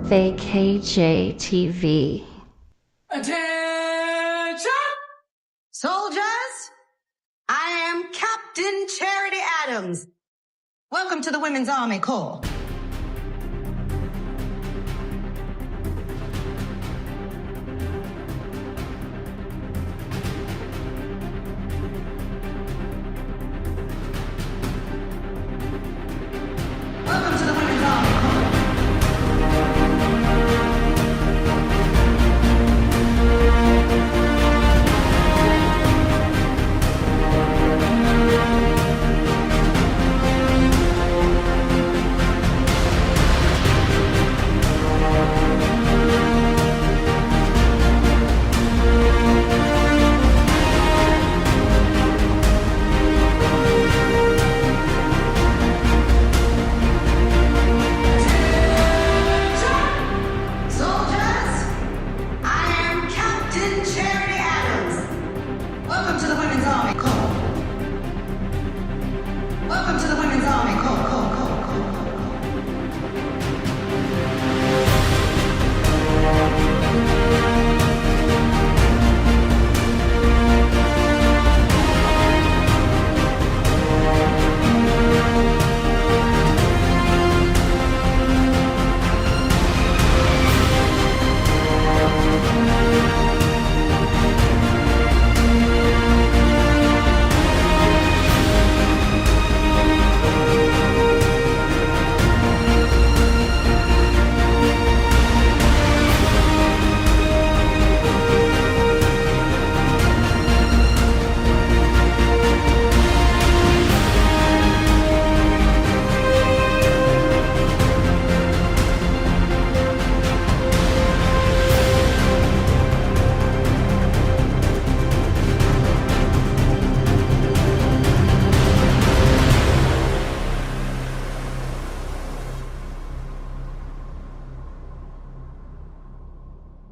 VACAYJTV. Attention! Soldiers, I am Captain Charity Adams. Welcome to the Women's Army Corps. Welcome to the Women's Army Corps.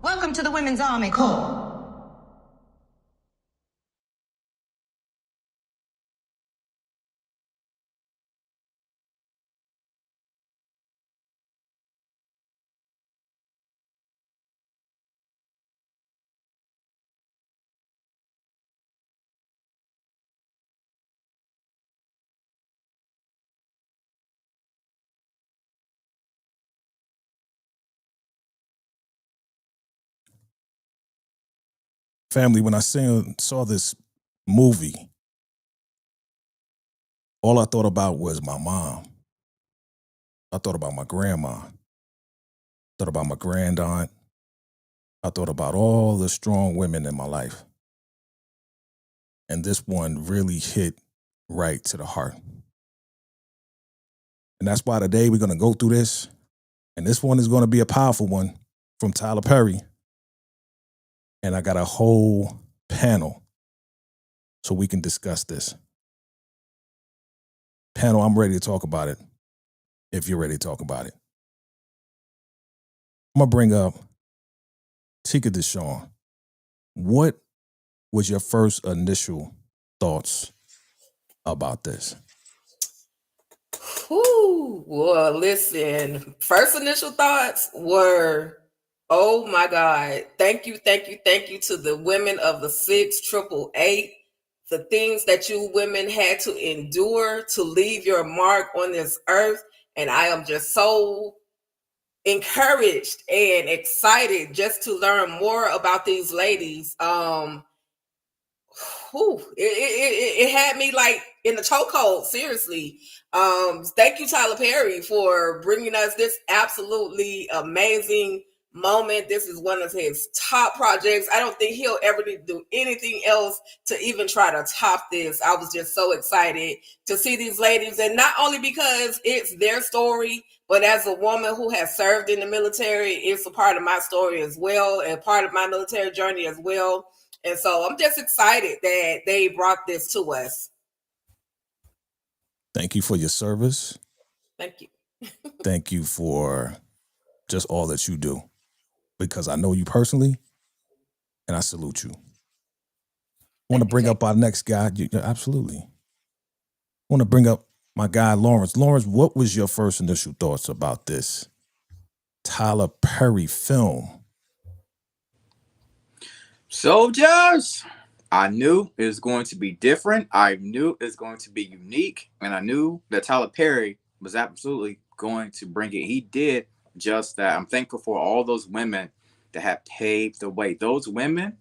Welcome to the Women's Army Corps. Family, when I saw this movie, all I thought about was my mom. I thought about my grandma. Thought about my grandaunt. I thought about all the strong women in my life. And this one really hit right to the heart. And that's why today we're going to go through this. And this one is going to be a powerful one from Tyler Perry. And I got a whole panel so we can discuss this. Panel, I'm ready to talk about it if you're ready to talk about it. I'm going to bring up Tika Deshawn. What was your first initial thoughts about this? Ooh, well, listen, first initial thoughts were, oh my God, thank you to the women of the 688. The things that you women had to endure to leave your mark on this earth. And I am just so encouraged and excited just to learn more about these ladies. It had me like in the chokehold, seriously. Thank you, Tyler Perry, for bringing us this absolutely amazing moment. This is one of his top projects. I don't think he'll ever do anything else to even try to top this. I was just so excited to see these ladies, and not only because it's their story, but as a woman who has served in the military, it's a part of my story as well, and part of my military journey as well. And so I'm just excited that they brought this to us. Thank you for your service. Thank you. Thank you for just all that you do, because I know you personally, and I salute you. I want to bring up our next guy. Absolutely. I want to bring up my guy, Lawrence. Lawrence, what was your first initial thoughts about this Tyler Perry film? Soldiers. I knew it was going to be different. I knew it's going to be unique. And I knew that Tyler Perry was absolutely going to bring it. He did just that. I'm thankful for all those women that have paved the way. Those women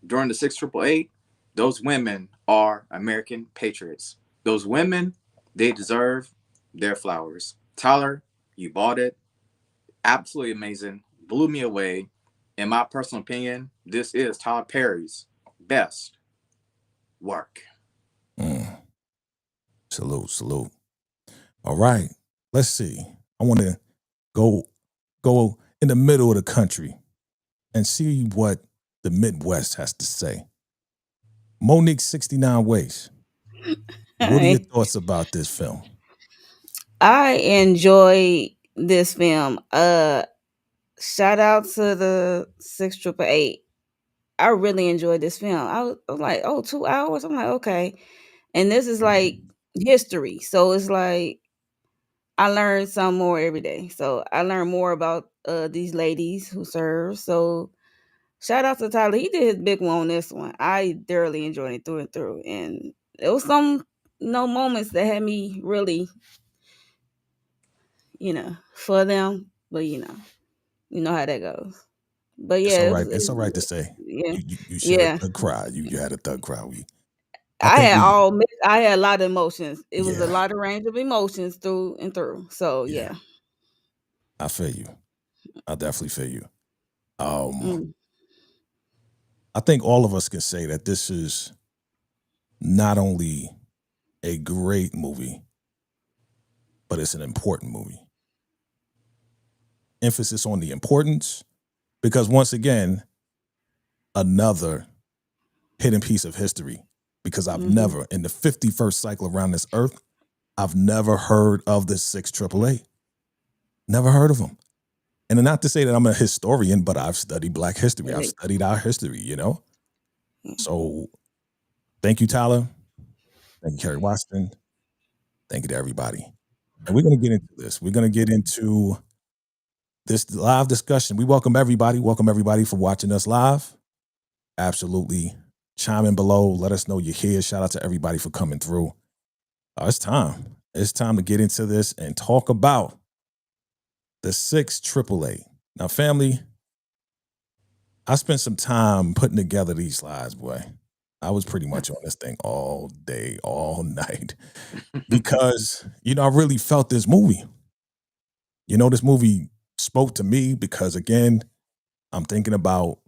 during the 688, those women are American patriots. Those women, they deserve their flowers. Tyler, you bought it. Absolutely amazing. Blew me away. In my personal opinion, this is Tyler Perry's best work. Salute. All right. Let's see. I want to go in the middle of the country and see what the Midwest has to say. Monique 69 Ways. What are your thoughts about this film? I enjoy this film. Shout out to the 6888. I really enjoyed this film. I was like, 2 hours. I'm like, okay. And this is like history. So it's like I learned some more every day. So I learned more about these ladies who serve. So shout out to Tyler. He did his big one on this one. I thoroughly enjoyed it through and through. And there was some moments that had me really, for them. But you know how that goes. But yeah, it's all right to say. Yeah, you shed a thug cry. You had a thug cry. I had a lot of emotions. It was a lot of range of emotions through and through. So yeah. I feel you. I definitely feel you. I think all of us can say that this is not only a great movie, but it's an important movie. Emphasis on the importance, because once again, another hidden piece of history, because I've never, in the 51st cycle around this earth, I've never heard of the 6888. Never heard of them. And not to say that I'm a historian, but I've studied Black history. I've studied our history, So thank you, Tyler. Thank you, Kerry Washington. Thank you to everybody. And we're going to get into this. We're going to get into this live discussion. We welcome everybody. Welcome everybody for watching us live. Absolutely. Chime in below. Let us know you're here. Shout out to everybody for coming through. It's time. It's time to get into this and talk about the 6888. Now, family, I spent some time putting together these slides, boy. I was pretty much on this thing all day, all night, because, I really felt this movie. This movie spoke to me because, again, I'm thinking about,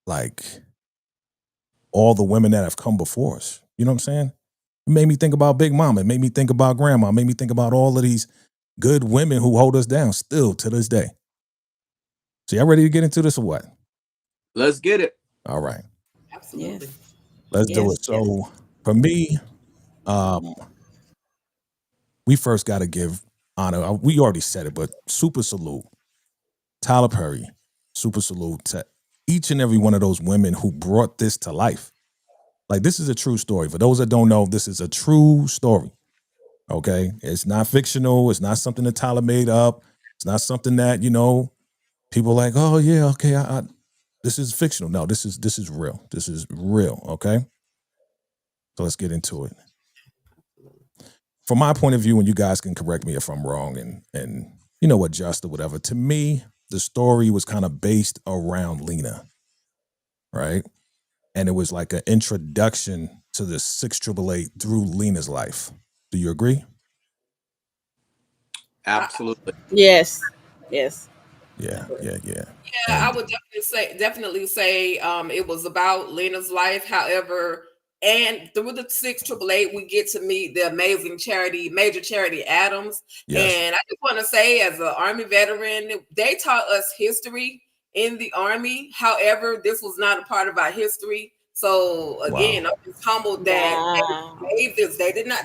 like, all the women that have come before us. You know what I'm saying? It made me think about Big Mama. It made me think about Grandma. It made me think about all of these good women who hold us down still to this day. So y'all ready to get into this or what? Let's get it. All right. Absolutely. Let's do it. So for me, we first got to give honor. We already said it, but super salute. Tyler Perry, super salute to each and every one of those women who brought this to life. Like, this is a true story. For those that don't know, this is a true story. Okay? It's not fictional. It's not something that Tyler made up. It's not something that, people are like, oh yeah, okay, this is fictional. No, this is real. This is real, okay? So let's get into it. From my point of view, and you guys can correct me if I'm wrong and adjust or whatever, to me, the story was kind of based around Lena, right? And it was like an introduction to the 6888 through Lena's life. Do you agree? Absolutely. Yes. Yeah. I would definitely say it was about Lena's life. However, and through the 6888, we get to meet the amazing Major Charity Adams. Yes. And I just want to say, as an Army veteran, they taught us history in the Army. However, this was not a part of our history. So again, I'm just humbled that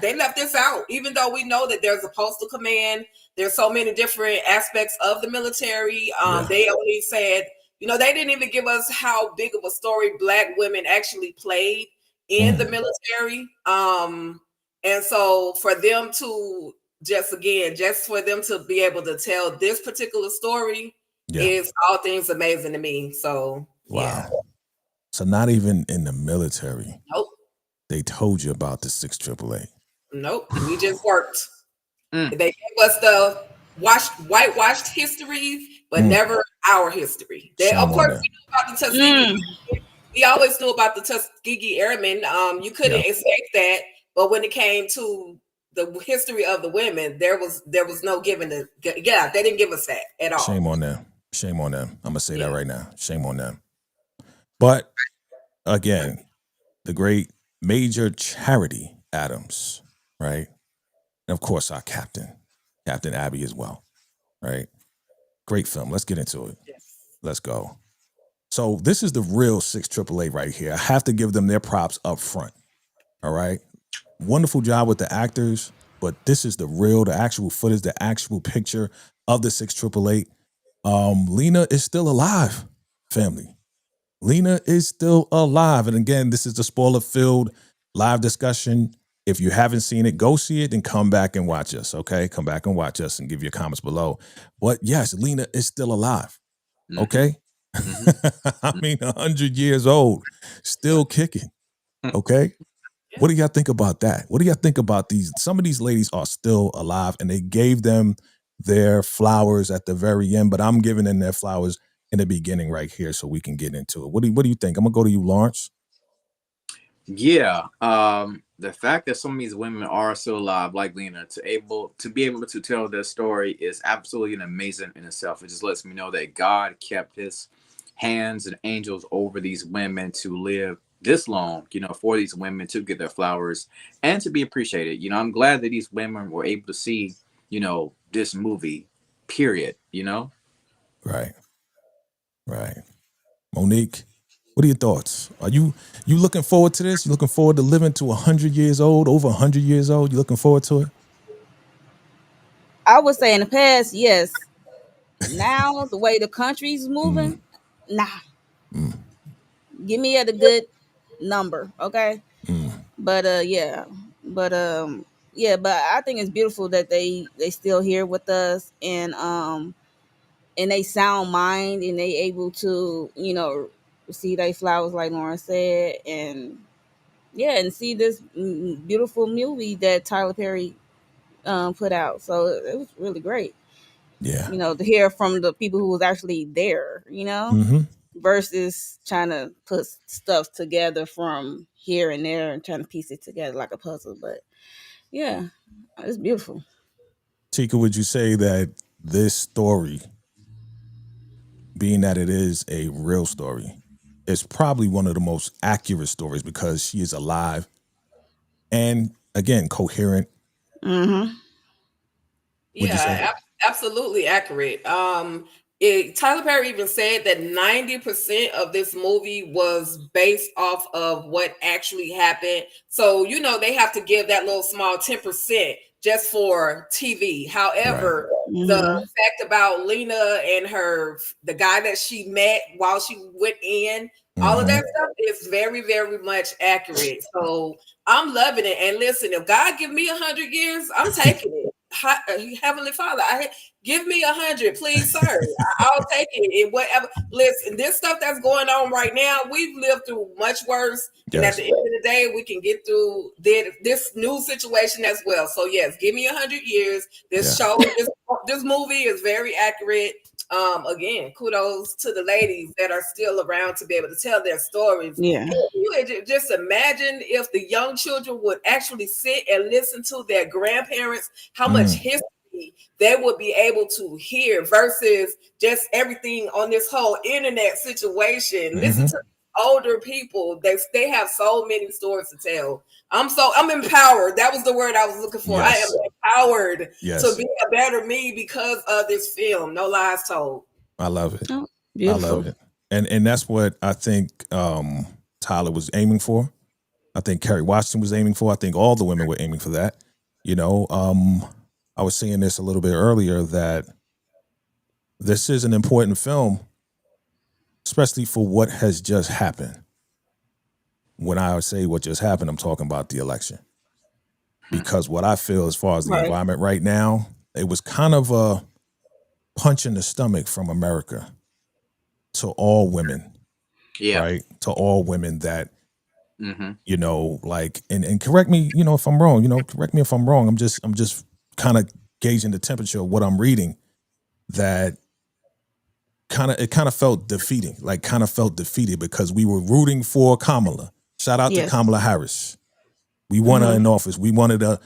they left this out, even though we know that there's a postal command. There's so many different aspects of the military. They only said, they didn't even give us how big of a story Black women actually played in the military. And so for them to just for them to be able to tell this particular story is all things amazing to me. So yeah. Wow. So not even in the military. Nope. They told you about the 6888. Nope. We just worked. They gave us the whitewashed history, but never our history. Of course, we knew about the Tuskegee. We always knew about the Tuskegee Airmen. You couldn't escape that. But when it came to the history of the women, there was no giving the. Yeah, they didn't give us that at all. Shame on them. Shame on them. I'm gonna say that right now. Shame on them. But again, the great Major Charity Adams, right? And of course, our Captain Abby as well, right? Great film. Let's get into it. Yes. Let's go. So this is the real 6888 right here. I have to give them their props up front. All right. Wonderful job with the actors, but this is the actual footage, the actual picture of the 6888. Lena is still alive, family. Lena is still alive. And again, this is the spoiler-filled live discussion. If you haven't seen it, go see it and come back and watch us, okay? Come back and watch us and give your comments below. But yes, Lena is still alive, okay? I mean, 100 years old, still kicking, okay? What do y'all think about that? What do y'all think about these? Some of these ladies are still alive, and they gave them their flowers at the very end, but I'm giving them their flowers in the beginning right here so we can get into it. What do you think? I'm going to go to you, Lawrence. Yeah. The fact that some of these women are still alive, like Lena, to be able to tell their story is absolutely an amazing in itself. It just lets me know that God kept his hands and angels over these women to live this long, for these women to get their flowers and to be appreciated. I'm glad that these women were able to see, this movie, period, Right. Monique, what are your thoughts? Are you looking forward to this? You looking forward to living to 100 years old, over 100 years old? You looking forward to it? I would say in the past, yes. Now, the way the country's moving, nah. Give me at a good number, okay? But but I think it's beautiful that they still here with us and they sound mind and they able to receive their flowers like Lauren said and see this beautiful movie that Tyler Perry put out. So it was really great. Yeah. To hear from the people who was actually there, versus trying to put stuff together from here and there and trying to piece it together like a puzzle. But yeah, it's beautiful. Tika, would you say that this story, being that it is a real story, is probably one of the most accurate stories because she is alive and, again, coherent? Yeah, absolutely accurate. Tyler Perry even said that 90% of this movie was based off of what actually happened. So, they have to give that little small 10% just for TV. However, the fact about Lena and the guy that she met while she went in, all of that stuff is very, very much accurate. So I'm loving it. And listen, if God give me 100 years, I'm taking it. Heavenly Father, give me 100, please, sir. I'll take it. Whatever. Listen, this stuff that's going on right now, we've lived through much worse. Yes. And at the end of the day, we can get through this new situation as well. So yes, give me 100 years. This show, this movie is very accurate. Again, kudos to the ladies that are still around to be able to tell their stories. Yeah. You just imagine if the young children would actually sit and listen to their grandparents, how much history they would be able to hear versus just everything on this whole internet situation. Listen to older people. They have so many stories to tell. I'm empowered. That was the word I was looking for. Yes. I am empowered to be a better me because of this film. No lies told. I love it. Oh, beautiful. I love it. And that's what I think Tyler was aiming for. I think Kerry Washington was aiming for. I think all the women were aiming for that. I was saying this a little bit earlier that this is an important film, especially for what has just happened. When I say what just happened, I'm talking about the election. because what I feel as far as the Right. environment right now, it was kind of a punch in the stomach from America to all women, Yeah. right? To all women that, Mm-hmm. you know, like, and correct me, you know, if I'm wrong, you know, correct me if I'm wrong. I'm just kind of gauging the temperature of what I'm reading, that it kind of felt defeating, because we were rooting for Kamala. Shout out to Yes. Kamala Harris. We want her in office. We wanted a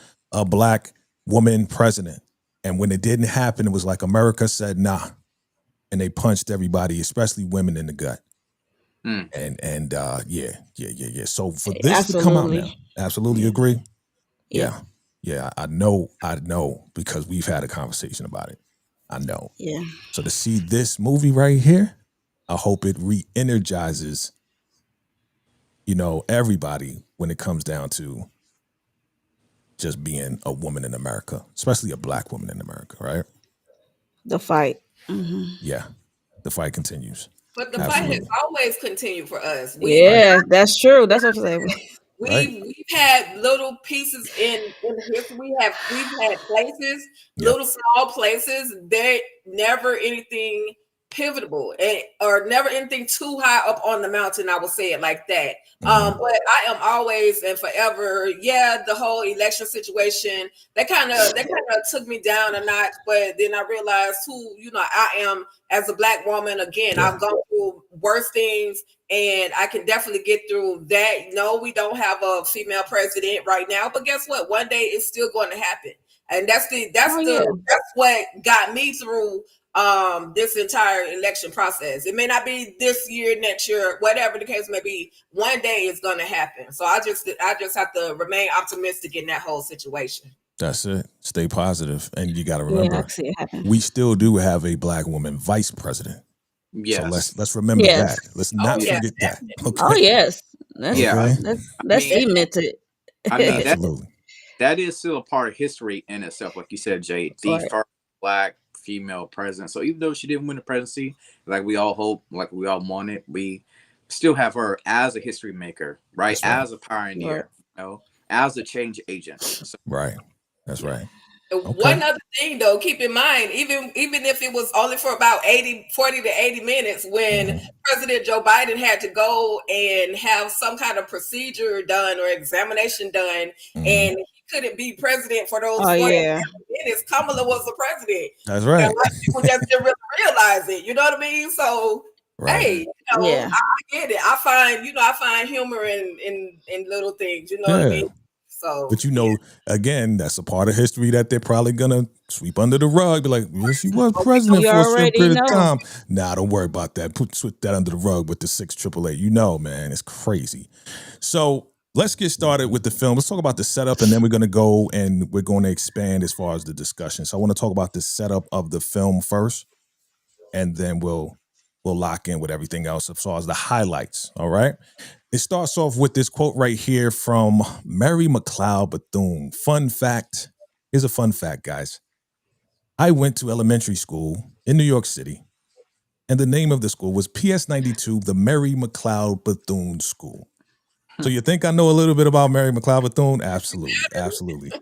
black woman president. And when it didn't happen, it was like America said, nah. And they punched everybody, especially women, in the gut. And yeah. So for this to come out now, absolutely agree. Yeah. I know because we've had a conversation about it. I know. Yeah. So to see this movie right here, I hope it re-energizes, you know, everybody when it comes down to just being a woman in America, especially a black woman in America, right? The fight. Yeah. The fight continues. But the fight has Absolutely. always continued for us. Yeah, that's true. That's what I'm saying. We've had little pieces in history. We've had places, little small places that never anything pivotal or never anything too high up on the mountain. I will say it like that. But I am always and forever, the whole election situation that kind of took me down a notch. But then I realized who I am as a black woman. Again, I've gone through worse things. And I can definitely get through that. No, we don't have a female president right now, but guess what? One day it's still going to happen. And that's what got me through this entire election process. It may not be this year, next year, whatever the case may be. One day it's going to happen. So I just have to remain optimistic in that whole situation. That's it. Stay positive. And you got to remember, see it happen. we still do have a black woman vice president. Yes. So let's remember that. Let's not forget that. Okay. Oh yes. That's cemented. I mean, absolutely. That is still a part of history in itself, like you said, Jay. The first black female president. So even though she didn't win the presidency, like we all hope, like we all wanted, we still have her as a history maker, right? As a pioneer, you know, as a change agent. So, right. That's right. One other thing, though, keep in mind, even if it was only for about 40 to 80 minutes, when President Joe Biden had to go and have some kind of procedure done or examination done, and he couldn't be president for those 40 minutes, Kamala was the president. That's right. And people just didn't really realize it. You know what I mean? So, hey, I get it. I find humor in little things. You know what I mean? So, but again, that's a part of history that they're probably gonna sweep under the rug. Be like, yes, she was president for a certain period of time. Nah, don't worry about that. Sweep that under the rug with the 688. You know, man, it's crazy. So let's get started with the film. Let's talk about the setup, and then we're gonna go and we're going to expand as far as the discussion. So I want to talk about the setup of the film first, and then we'll lock in with everything else as far as the highlights. All right. It starts off with this quote right here from Mary McLeod Bethune. Fun fact. Here's a fun fact, guys. I went to elementary school in New York City, and the name of the school was PS 92, the Mary McLeod Bethune School. So you think I know a little bit about Mary McLeod Bethune? Absolutely. Absolutely.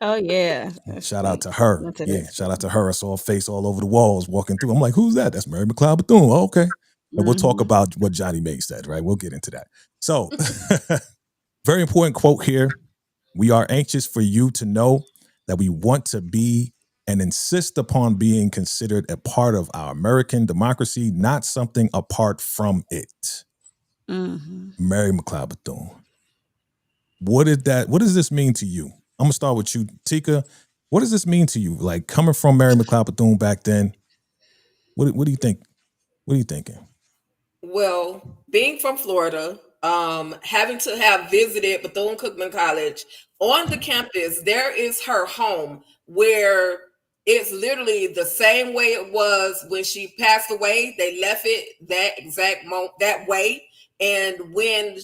Oh, yeah. Shout out to her. Shout out to her. I saw her face all over the walls walking through. I'm like, who's that? That's Mary McLeod Bethune. Oh, okay. And we'll talk about what Johnny May said, right? We'll get into that. So, very important quote here. We are anxious for you to know that we want to be and insist upon being considered a part of our American democracy, not something apart from it. Mary McLeod Bethune. What does this mean to you? I'm gonna start with you, Tika. What does this mean to you? Like coming from Mary McLeod Bethune back then, what do you think? What are you thinking? Well, being from Florida, having to have visited Bethune-Cookman College, on the campus, there is her home where it's literally the same way it was when she passed away. They left it that exact that way. And when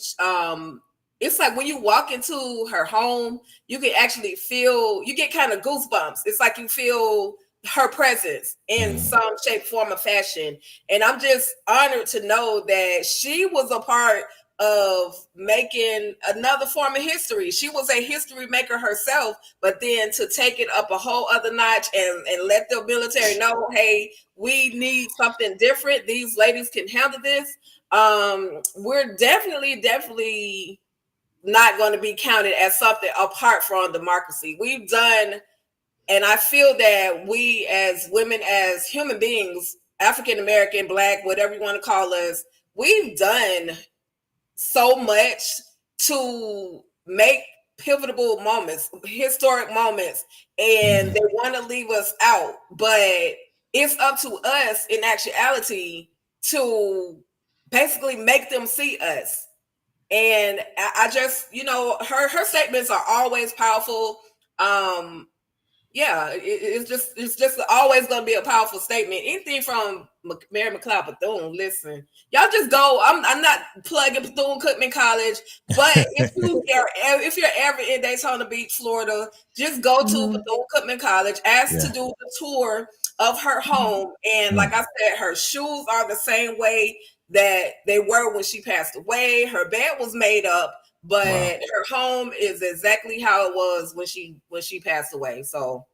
it's like when you walk into her home, you can actually feel, you get kind of goosebumps. It's like you feel her presence in some shape, form, or fashion. And I'm just honored to know that she was a part of making another form of history. She was a history maker herself, but then to take it up a whole other notch and let the military know, hey, we need something different. These ladies can handle this. We're definitely not going to be counted as something apart from democracy. We've done, and I feel that we as women, as human beings, African American, Black, whatever you want to call us, we've done so much to make pivotal moments, historic moments, and they want to leave us out. But it's up to us in actuality to basically make them see us. And I just, her statements are always powerful. Yeah, it's just always going to be a powerful statement. Anything from Mary McLeod Bethune, listen, y'all just go. I'm not plugging Bethune-Cookman College, but if you're ever in Daytona Beach, Florida, just go to Bethune-Cookman College, ask to do the tour of her home, and like I said, her shoes are the same way that they were when she passed away. Her bed was made up, but her home is exactly how it was when she passed away. So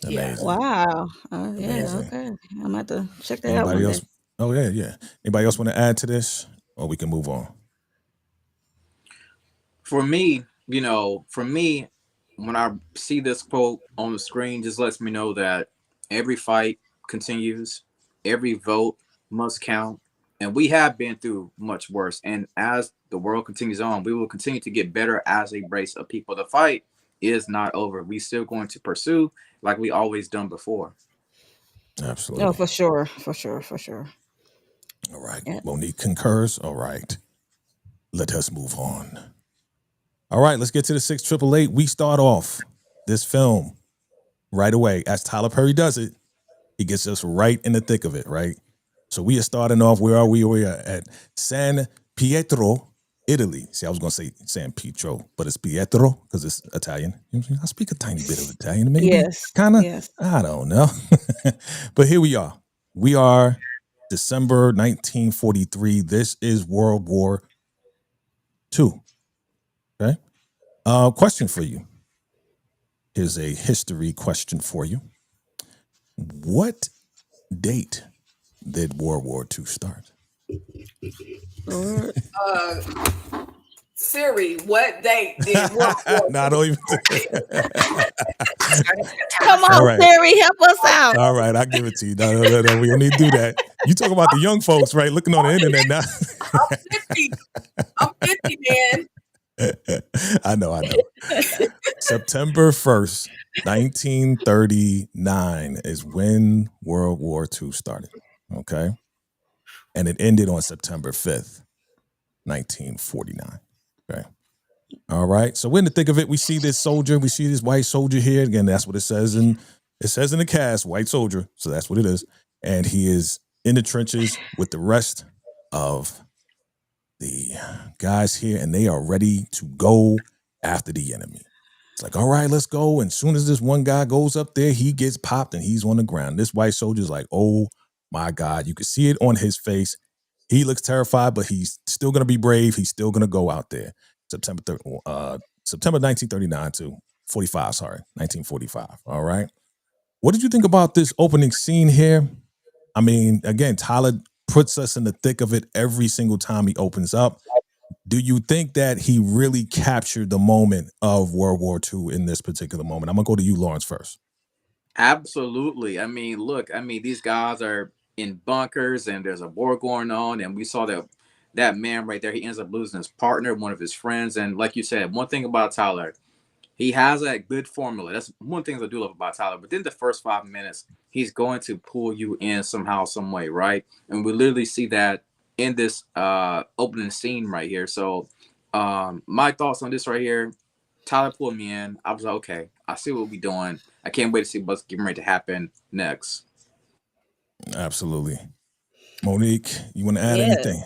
amazing. Wow. Yeah, okay. I'm about to check that out. Anybody else? Oh yeah. Anybody else want to add to this, or we can move on? For me, when I see this quote on the screen, just lets me know that every fight continues, every vote must count, and we have been through much worse. And as the world continues on, we will continue to get better as a race of people. The fight is not over. We still going to pursue like we always done before. Absolutely. Oh, for sure. All right. Monique concurs. All right. Let us move on. All right, let's get to the 688. We start off this film right away. As Tyler Perry does it, he gets us right in the thick of it, right? So we are starting off, where are we? We are at San Pietro, Italy. See, I was going to say San Pietro, but it's Pietro because it's Italian. I speak a tiny bit of Italian, maybe. Yes. Kind of. Yes. I don't know. But here we are. We are December 1943. This is World War II. Okay. Question for you. Here's a history question for you. What date did World War II start? Siri, what date did World War II? No, I don't even. Come on, right. Siri, help us out. All right, I'll give it to you. No, we don't need to do that. You talk about the young folks, right? Looking on the internet now. I'm 50, man. I know. September 1st, 1939 is when World War II started. Okay. And it ended on September 5th, 1949. Okay. All right. So we're in the thick of it. We see this soldier. We see this white soldier here. Again, that's what it says in the cast, white soldier. So that's what it is. And he is in the trenches with the rest of the guys here, and they are ready to go after the enemy. It's like, all right, let's go. And as soon as this one guy goes up there, he gets popped and he's on the ground. This white soldier's like, oh my God. You can see it on his face. He looks terrified, but he's still going to be brave. He's still going to go out there. September 1939 to 45, sorry, 1945. All right. What did you think about this opening scene here? I mean, again, Tyler puts us in the thick of it every single time he opens up. Do you think that he really captured the moment of World War II in this particular moment? I'm going to go to you, Lawrence, first. Absolutely. I mean, look, these guys are in bunkers and there's a war going on. And we saw that man right there, he ends up losing his partner, one of his friends. And like you said, one thing about Tyler, he has a good formula. That's one thing I do love about Tyler. But then the first 5 minutes, he's going to pull you in somehow, some way, right? And we literally see that in this opening scene right here. So my thoughts on this right here, Tyler pulled me in. I was like, okay, I see what we're doing. I can't wait to see what's getting ready to happen next. Absolutely. Monique, you want to add anything?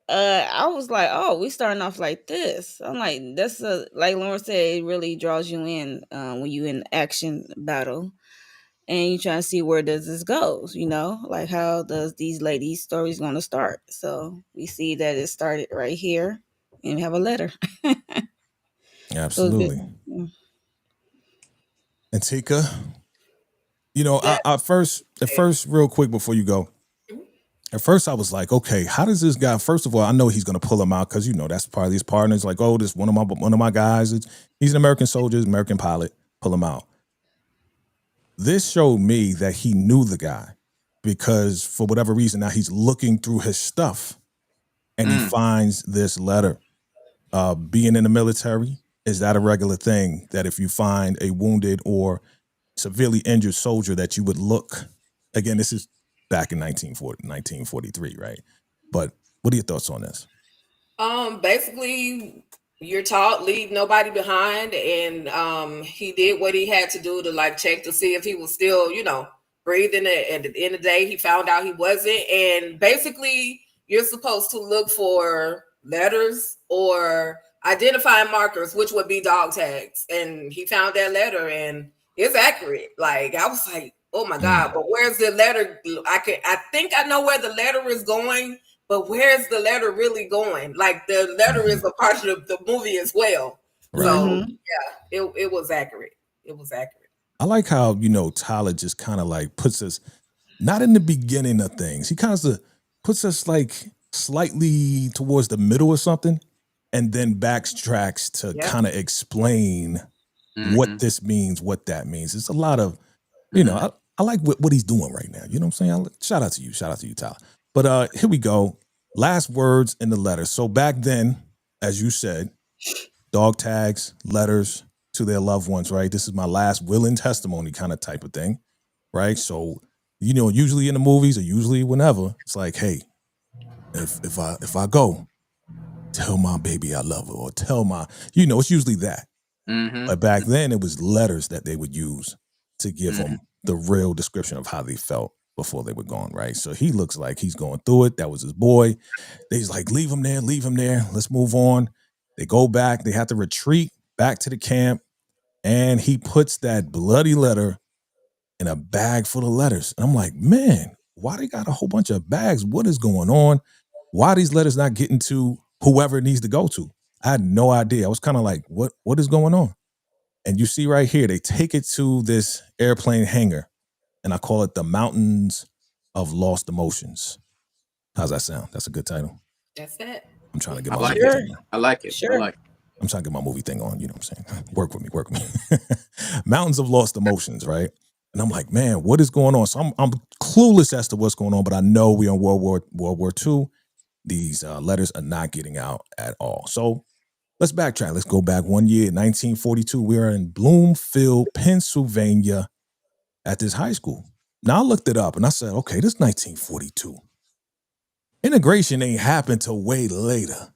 I was like, oh, we starting off like this. I'm like, that's like Lauren said, it really draws you in when you in action battle, and you trying to see where does this go. Like how does these ladies' stories going to start? So we see that it started right here. and have a letter. Absolutely. Yeah. And Tika, you know, Yeah. at first, real quick before you go, at first I was like, okay, how does this guy? First of all, I know he's gonna pull him out because you know that's part of his partners. Like, oh, this one of my guys. He's an American soldier, American pilot. Pull him out. This showed me that he knew the guy because for whatever reason now he's looking through his stuff and he finds this letter. Being in the military, is that a regular thing that if you find a wounded or severely injured soldier that you would look? Again, this is back in 1943, right? But what are your thoughts on this? Basically, you're taught leave nobody behind, and he did what he had to do to like check to see if he was still, breathing. And at the end of the day, he found out he wasn't. And basically, you're supposed to look for letters or identifying markers, which would be dog tags. And he found that letter, and it's accurate. Like I was like, oh my God, but where's the letter? I think I know where the letter is going. But where's the letter really going? Like the letter is a part of the movie as well. Right. So yeah, it was accurate. It was accurate. I like how, Tyler just kind of like puts us not in the beginning of things. He kind of puts us like slightly towards the middle or something and then backtracks to kind of explain what this means, what that means. It's a lot of, I like what he's doing right now. You know what I'm saying? Shout out to you, Tyler. But here we go. Last words in the letter. So back then, as you said, dog tags, letters to their loved ones, right? This is my last will and testimony kind of type of thing, right? So, usually in the movies or usually whenever, it's like, hey, if I go, tell my baby I love her or tell my, it's usually that. But back then it was letters that they would use to give them the real description of how they felt before they were gone, right? So he looks like he's going through it. That was his boy. They's like, leave him there. Let's move on. They go back. They have to retreat back to the camp. And he puts that bloody letter in a bag full of letters. And I'm like, man, why they got a whole bunch of bags? What is going on? Why are these letters not getting to whoever it needs to go to? I had no idea. I was kind of like, what is going on? And you see right here, they take it to this airplane hangar. And I call it the Mountains of Lost Emotions. How's that sound? That's a good title. That's it. I'm trying to get I my like movie it. thing on. I like it. Sure. I like it. I'm trying to get my movie thing on. You know what I'm saying? Work with me. Mountains of Lost Emotions, right? And I'm like, man, what is going on? So I'm clueless as to what's going on, but I know we're in World War II. These letters are not getting out at all. So let's backtrack. Let's go back 1 year, 1942. We are in Bloomfield, Pennsylvania, at this high school. Now I looked it up and I said, okay, this is 1942. Integration ain't happened till way later.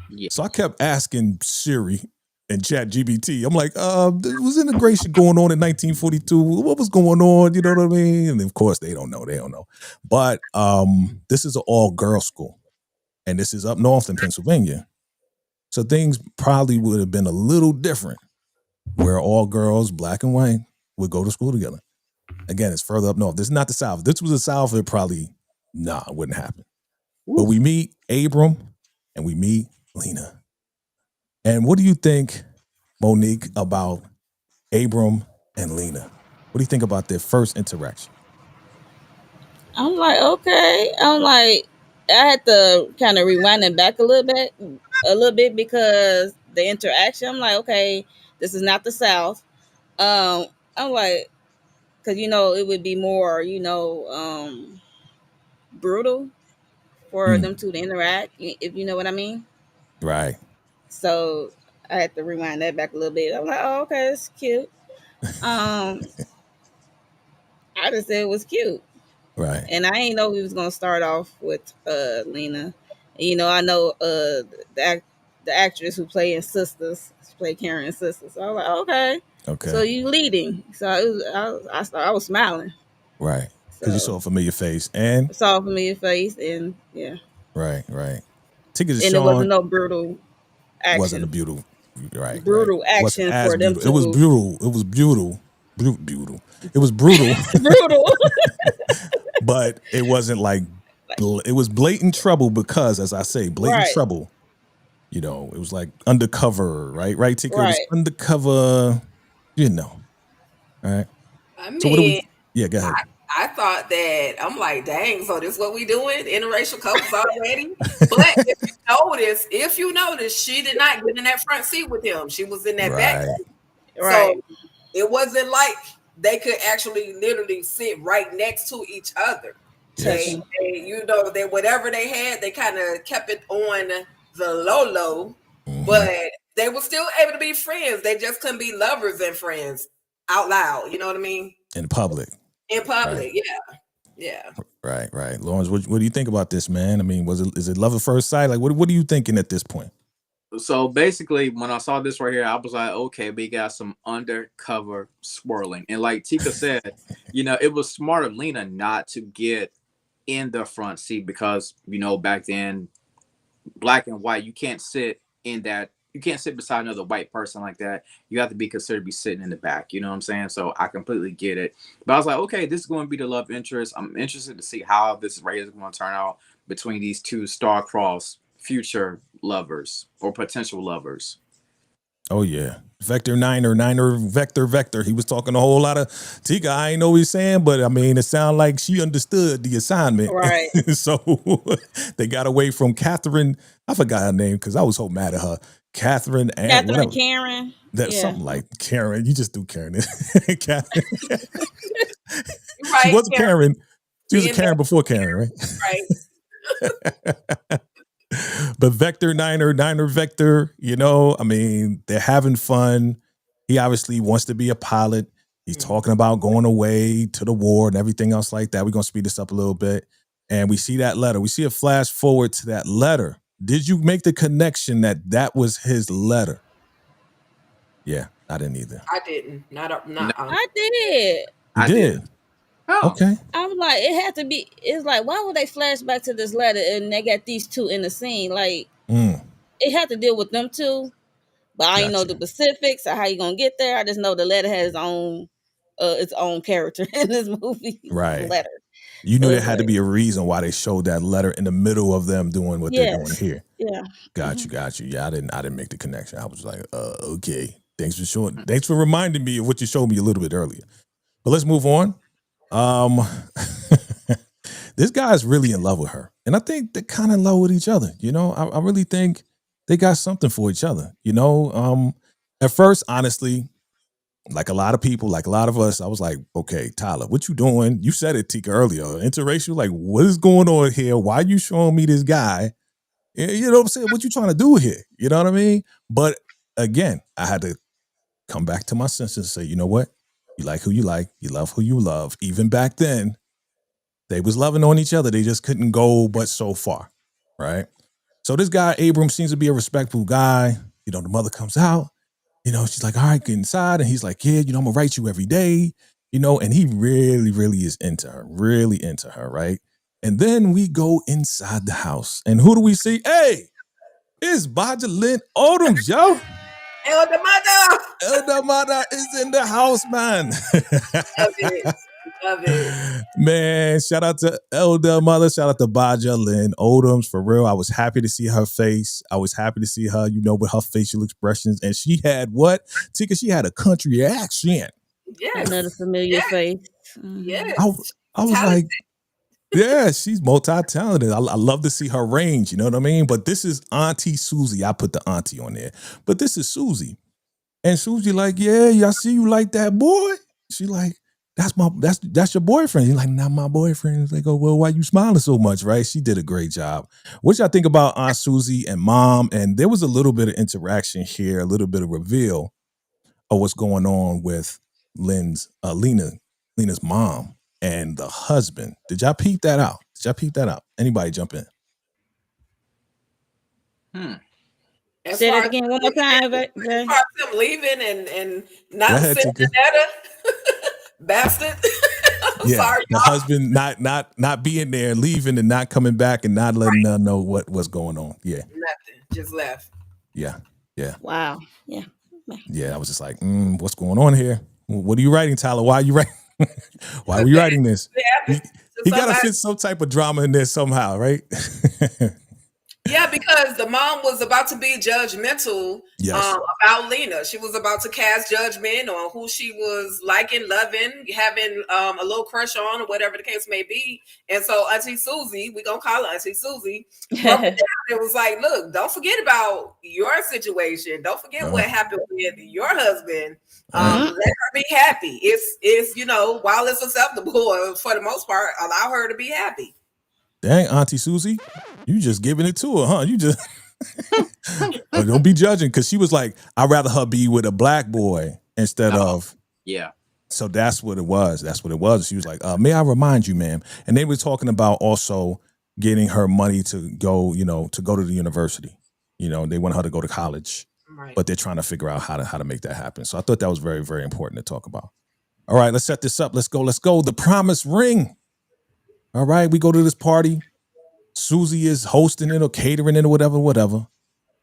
Yeah. So I kept asking Siri and ChatGPT. I'm like, there was integration going on in 1942. What was going on? You know what I mean? And of course they don't know. But this is an all-girl school. And this is up north in Pennsylvania. So things probably would have been a little different where all girls, black and white, would go to school together. Again, it's further up north. This is not the South. If this was the South, it probably, it wouldn't happen. Ooh. But we meet Abram and we meet Lena. And what do you think, Monique, about Abram and Lena? What do you think about their first interaction? I'm like, okay. I had to kind of rewind it back a little bit because the interaction, I'm like, okay, this is not the South. I'm like, because, it would be more, brutal for them two to interact, if you know what I mean. Right. So I had to rewind that back a little bit. I'm like, oh, okay, it's cute. I just said it was cute. Right. And I ain't know we was going to start off with Lena. I know the actress who played in Sisters, played Karen in Sisters. So I was like, okay. So you leading. So I was smiling. Right. Because you saw a familiar face. And? I saw a familiar face and yeah. Right. It wasn't no brutal action. Wasn't a brutal action for them. It was brutal. It was brutal. It was brutal. Brutal. But it wasn't like, it was blatant trouble because, as I say, blatant trouble, You know, it was like undercover, right? Right, Tika? It was Right. undercover, you know. All right. I So what do mean, we? Yeah, go ahead. I thought that I'm like, dang, so this what we doing? Interracial couples already? But if you notice, she did not get in that front seat with him. She was in that back Right. seat. Right. So it wasn't like they could actually literally sit right next to each other. Yes. Touching. You know, they whatever they had, they kind of kept it on the low, Mhm. but they were still able to be friends. They just couldn't be lovers and friends out loud. You know what I mean? In public. In public, Right. yeah. Right. Lawrence, what do you think about this, man? I mean, is it love at first sight? Like, what are you thinking at this point? So basically, when I saw this right here, I was like, okay, we got some undercover swirling. And like Tika said, it was smart of Lena not to get in the front seat because, back then, black and white, you can't sit beside another white person like that. You have to be considered to be sitting in the back. You know what I'm saying? So I completely get it. But I was like, okay, this is going to be the love interest. I'm interested to see how this right here is going to turn out between these two star-crossed future lovers or potential lovers. Oh yeah, Vector Niner Vector. He was talking a whole lot of Tika. I ain't know what he's saying, but I mean, it sounded like she understood the assignment. Right. So they got away from Catherine. I forgot her name because I was so mad at her. Catherine and whatever. Karen. That's something like Karen. You just do Karen. Catherine. Right, she was a Karen. She was a Karen before Karen, right? But Vector Niner Vector, I mean, they're having fun. He obviously wants to be a pilot. He's talking about going away to the war and everything else like that. We're going to speed this up a little bit. And we see that letter. We see a flash forward to that letter. Did you make the connection that was his letter? Yeah, I didn't either. I didn't. I did. You did? Oh. Okay. I'm like, it had to be. It's like, why would they flash back to this letter and they got these two in the scene? Like, it had to deal with them two. But I ain't know the specifics of how you gonna get there. I just know the letter has its own character in this movie. Right. Letter. You knew there had to be a reason why they showed that letter in the middle of them doing what they're doing here. Yeah. Got you. Yeah, I didn't make the connection. I was like, okay. Thanks for reminding me of what you showed me a little bit earlier. But let's move on. This guy's really in love with her. And I think they're kind of in love with each other. I really think they got something for each other. At first, honestly, like a lot of people, like a lot of us, I was like, okay, Tyler, what you doing? You said it, Tika, earlier. Interracial, like, what is going on here? Why are you showing me this guy? You know what I'm saying? What you trying to do here? You know what I mean? But again, I had to come back to my senses and say, you know what? You like who you like. You love who you love. Even back then, they was loving on each other. They just couldn't go but so far, right? So this guy, Abram, seems to be a respectful guy. The mother comes out. She's like, all right, get inside. And he's like, yeah, I'm going to write you every day. And he really, really is into her, right? And then we go inside the house. And who do we see? Hey, it's Baja Lynn Odoms, yo. Elder Mother is in the house, man. Love it. Man, shout out to Elder Mother. Shout out to Baja Lynn Odoms. For real, I was happy to see her face. I was happy to see her, with her facial expressions. And she had what? Tika, she had a country accent. Yes. Another familiar face. Yes. I was like, yeah, she's multi-talented. I love to see her range, you know what I mean? But this is Auntie Susie. I put the auntie on there. But this is Susie. And Susie like, yeah, I see you like that boy. She like, that's your boyfriend. He's like, not my boyfriend. He's like, oh, well, why you smiling so much, right? She did a great job. What y'all think about Aunt Susie and Mom? And there was a little bit of interaction here, a little bit of reveal of what's going on with Lena's mom and the husband. Did y'all peep that out? Anybody jump in? Say that again one more time. As far as them leaving and not sending that bastard. Sorry, the husband not being there, leaving and not coming back and not letting them know what's going on. Yeah. Nothing. Just left. Yeah. Wow. Yeah. Yeah, I was just like, what's going on here? What are you writing, Tyler? Why are you writing? Why are you writing this? He got to fit some type of drama in there somehow, right? Yeah, because the mom was about to be judgmental Yes. about Lena. She was about to cast judgment on who she was liking, loving, having a little crush on, or whatever the case may be. And so Auntie Susie, we're going to call her Auntie Susie, broke it down. It was like, look, don't forget about your situation. Don't forget what happened with your husband. Let her be happy. It's while it's acceptable, for the most part, allow her to be happy. Dang, Auntie Susie, you just giving it to her, huh? You just don't be judging, because she was like, I'd rather her be with a black boy instead of. Yeah. So that's what it was. That's what it was. She was like, may I remind you, ma'am? And they were talking about also getting her money to go, to go to the university. They want her to go to college, right. But they're trying to figure out how to make that happen. So I thought that was very, very important to talk about. All right, let's set this up. Let's go. The promised ring. All right, we go to this party. Susie is hosting it or catering it or whatever.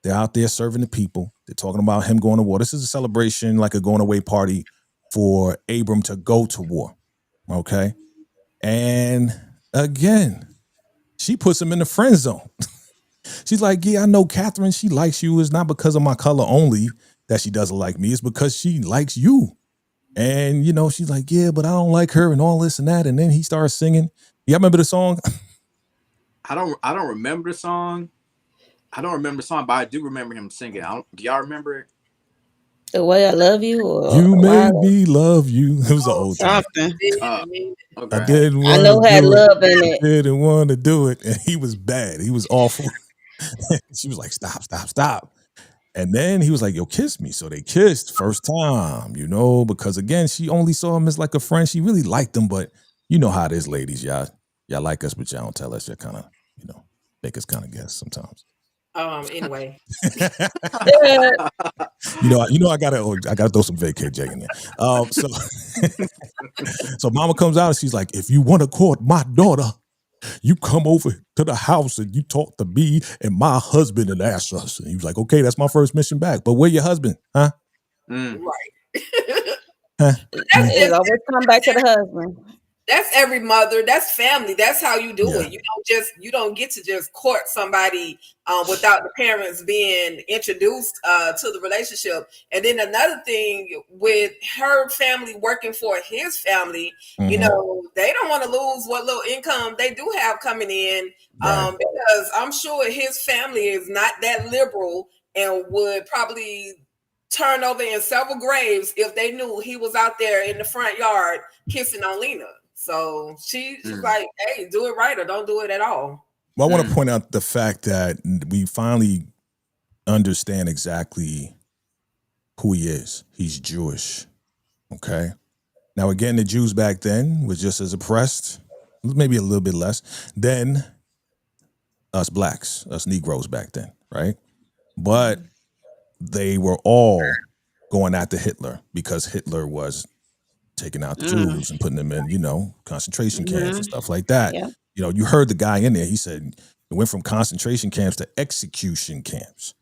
They're out there serving the people. They're talking about him going to war. This is a celebration, like a going away party for Abram to go to war. Okay. And again, she puts him in the friend zone. She's like, yeah, I know Catherine, she likes you. It's not because of my color only that she doesn't like me. It's because she likes you. And, she's like, yeah, but I don't like her and all this and that. And then he starts singing. Y'all remember the song? I don't remember the song. But I do remember him singing. Do y'all remember it? The Way I Love You? Or You made me love you. It was an old time. something. Okay. I didn't I want know to had do love in it. it. Didn't want to do it. And he was bad. He was awful. She was like, stop. And then he was like, yo, kiss me. So they kissed first time, because again, she only saw him as like a friend. She really liked him, but you know how it is, ladies. Y'all like us, but y'all don't tell us. Y'all kind of, make us kind of guess sometimes. Anyway. I gotta throw some VACAYJ in there. So mama comes out and she's like, if you want to court my daughter, you come over to the house and you talk to me and my husband and ask us. And he was like, okay, that's my first mission back. But where your husband? Huh? Right. Huh? It always come back to the husband. That's every mother. That's family. That's how you do it. You don't get to just court somebody without the parents being introduced to the relationship. And then another thing with her family working for his family, they don't want to lose what little income they do have coming in, because I'm sure his family is not that liberal and would probably turn over in several graves if they knew he was out there in the front yard kissing on Lena. So she's like, hey, do it right or don't do it at all. Well, I want to point out the fact that we finally understand exactly who he is. He's Jewish. Okay. Now, again, the Jews back then was just as oppressed, maybe a little bit less, than us blacks, us Negroes back then, right? But they were all going after Hitler because Hitler was taking out the Jews and putting them in, concentration camps and stuff like that. Yeah. You heard the guy in there. He said it went from concentration camps to execution camps,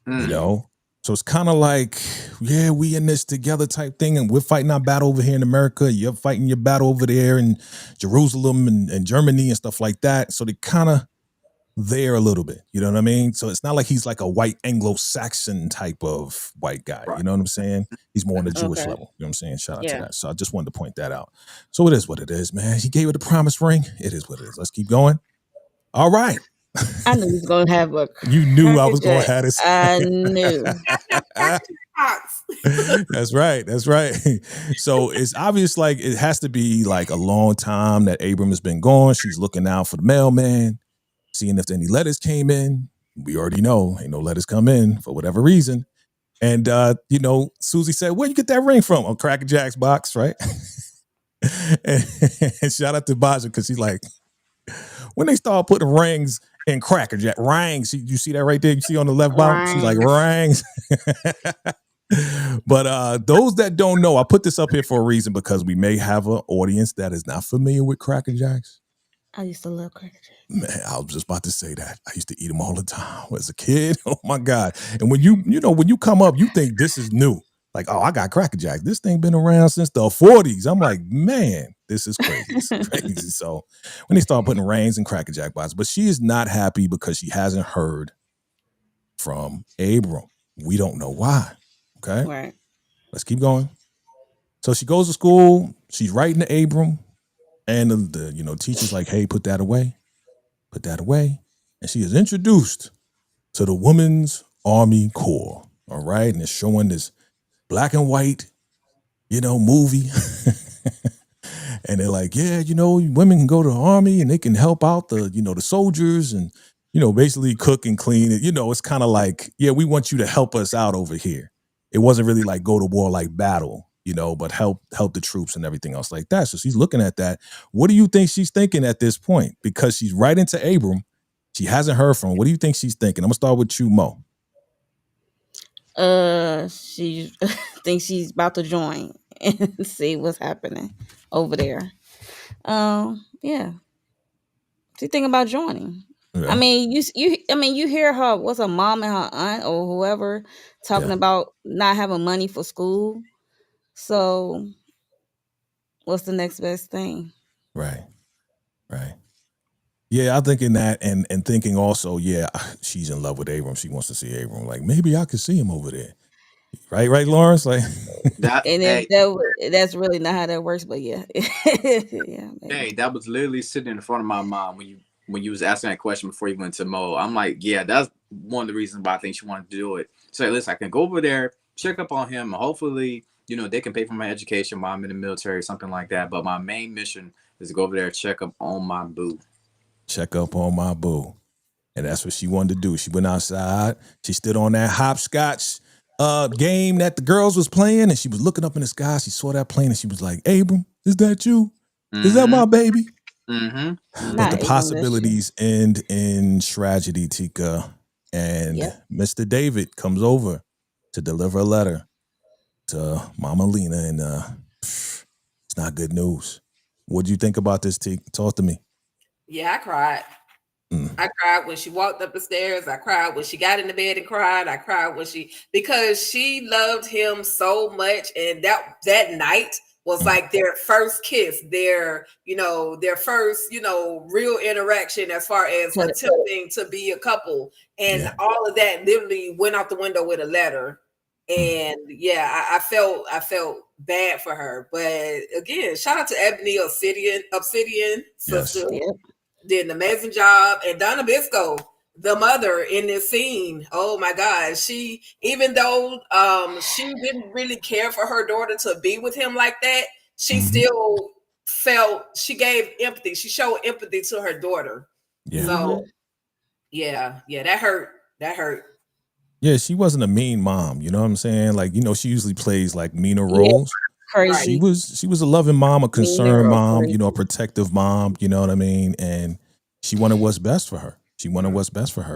So it's kind of like, yeah, we in this together type thing. And we're fighting our battle over here in America. You're fighting your battle over there in Jerusalem and Germany and stuff like that. So they kind of there a little bit. You know what I mean? So it's not like he's like a white Anglo-Saxon type of white guy. Right. You know what I'm saying? He's more on the Jewish level. You know what I'm saying? Shout out to that. So I just wanted to point that out. So it is what it is, man. He gave her the promise ring. It is what it is. Let's keep going. All right. I knew he was going to have a. You knew I was going to have this. I knew. That's right. So it's obvious, like it has to be like a long time that Abram has been gone. She's looking out for the mailman, seeing if any letters came in. We already know ain't no letters come in for whatever reason. And, Susie said, where'd you get that ring from? On Cracker Jack's box, right? and shout out to Baja because she's like, when they start putting rings in Cracker Jack, rings, you see that right there? You see on the left bottom? She's like, rings. But those that don't know, I put this up here for a reason because we may have an audience that is not familiar with Cracker Jacks. I used to love Cracker Jacks. Man, I was just about to say that. I used to eat them all the time as a kid. Oh my God. And when you come up, you think this is new. Like, oh, I got Cracker Jacks. This thing been around since the 40s. I'm like, man, this is crazy. This is crazy. So when they start putting rings and Cracker Jack boxes, but she is not happy because she hasn't heard from Abram. We don't know why. Okay. Right. Let's keep going. So she goes to school. She's writing to Abram, and the teacher's like, "Hey, put that away, put that away." And she is introduced to the Women's Army Corps. All right, and it's showing this black and white, movie. And they're like, yeah, women can go to the army and they can help out the soldiers and, basically cook and clean it. It's kind of like, yeah, we want you to help us out over here. It wasn't really like go to war, like battle, but help the troops and everything else like that. So she's looking at that. What do you think she's thinking at this point? Because she's writing to Abram. She hasn't heard from him. What do you think she's thinking? I'm going to start with you, Mo. She thinks she's about to join and see what's happening over there. Yeah. She think about joining. Yeah. I mean, you hear her, what's her mom and her aunt or whoever talking about not having money for school. So what's the next best thing? Right. Yeah, I'm thinking that and thinking also, yeah, she's in love with Abram. She wants to see Abram. Like, maybe I could see him over there. Right, Lawrence? Like that's really not how that works, but yeah. Yeah. Hey, that was literally sitting in front of my mom when you was asking that question before you went to Mo. I'm like, yeah, that's one of the reasons why I think she wanted to do it. So listen, I can go over there, check up on him, and hopefully, they can pay for my education while I'm in the military or something like that. But my main mission is to go over there and check up on my boo. Check up on my boo. And that's what she wanted to do. She went outside. She stood on that hopscotch game that the girls was playing, and she was looking up in the sky. She saw that plane, and she was like, Abram, is that you? Mm-hmm. Is that my baby? Mm-hmm. But the possibilities end in tragedy, Tika. And Mr. David comes over to deliver a letter to Mama Lena, and it's not good news. What do you think about this, Tika? Talk to me. Yeah, I cried. I cried when she walked up the stairs. I cried when she got in the bed and cried. I cried because she loved him so much, and that night was like their first kiss, their first, real interaction as far as attempting to be a couple, and all of that literally went out the window with a letter. And I felt bad for her, but again, shout out to Ebony Obsidian sister. Yes. Did an amazing job. And Donna Bisco, the mother in this scene, oh my God, she, even though she didn't really care for her daughter to be with him like that, she still she gave empathy. She showed empathy to her daughter. Yeah. So that hurt. Yeah, she wasn't a mean mom. You know what I'm saying? Like, she usually plays like meaner roles. Crazy. She was a loving mom, a concerned mom, a protective mom, you know what I mean? And she wanted what's best for her.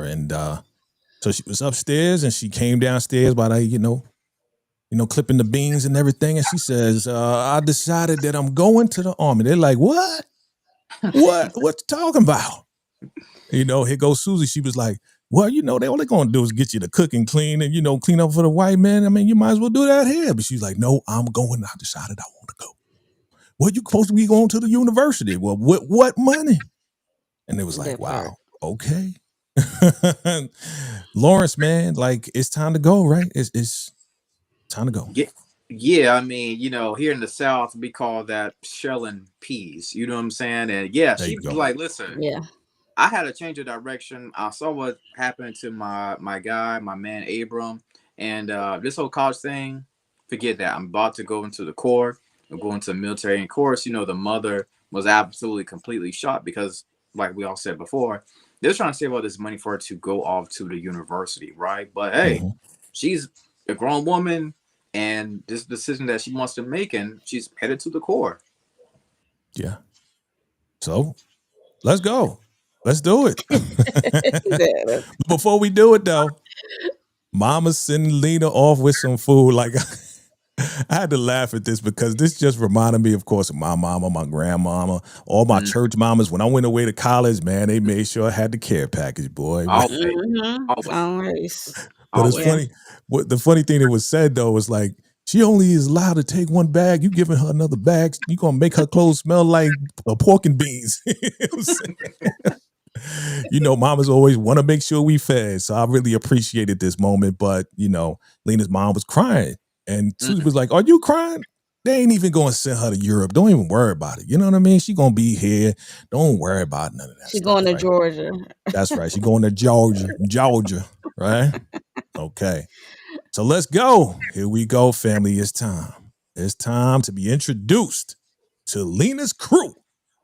And so she was upstairs and she came downstairs by the, clipping the beans and everything. And she says, I decided that I'm going to the army. They're like, what? What you talking about? Here goes Susie. She was like, well, they only going to do is get you to cook and clean and, clean up for the white man. I mean, you might as well do that here. But she's like, no, I'm going. I decided I want to go. Well, you supposed to be going to the university. Well, what money? And it was like, wow, okay. Lawrence, man, like it's time to go, right? It's time to go. Yeah, I mean, here in the South, we call that shelling peas. You know what I'm saying? And she was like, listen, I had to change of direction. I saw what happened to my man Abram, and this whole college thing. Forget that. I'm about to go into the Corps. I'm going to the military, and of course, the mother was absolutely completely shocked because, like we all said before, they're trying to save all this money for her to go off to the university, right? But hey, she's a grown woman, and this decision that she wants to make, and she's headed to the Corps. Yeah. So let's go. Let's do it. Before we do it, though, Mama's sending Lena off with some food. Like, I had to laugh at this because this just reminded me, of course, of my mama, my grandmama, all my church mamas. When I went away to college, man, they made sure I had the care package, boy. Always. But it's funny. What the funny thing that was said though was like, She only is allowed to take one bag. You giving her another bag, you gonna make her clothes smell like pork and beans. You know, mamas always want to make sure we fed. So I really appreciated this moment. But, you know, Lena's mom was crying. And Susie was like, are you crying? They ain't even going to send her to Europe. Don't even worry about it. You know what I mean? She going to be here. Don't worry about none of that She's stuff. going to right? Georgia. That's right. She going to Georgia, right? Okay. So let's go. Here we go, family. It's time. It's time to be introduced to Lena's crew,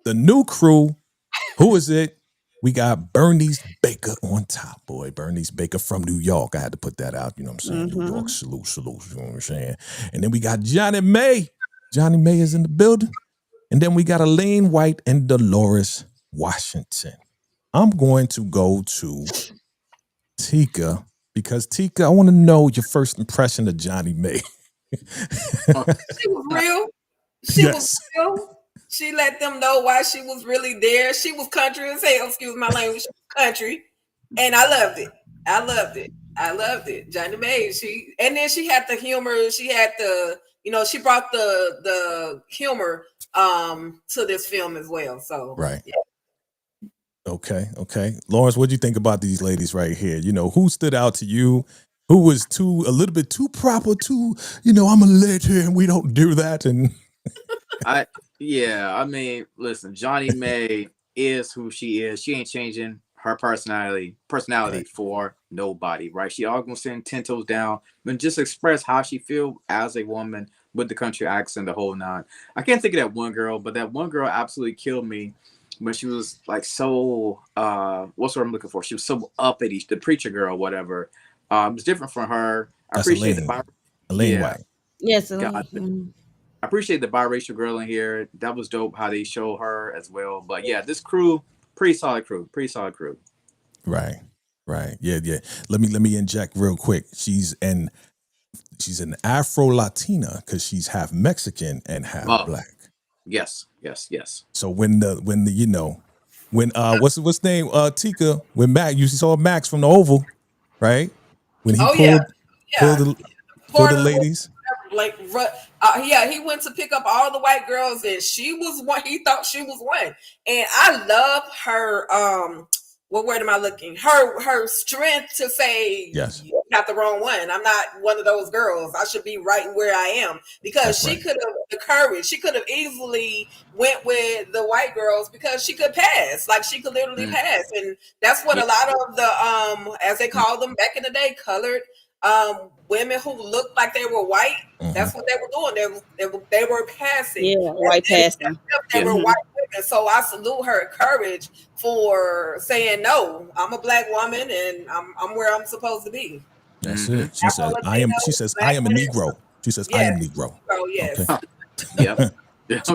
the new crew. Who is it? We got Bernice Baker on top, boy. Bernice Baker from New York. I had to put that out. You know what I'm saying? New York, salute. You know what I'm saying? And then we got Johnny May. Johnny May is in the building. And then we got Elaine White and Dolores Washington. I'm going to go to Tika because Tika, I want to know your first impression of Johnny May. She was real. She was real. She let them know why she was really there. She was country as hell. Excuse my language. She was country, and I loved it. I loved it. Johnny May. And then she had the humor. She had the, you know, she brought the humor to this film as well. So right. Yeah. Okay. Lawrence, what do you think about these ladies right here? You know, who stood out to you? Who was a little bit too proper, you know, I'm a legend and we don't do that. And I mean, listen, Johnny May is who she is. She ain't changing her personality right. for nobody, right? She all gonna send 10 toes down and just express how she feel as a woman with the country accent, the whole nine. I can't think of that one girl, but that one girl absolutely killed me when she was like so what's what I'm looking for? She was so uppity, the preacher girl, whatever. It was different from her. I appreciate Elaine White. Yes, Elaine. I appreciate the biracial girl in here. That was dope how they show her as well. But yeah, this crew, pretty solid crew. Right. Yeah. Let me inject real quick. She's an Afro Latina because she's half Mexican and half black. Yes. So when you know, when what's his name? Tika, when you saw Max from the Oval, right? When he pulled the ladies. Like, he went to pick up all the white girls, and she was one. He thought she was one, and I love her. What word am I looking? Her strength to say, yes, you're not the wrong one. I'm not one of those girls. I should be right where I am, because she could have the courage. She could have easily went with the white girls because she could pass. Like, she could literally pass, and that's what a lot of the as they called them back in the day, colored women who looked like they were white. That's what they were doing. They were passing. Yeah, white passing. They were white women. So I salute her courage for saying, no, I'm a black woman and I'm where I'm supposed to be. That's it. She says, I am a Negro. She says, I am Negro. Oh, yes. Okay. Yep.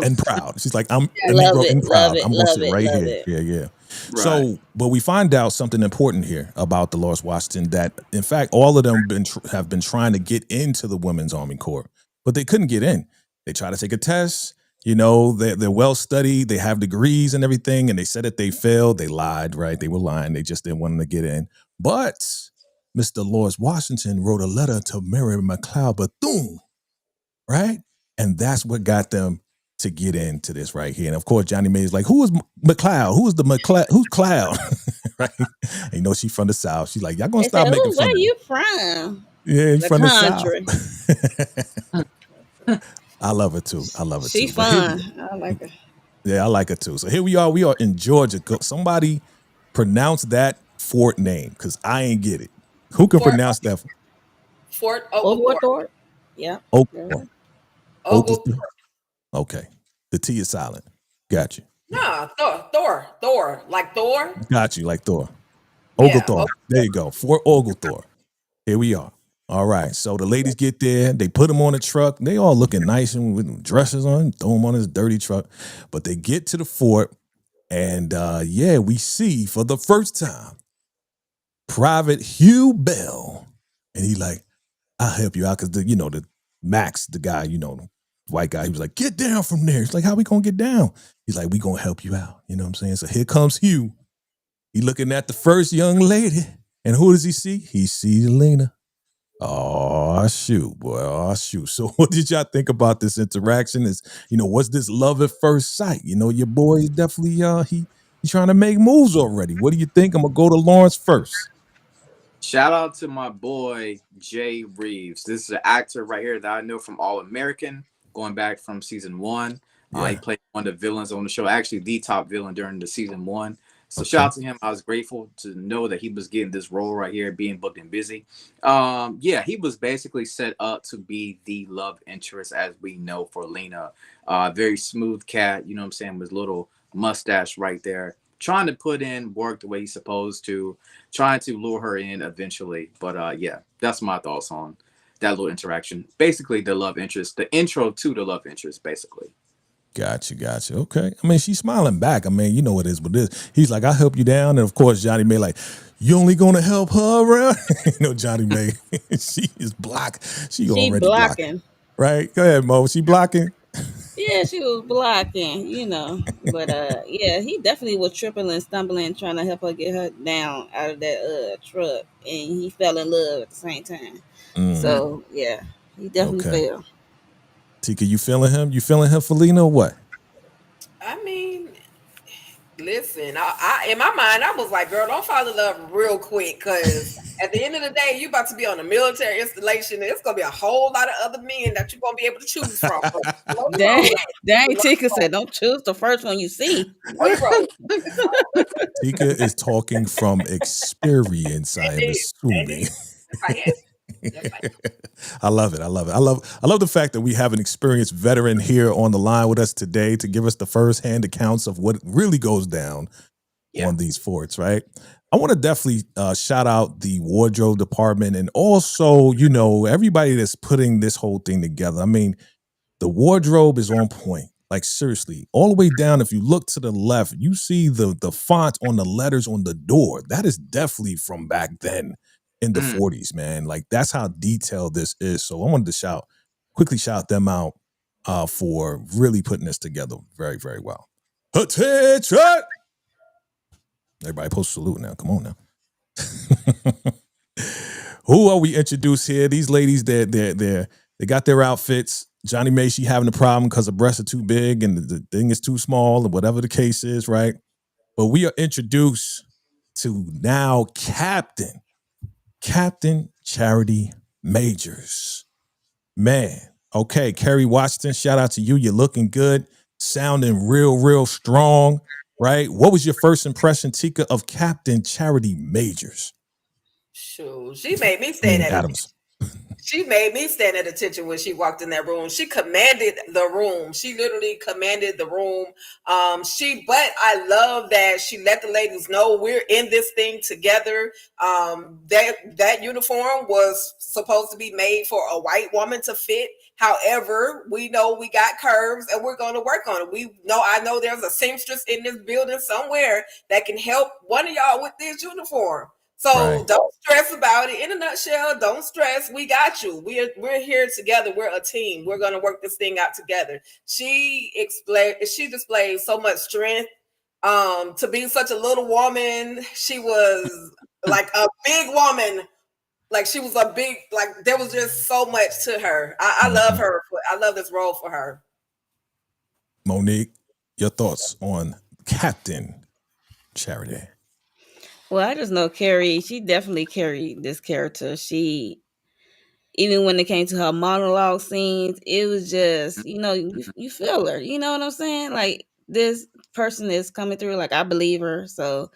And proud. She's like, I'm a Negro and proud. I'm going to sit right here. Yeah. Right. So, but we find out something important here about Dolores Washington, that in fact, all of them have been trying to get into the Women's Army Corps, but they couldn't get in. They try to take a test. You know, they're well studied. They have degrees and everything. And they said that they failed. They lied, right? They were lying. They just didn't want them to get in. But Miss Dolores Washington wrote a letter to Mary McLeod Bethune, right? And that's what got them to get into this right here. And of course, Johnny May is like, who is McLeod? Who's Cloud? Right? And you know, she's from the South. She's like, y'all gonna stop making fun of me. Where you from? Yeah, the from country. The South. I love her too. She's fun. I like her. Yeah, I like her too. So here we are. We are in Georgia. Somebody pronounce that fort name, because I ain't get it. Who can pronounce that? Fort Oglethorpe. Yeah. Oglethorpe. Okay. The T is silent. Got you. Nah, Thor. Like Thor. Got you, like Thor. Oglethorpe. There you go. Fort Oglethorpe. Here we are. All right. So the ladies get there. They put them on a truck. They all looking nice and with dresses on. Throw them on this dirty truck. But they get to the fort. And we see for the first time Private Hugh Bell. And he like, I'll help you out. Because the Max, the guy, white guy, he was like, get down from there. He's like, how we gonna get down? He's like, we gonna help you out. You know what I'm saying? So here comes Hugh. He looking at the first young lady. And who does he see? He sees Lena. Oh shoot, boy. Oh shoot. So what did y'all think about this interaction? Is what's this love at first sight? Your boy is definitely he trying to make moves already. What do you think? I'm gonna go to Lawrence first. Shout out to my boy Jay Reeves. This is an actor right here that I know from All American, going back from season one. He Yeah. played one of the villains on the show, actually the top villain during the season one. So shout Okay. out to him. I was grateful to know that he was getting this role right here, being booked and busy. Yeah, he was basically set up to be the love interest as we know for Lena. Very smooth cat, you know what I'm saying, with little mustache right there, trying to put in work the way he's supposed to, trying to lure her in eventually. But yeah, that's my thoughts on that little interaction. Basically, the love interest, the intro to the love interest, basically. Gotcha. Okay. I mean, she's smiling back. I mean, you know what it is with this. He's like, I help you down. And of course, Johnny May, like, you only gonna help her around? Johnny May, she is blocked. She She already blocking. blocking. Right? Go ahead, Mo. She blocking? Yeah, she was blocking, But yeah, he definitely was tripping and stumbling trying to help her get her down out of that truck, and he fell in love at the same time. Mm, So yeah, he definitely okay. fell. Tika, you feeling him? You feeling him, Felina, or what? I mean, listen, I in my mind, I was like, girl, don't fall in love real quick, because at the end of the day, you about to be on a military installation, and it's gonna be a whole lot of other men that you're gonna be able to choose from. So slow your Dang, roll. dang, Slow Tika your roll. said, "Don't choose the first one you see." Slow your roll. Tika is talking from experience, I am Indeed. assuming. Indeed. Yes, I am. Yes, I am. I love it. I love the fact that we have an experienced veteran here on the line with us today to give us the first-hand accounts of what really goes down Yeah. on these forts, right? I want to definitely shout out the wardrobe department and also, everybody that's putting this whole thing together. I mean, the wardrobe is on point. Like seriously, all the way down. If you look to the left, you see the font on the letters on the door. That is definitely from back then in the Mm. 40s, man. Like that's how detailed this is. So I wanted to quickly shout them out for really putting this together very, very well. Attention! Everybody post salute now. Come on now. Who are we introduced here? These ladies, they got their outfits. Johnny May, she having a problem because her breasts are too big and the thing is too small, and whatever the case is, right? But we are introduced to now Captain Charity Majors. Man, okay, Kerry Washington, shout out to you. You're looking good, sounding real strong, right? What was your first impression, Tika, of Captain Charity Majors? Shoot, she made me I stand mean, at Adams. She made me stand at attention when she walked in that room. She commanded the room. She literally commanded the room. But I love that she let the ladies know we're in this thing together. That uniform was supposed to be made for a white woman to fit. However, we know we got curves and we're going to work on it. I know there's a seamstress in this building somewhere that can help one of y'all with this uniform. So Right. don't stress about it. In a nutshell, don't stress. We got you. We're here together. We're a team. We're gonna work this thing out together. She displayed so much strength. To be such a little woman, she was like a big woman. Like she was a big, like there was just so much to her. I love her. I love this role for her. Monique, your thoughts on Captain Charity? Well, I just know Carrie. She definitely carried this character. She, even when it came to her monologue scenes, it was just you feel her. You know what I'm saying? Like this person is coming through. Like I believe her. So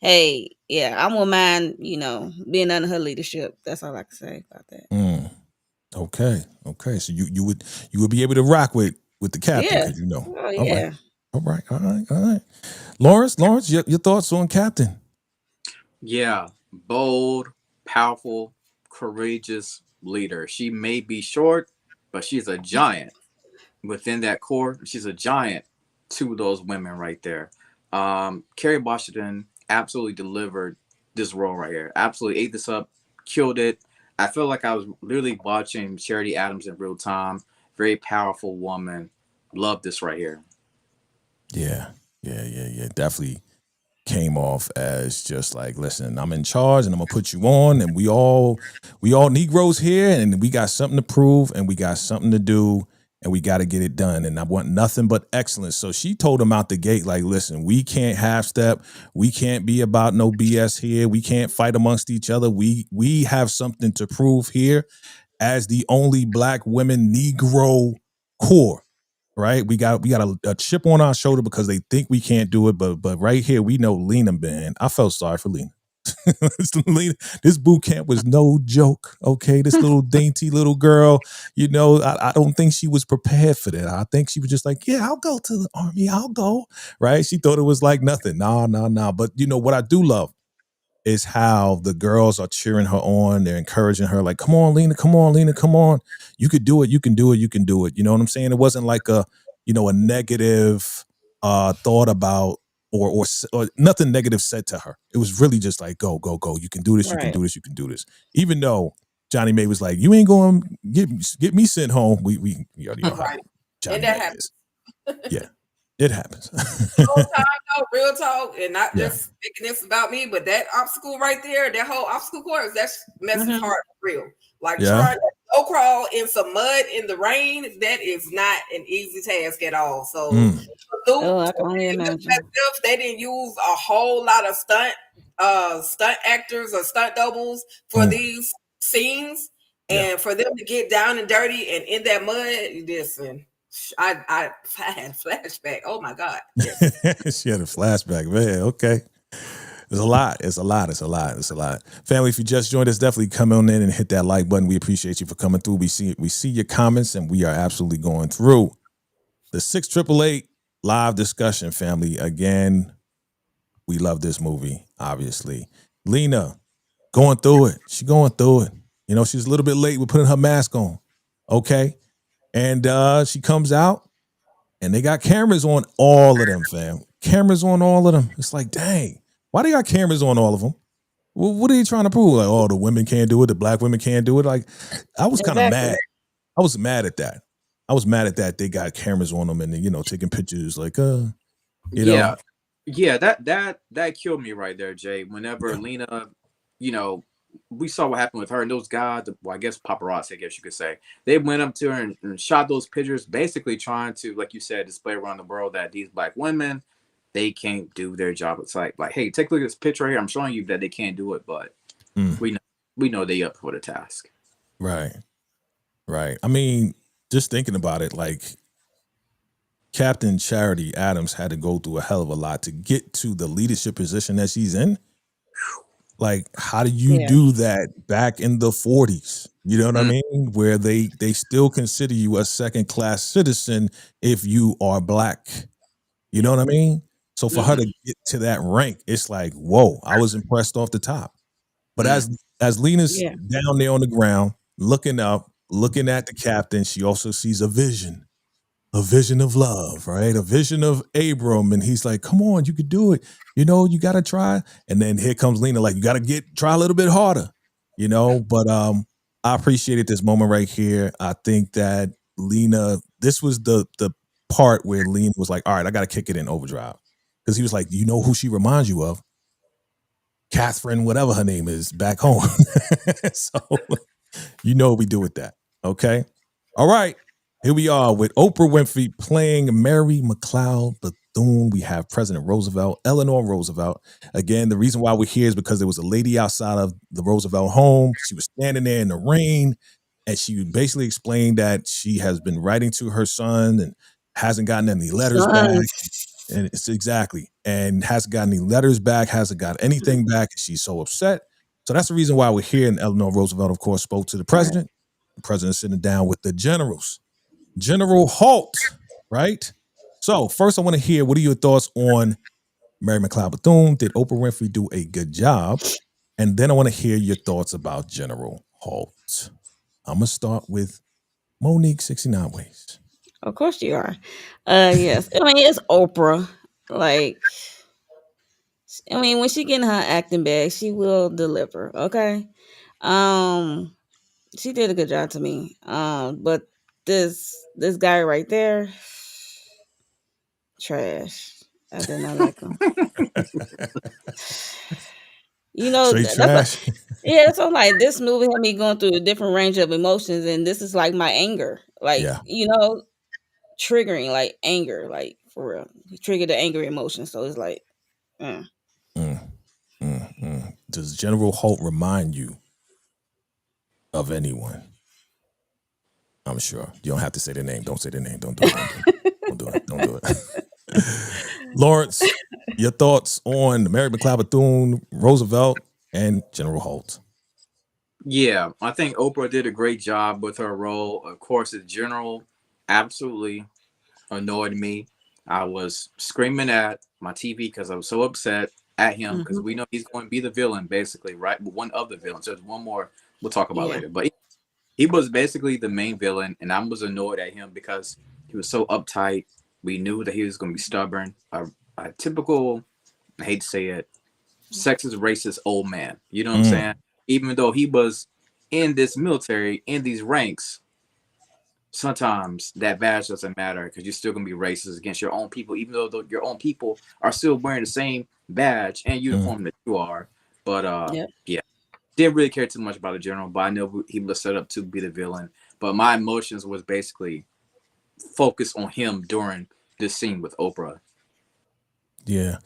hey, yeah, I won't mind. Being under her leadership. That's all I can say about that. Mm. Okay. So you would be able to rock with the captain Yeah. because Oh All right. yeah. All right. Lawrence, your thoughts on Captain? Yeah, bold, powerful, courageous leader. She may be short, but she's a giant within that core. She's a giant to those women right there. Kerry Washington absolutely delivered this role right here. Absolutely ate this up, killed it. I feel like I was literally watching Charity Adams in real time. Very powerful woman. Love this right here. Yeah. Definitely came off as just like, listen, I'm in charge and I'm gonna put you on, and we all Negroes here, and we got something to prove and we got something to do, and we got to get it done. And I want nothing but excellence. So she told him out the gate, like, listen, we can't half step. We can't be about no BS here. We can't fight amongst each other. We have something to prove here as the only Black women Negro core. Right, we got a chip on our shoulder because they think we can't do it, but right here we know Lena, man. I felt sorry for Lena. This boot camp was no joke. Okay, this little dainty little girl, I don't think she was prepared for that. I think she was just like, yeah, I'll go to the army. I'll go. Right? She thought it was like nothing. Nah. But what I do love is how the girls are cheering her on. They're encouraging her, like, come on, Lena, come on, Lena, come on. You could do it. You can do it. You can do it. You know what I'm saying? It wasn't like a negative thought about or nothing negative said to her. It was really just like, go. You can do this. You can do this. You can do this. Even though Johnny May was like, you ain't going to get me sent home. We already know how Johnny May is. Yeah. It happens. Real talk, and not just making this about me, but that obstacle right there, that whole obstacle course, that's messy hard for real. Like trying to go crawl in some mud in the rain, that is not an easy task at all. So I can only imagine. They didn't use a whole lot of stunt actors or stunt doubles for these scenes, and for them to get down and dirty and in that mud, listen. I had a flashback. Oh my God. Yes. She had a flashback, man. Okay. It's a lot. Family, if you just joined us, definitely come on in and hit that like button. We appreciate you for coming through. We see your comments, and we are absolutely going through the 6888 live discussion, family. Again, we love this movie, obviously. Lena, going through it. She's going through it. She's a little bit late with putting her mask on. Okay. And she comes out, and they got cameras on all of them, fam. Cameras on all of them. It's like, dang, why they got cameras on all of them? Well, what are you trying to prove? Like, oh, the women can't do it. The Black women can't do it. Like, I was kind of mad. I was mad at that. They got cameras on them and, taking pictures like, Yeah, that killed me right there, Jay. Whenever Lena, we saw what happened with her and those guys, I guess paparazzi, I guess you could say. They went up to her and shot those pictures, basically trying to, like you said, display around the world that these Black women, they can't do their job. It's like, hey, take a look at this picture right here. I'm showing you that they can't do it, but we know they up for the task. Right. I mean, just thinking about it, like Captain Charity Adams had to go through a hell of a lot to get to the leadership position that she's in. Like, how do you do that back in the 40s? You know what I mean? Where they still consider you a second-class citizen if you are Black. You know what I mean? So for her to get to that rank, it's like, whoa, I was impressed off the top. But as Lena's down there on the ground, looking up, looking at the captain, she also sees a vision of love, right? A vision of Abram. And he's like, come on, you could do it. You got to try. And then here comes Lena, like, you got to try a little bit harder, but I appreciated this moment right here. I think that Lena, this was the part where Lena was like, all right, I got to kick it in overdrive. Because he was like, you know who she reminds you of? Catherine, whatever her name is, back home. So what we do with that. Okay. All right. Here we are with Oprah Winfrey playing Mary McLeod Bethune. We have President Roosevelt, Eleanor Roosevelt. Again, the reason why we're here is because there was a lady outside of the Roosevelt home. She was standing there in the rain, and she basically explained that she has been writing to her son and hasn't gotten any letters back. And it's and hasn't gotten any letters back, hasn't got anything back. She's so upset. So that's the reason why we're here. And Eleanor Roosevelt, of course, spoke to the president. The president sitting down with the generals. General Halt, right? So first I want to hear, what are your thoughts on Mary McLeod Bethune? Did Oprah Winfrey do a good job? And then I want to hear your thoughts about General Halt. I'm going to start with Monique 69 Ways. Of course you are. Yes. I mean, it's Oprah. Like, I mean, when she get in her acting bag, she will deliver. Okay. She did a good job to me. But this guy right there, trash. I did not like him. You know, Straight that's trash. yeah. So like this movie had me going through a different range of emotions, and this is like my anger, like Yeah. triggering like anger, like for real. He triggered the angry emotion, so it's like, Mm, Does General Holt remind you of anyone? I'm sure. You don't have to say their name. Don't say their name. Don't do it. Don't do it. Don't do it. Lawrence, your thoughts on Mary McLeod Bethune, Roosevelt, and General Holt? Yeah, I think Oprah did a great job with her role. Of course, the general absolutely annoyed me. I was screaming at my TV because I was so upset at him because we know he's going to be the villain, basically, right? One of the villains. There's one more we'll talk about yeah, later. But he was basically the main villain, and I was annoyed at him because he was so uptight. We knew that he was going to be stubborn, a typical, I hate to say it, sexist, racist old man. You know what I'm saying? Even though he was in this military, in these ranks, sometimes that badge doesn't matter because you're still going to be racist against your own people, even though your own people are still wearing the same badge and uniform that you are. But yeah, yeah, didn't really care too much about the general, but I know he was set up to be the villain. But my emotions was basically focused on him during this scene with Oprah. Yeah.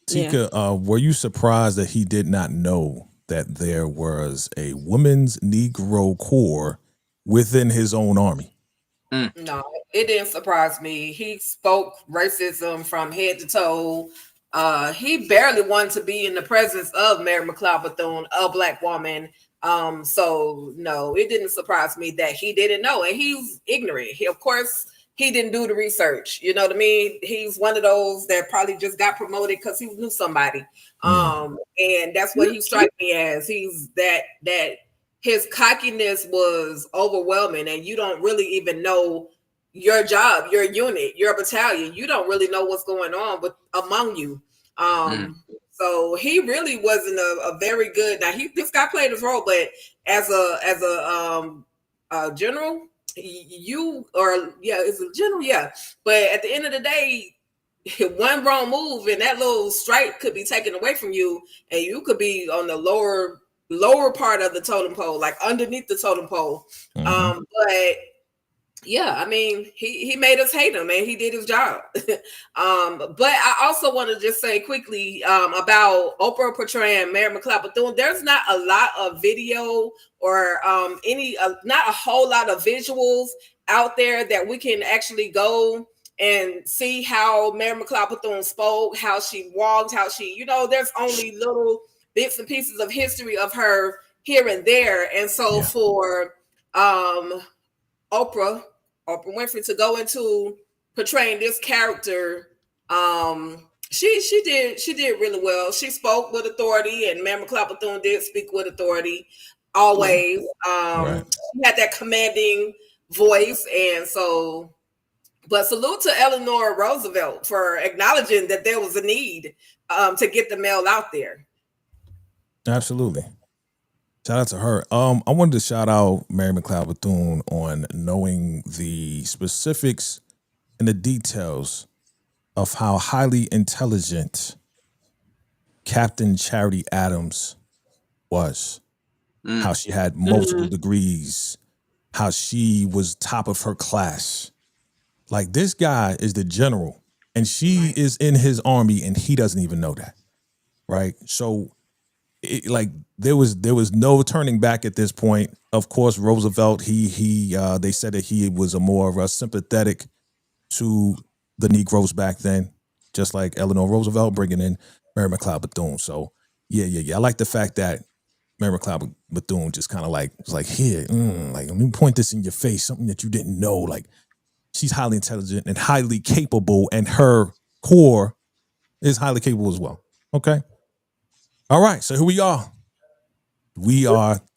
yeah. Tika, were you surprised that he did not know that there was a women's Negro Corps within his own army? No, it didn't surprise me. He spoke racism from head to toe. He barely wanted to be in the presence of Mary McLeod Bethune, a black woman. So no, it didn't surprise me that he didn't know, and he's ignorant. Of course, he didn't do the research. You know what I mean? He's one of those that probably just got promoted because he knew somebody. And that's what he struck me as. He's that his cockiness was overwhelming, and you don't really even know your job, your unit, your battalion. You don't really know what's going on among you. So he really wasn't a very good. Now this guy played his role, but as a general, it's a general, yeah. But at the end of the day, one wrong move and that little stripe could be taken away from you, and you could be on the lower part of the totem pole, like underneath the totem pole. But yeah, I mean, he made us hate him, and he did his job. But I also want to just say quickly about Oprah portraying Mary McLeod Bethune. There's not a lot of video or not a whole lot of visuals out there that we can actually go and see how Mary McLeod Bethune spoke, how she walked, how she, there's only little bits and pieces of history of her here and there. And so for Oprah Winfrey to go into portraying this character, she did really well. She spoke with authority, and Mary McLeod Bethune did speak with authority always. She had that commanding voice, and so. But salute to Eleanor Roosevelt for acknowledging that there was a need to get the mail out there. Absolutely. Shout out to her. I wanted to shout out Mary McLeod Bethune on knowing the specifics and the details of how highly intelligent Captain Charity Adams was. How she had multiple degrees, how she was top of her class. Like, this guy is the general, and she is in his army, and he doesn't even know that, right? So, there was no turning back at this point. Of course, Roosevelt, they said that he was more of a sympathetic to the Negroes back then, just like Eleanor Roosevelt bringing in Mary McLeod Bethune. So, yeah. I like the fact that Mary McLeod Bethune just kind of was like, here, let me point this in your face, something that you didn't know, like. She's highly intelligent and highly capable, and her core is highly capable as well. Okay. All right. So here we are.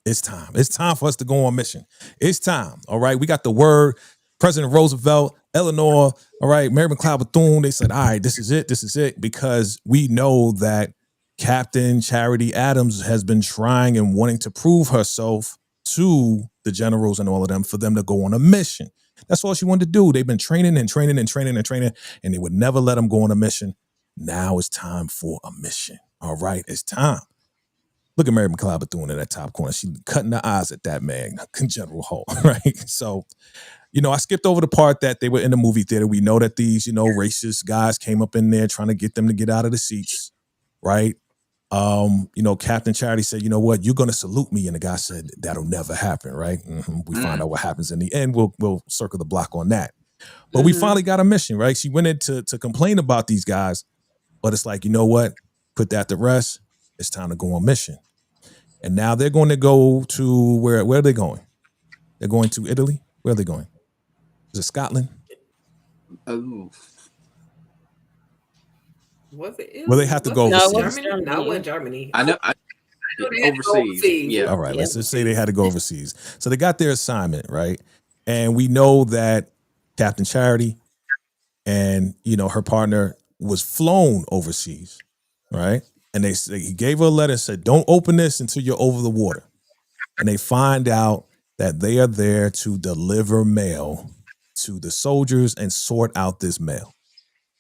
It's time. It's time for us to go on mission. It's time. All right. We got the word. President Roosevelt, Eleanor, all right, Mary McLeod Bethune. They said, all right, this is it. Because we know that Captain Charity Adams has been trying and wanting to prove herself to the generals and all of them for them to go on a mission. That's all she wanted to do. They've been training, and they would never let them go on a mission. Now it's time for a mission. All right, it's time. Look at Mary McLeod doing it at top corner. She cutting the eyes at that man, General Holt, right? So, I skipped over the part that they were in the movie theater. We know that these, racist guys came up in there trying to get them to get out of the seats, right? Captain Charity said, you know what, you're going to salute me. And the guy said, that'll never happen, right? We find out what happens in the end. We'll circle the block on that. But we finally got a mission, right? She went in to complain about these guys, but it's like, you know what? Put that to rest. It's time to go on mission. And now they're going to go to where are they going? They're going to Italy? Where are they going? Is it Scotland? Oh. Was it Italy? Well, they have to go No, it overseas. was Germany? No, it Germany. wasn't Germany. I know. they had to go Overseas. Yeah. All right, Yeah. let's just say they had to go overseas. So they got their assignment, right? And we know that Captain Charity and, her partner was flown overseas, right? And he gave her a letter and said, don't open this until you're over the water. And they find out that they are there to deliver mail to the soldiers and sort out this mail.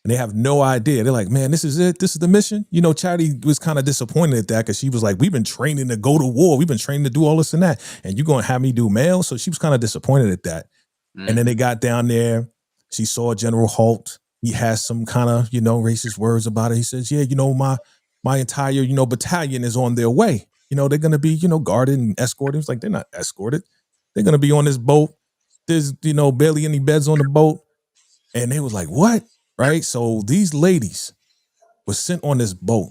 And they have no idea. They're like, man, this is it. This is the mission. Charity was kind of disappointed at that because she was like, we've been training to go to war. We've been training to do all this and that. And you're going to have me do mail? So she was kind of disappointed at that. And then they got down there. She saw General Holt. He has some kind of, racist words about it. He says, yeah, my entire, battalion is on their way. They're going to be, guarded and escorted. It's like, they're not escorted. They're going to be on this boat. There's, barely any beds on the boat. And they was like, what? Right? So these ladies were sent on this boat.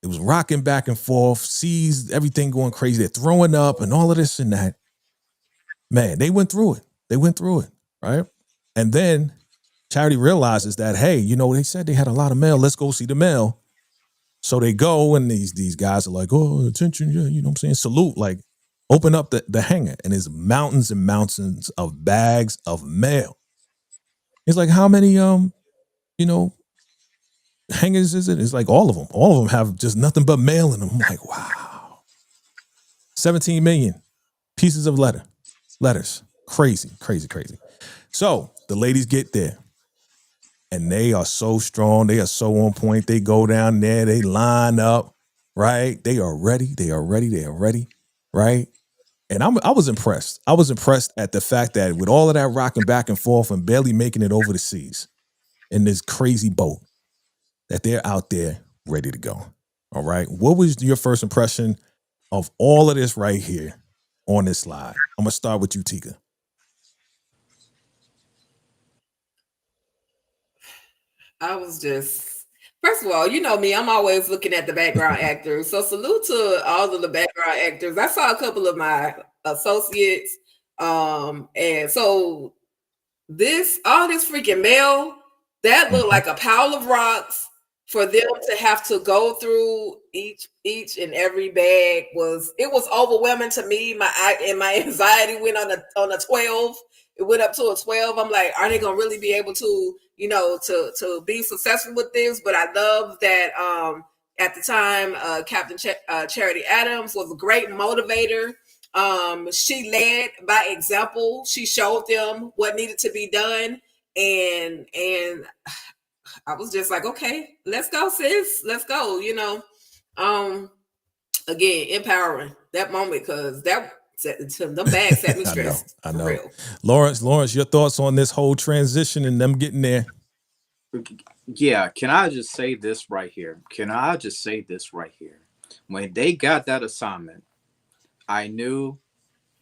It was rocking back and forth, seas, everything going crazy. They're throwing up and all of this and that. Man, they went through it. Right? And then Charity realizes that, hey, they said they had a lot of mail. Let's go see the mail. So they go, and these guys are like, oh, attention, yeah, you know what I'm saying? Salute, like, open up the hangar, and there's mountains and mountains of bags of mail. It's like, how many, hangars is it? It's like all of them. All of them have just nothing but mail in them. I'm like, wow. 17 million pieces of letters. Crazy. So the ladies get there. And they are so strong. They are so on point. They go down there. They line up, right? They are ready. Right? And I was impressed. I was impressed at the fact that with all of that rocking back and forth and barely making it over the seas in this crazy boat, that they're out there ready to go. All right. What was your first impression of all of this right here on this slide? I'm going to start with you, Tika. I was just, first of all, you know me, I'm always looking at the background actors. So salute to all of the background actors. I saw a couple of my associates. And so all this freaking mail, that looked like a pile of rocks for them to have to go through each and every bag was overwhelming to me. My anxiety went on a 12. It went up to a 12. I'm like, are they gonna really be able to, to be successful with this? But I love that at the time, Captain Charity Adams was a great motivator. She led by example. She showed them what needed to be done, and I was just like, okay, let's go, sis. Let's go. Again, empowering that moment, because the bag set me stressed. I know. Real. Lawrence, your thoughts on this whole transition and them getting there? Yeah, can I just say this right here? When they got that assignment, I knew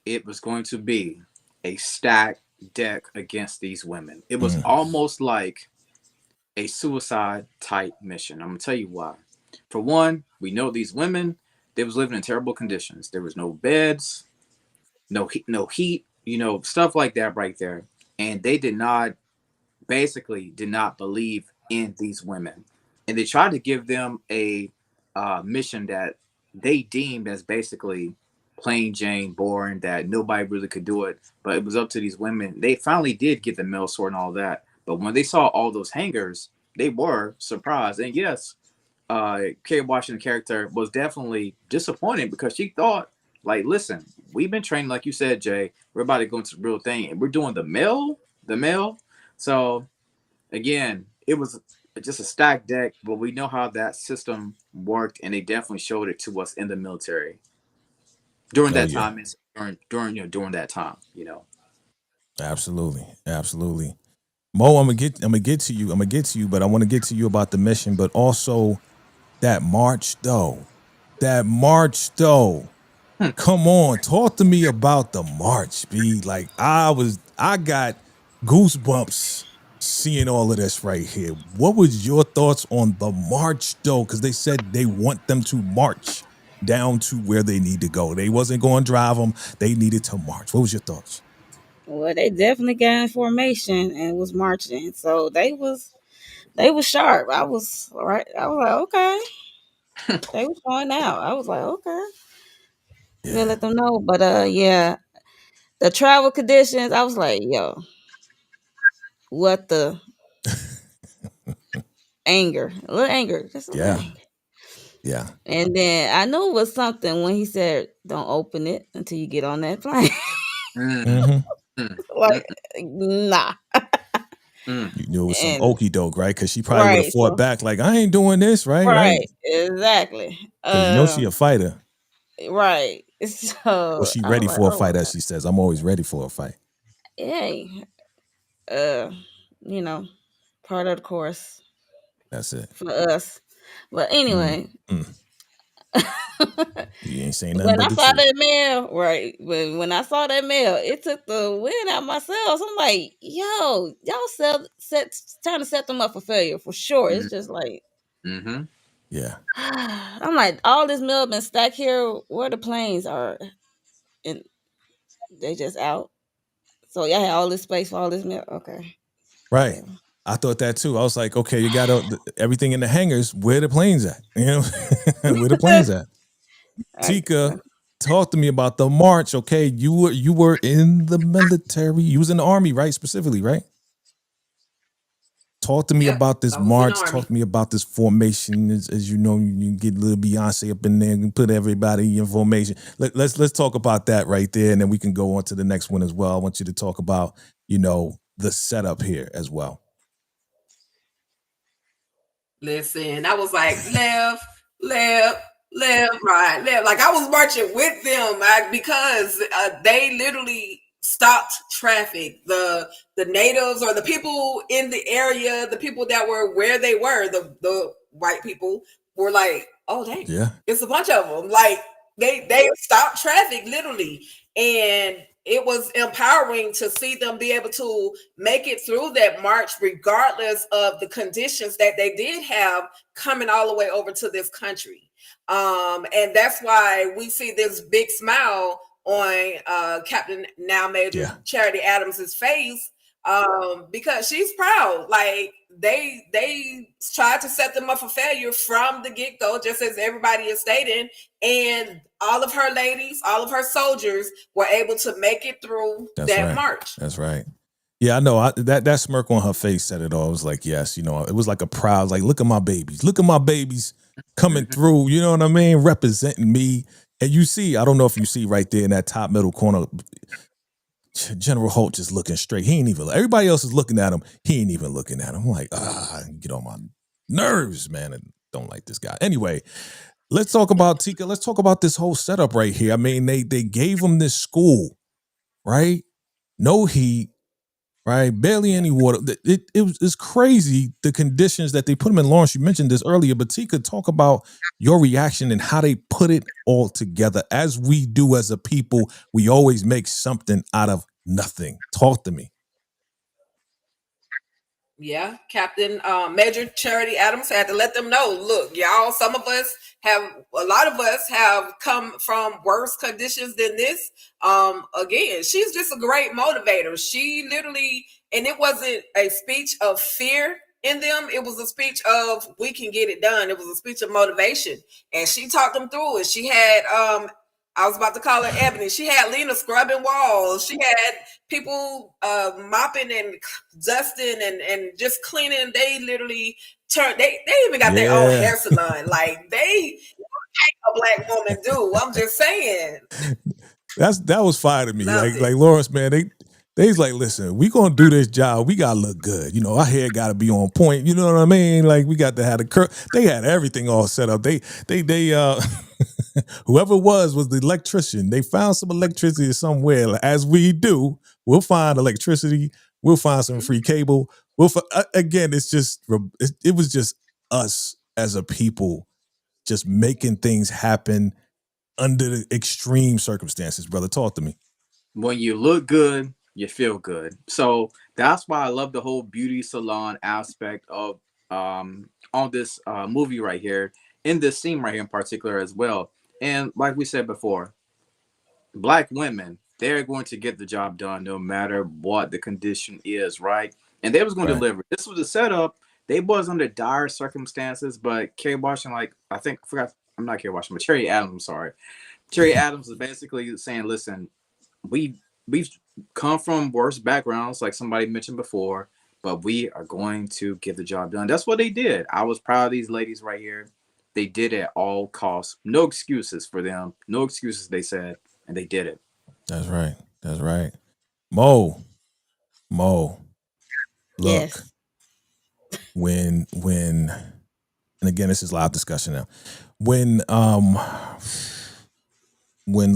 it was going to be a stacked deck against these women. It was almost like a suicide type mission. I'm going to tell you why. For one, we know these women, they was living in terrible conditions. There was no beds, no heat, stuff like that right there. And they did not believe in these women. And they tried to give them a mission that they deemed as basically plain Jane, boring, that nobody really could do it. But it was up to these women. They finally did get the mail sort and all that. But when they saw all those hangars, they were surprised. And yes, Kerry Washington's character was definitely disappointed because she thought, like, listen, we've been training, like you said, Jay, we're about to go into the real thing, and we're doing the mail. So again, it was just a stacked deck, but we know how that system worked, and they definitely showed it to us in the military during Oh that yeah, time. During that time, absolutely, absolutely. Mo, I'm gonna get to you. I'm gonna get to you, but I want to get to you about the mission, but also that march though. That march though. Hmm. Come on, talk to me about the march, B. Like I got goosebumps seeing all of this right here. What was your thoughts on the march though? Because they said they want them to march down to where they need to go. They wasn't going to drive them. They needed to march. What was your thoughts? Well, they definitely got in formation and was marching, so they was sharp. I was right. I was like, okay, they was showing out. I was like, okay, you gotta Yeah, let them know. But yeah, the travel conditions. I was like, yo, what the anger, a little anger, just a little yeah, anger. yeah. And then I knew it was something when he said, "Don't open it until you get on that plane." Mm, Mm-hmm. mm, Like, mm, nah. mm. You knew it was some And okey doke, right? Because she probably would have right, fought so back, like I ain't doing this, right? right, exactly. Because you know she a fighter. Right. Or So she I was ready like, for a oh fight, as she says. I'm always ready for a fight. hey, uh, you know, part of the course That's it. for us. But Mm, anyway, mm. You ain't saying nothing when I but the saw truth. that mail, right? When I saw that mail, it took the wind out my sails. I'm like, yo, y'all trying to set them up for failure for sure. It's Mm, just like, mm-hmm. Yeah. I'm like, all this mail been stacked here where the planes are, and they just out. So y'all had all this space for all this mail. Okay, Right. whatever. I thought that too. I was like, okay, you got everything in the hangars. Where the planes at? You know, where the planes at? I, Tika, talk to me about the march. Okay, you were in the military. You was in the army, right? Specifically, right? Talk to me Yep, about this I was in the march. army. Talk to me about this formation. As you know, you get a little Beyonce up in there and put everybody in formation. Let's talk about that right there, and then we can go on to the next one as well. I want you to talk about, the setup here as well. Listen, I was like left, left, left, right, left. Like I was marching with them because they literally stopped traffic. The natives or the people in the area, the people that were where they were, the white people were like, oh dang, Yeah. it's a bunch of them. Like they stopped traffic literally, and it was empowering to see them be able to make it through that march regardless of the conditions that they did have coming all the way over to this country. And that's why we see this big smile on Captain now Major Yeah. Charity Adams's face, because she's proud. Like they tried to set them up for failure from the get-go, just as everybody is stating, and all of her ladies, all of her soldiers were able to make it through That's that right. march. That's right. Yeah, I know. That smirk on her face said it all. It was like, yes, it was like a proud, like, look at my babies. Look at my babies coming Mm-hmm. through. You know what I mean? Representing me. And you see, I don't know if you see right there in that top middle corner, General Holt just looking straight. He ain't even, everybody else is looking at him. He ain't even looking at him. I'm like, get on my nerves, man. I don't like this guy. Anyway, let's talk about Tika. Let's talk about this whole setup right here. I mean, they gave him this school, right? No heat, right? Barely any water. It's crazy the conditions that they put him in. Lawrence, you mentioned this earlier, but Tika, talk about your reaction and how they put it all together. As we do as a people, we always make something out of nothing. Talk to me. Yeah, Captain Major Charity Adams had to let them know, look, y'all, a lot of us have come from worse conditions than this. Again, she's just a great motivator. She literally, and it wasn't a speech of fear in them. It was a speech of, we can get it done. It was a speech of motivation. And she talked them through it. She had, I was about to call her Ebony. She had Lena scrubbing walls. She had people mopping and dusting and just cleaning. They literally they even got their own Yeah. hair salon. Like they a black woman do. I'm just saying. That was fire to me. Loved Like it. Lawrence, man, They's like, listen, we gonna do this job. We gotta look good. Our hair gotta be on point. You know what I mean? Like we got to have the curl. They had everything all set up. They whoever it was the electrician. They found some electricity somewhere. As we do, we'll find electricity. We'll find some free cable. Again, it's just it was just us as a people just making things happen under the extreme circumstances. Brother, talk to me. When you look good, you feel good. So that's why I love the whole beauty salon aspect of on this movie right here, in this scene right here in particular as well. And like we said before, black women, they're going to get the job done no matter what the condition is, right? And they was going to deliver. This was a setup. They was under dire circumstances, but Kerry Washington, like I forgot, I'm not Kerry Washington, but Cherry Adams, I'm sorry. Cherry Adams is basically saying, listen, we've come from worse backgrounds, like somebody mentioned before, but we are going to get the job done. That's what they did. I was proud of these ladies right here. They did it at all costs. No excuses for them. No excuses, they said, and they did it. That's right. That's right. Mo, look, Yes. when, and again, this is live discussion now. When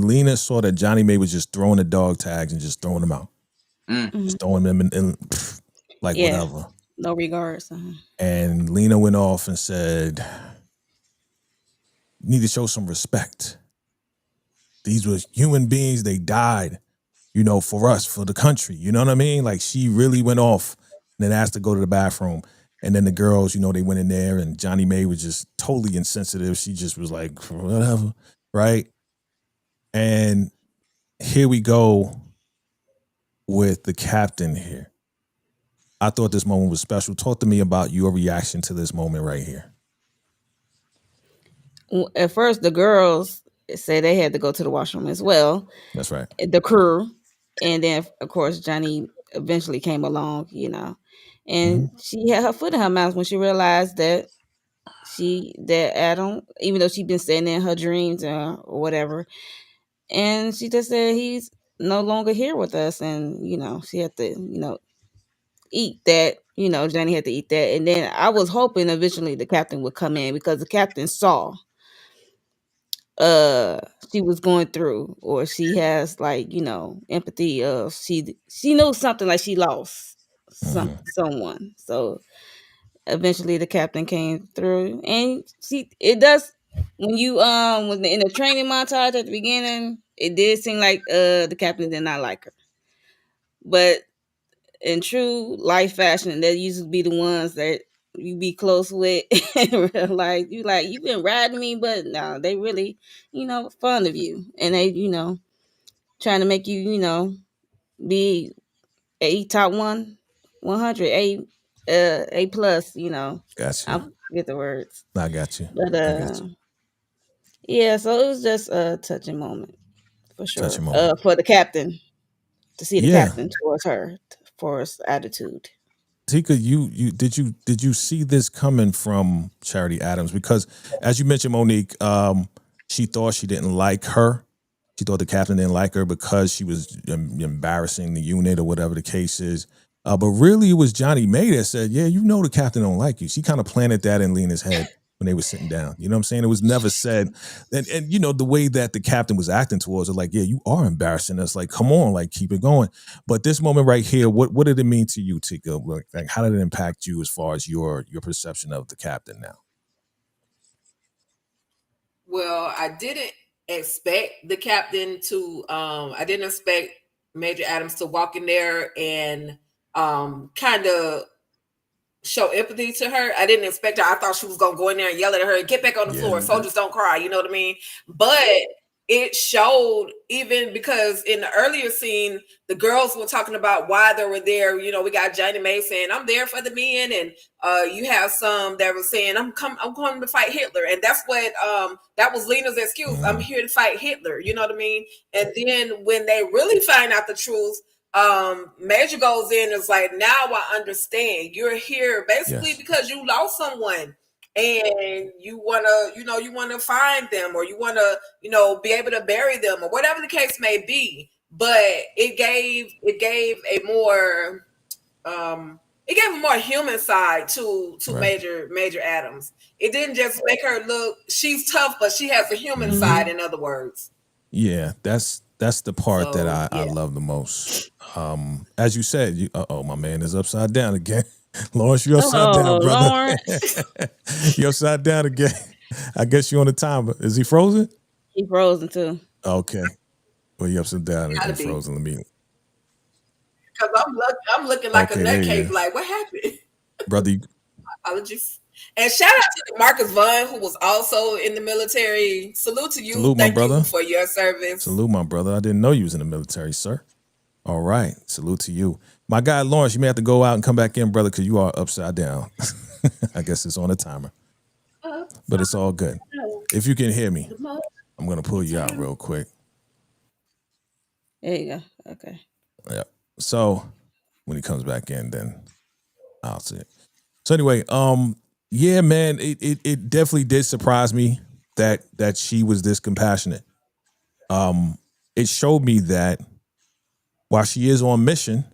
Lena saw that Johnny May was just throwing the dog tags and just throwing them out, just throwing them in like whatever. No regards. And Lena went off and said, "You need to show some respect. These were human beings. They died, for us, for the country. You know what I mean? Like she really went off and then asked to go to the bathroom. And then the girls, they went in there and Johnny May was just totally insensitive. She just was like, whatever, right? And here we go with the captain here. I thought this moment was special. Talk to me about your reaction to this moment right here. At first, the girls said they had to go to the washroom as well. That's right. The crew. And then, of course, Johnny eventually came along, and she had her foot in her mouth when she realized that Adam, even though she'd been saying in her dreams or whatever, and she just said he's no longer here with us, and she had to eat that. Johnny had to eat that, and then I was hoping eventually the captain would come in because the captain saw she was going through, or she has like empathy of she knows something, like she lost someone. So eventually the captain came through, and it does, when you was in the training montage at the beginning, it did seem like the captain did not like her, but in true life fashion, that used to be the ones that you be close with in real life. You've been riding me, but no, they really, fond of you. And they, trying to make you, be a top 100, A plus, Got you. I forget the words. I got you. But yeah, so it was just a touching moment for sure. Touching moment. For the captain, to see the captain towards her for his attitude. Tika, did you see this coming from Charity Adams? Because as you mentioned, Monique, she thought she didn't like her. She thought the captain didn't like her because she was embarrassing the unit or whatever the case is. But really, it was Johnny May that said, "Yeah, the captain don't like you." She kind of planted that in Lena's head when they were sitting down. You know what I'm saying? It was never said. And the way that the captain was acting towards her, like, "Yeah, you are embarrassing us. Like, come on, like, keep it going." But this moment right here, what did it mean to you, Tika? Like, how did it impact you as far as your perception of the captain now? Well, I didn't expect the captain to I didn't expect Major Adams to walk in there and kind of show empathy to her. I didn't expect her. I thought she was gonna go in there and yell at her, "Get back on the floor, soldiers don't cry," you know what I mean? But it showed, even because in the earlier scene, the girls were talking about why they were there. We got Johnny May saying, "I'm there for the men," and you have some that were saying, I'm coming to fight Hitler," and that's what that was Lena's excuse. "I'm here to fight Hitler," you know what I mean? And then when they really find out the truth, Major goes in and is like, "Now I understand. You're here basically because you lost someone, and you wanna find them, or you wanna, be able to bury them, or whatever the case may be." but it gave a more human side to Right. Major Adams. It didn't just make her look, she's tough, but she has a human side, in other words. Yeah, that's the part that So I yeah. love the most. As you said, my man is upside down again. Lawrence, you're upside down, brother. Lawrence. You're upside down again. I guess you're on the timer. Is he frozen? He frozen too. Okay. Well, you're upside down Gotta and be. frozen. Let me. Because I'm looking like Okay, a there you nutcase. go. Like, what happened? Brother, Apologies. And shout out to Marcus Vaughn, who was also in the military. Salute to you. Salute, my Thank brother. you for your service. Salute, my brother. I didn't know you was in the military, sir. All right. Salute to you. My guy, Lawrence, you may have to go out and come back in, brother, because you are upside down. I guess it's on a timer. But it's all good. If you can hear me, I'm going to pull you out real quick. There you go. Okay. Yeah. So when he comes back in, then I'll see it. So anyway, yeah, man, it definitely did surprise me that she was this compassionate. It showed me that while she is on mission,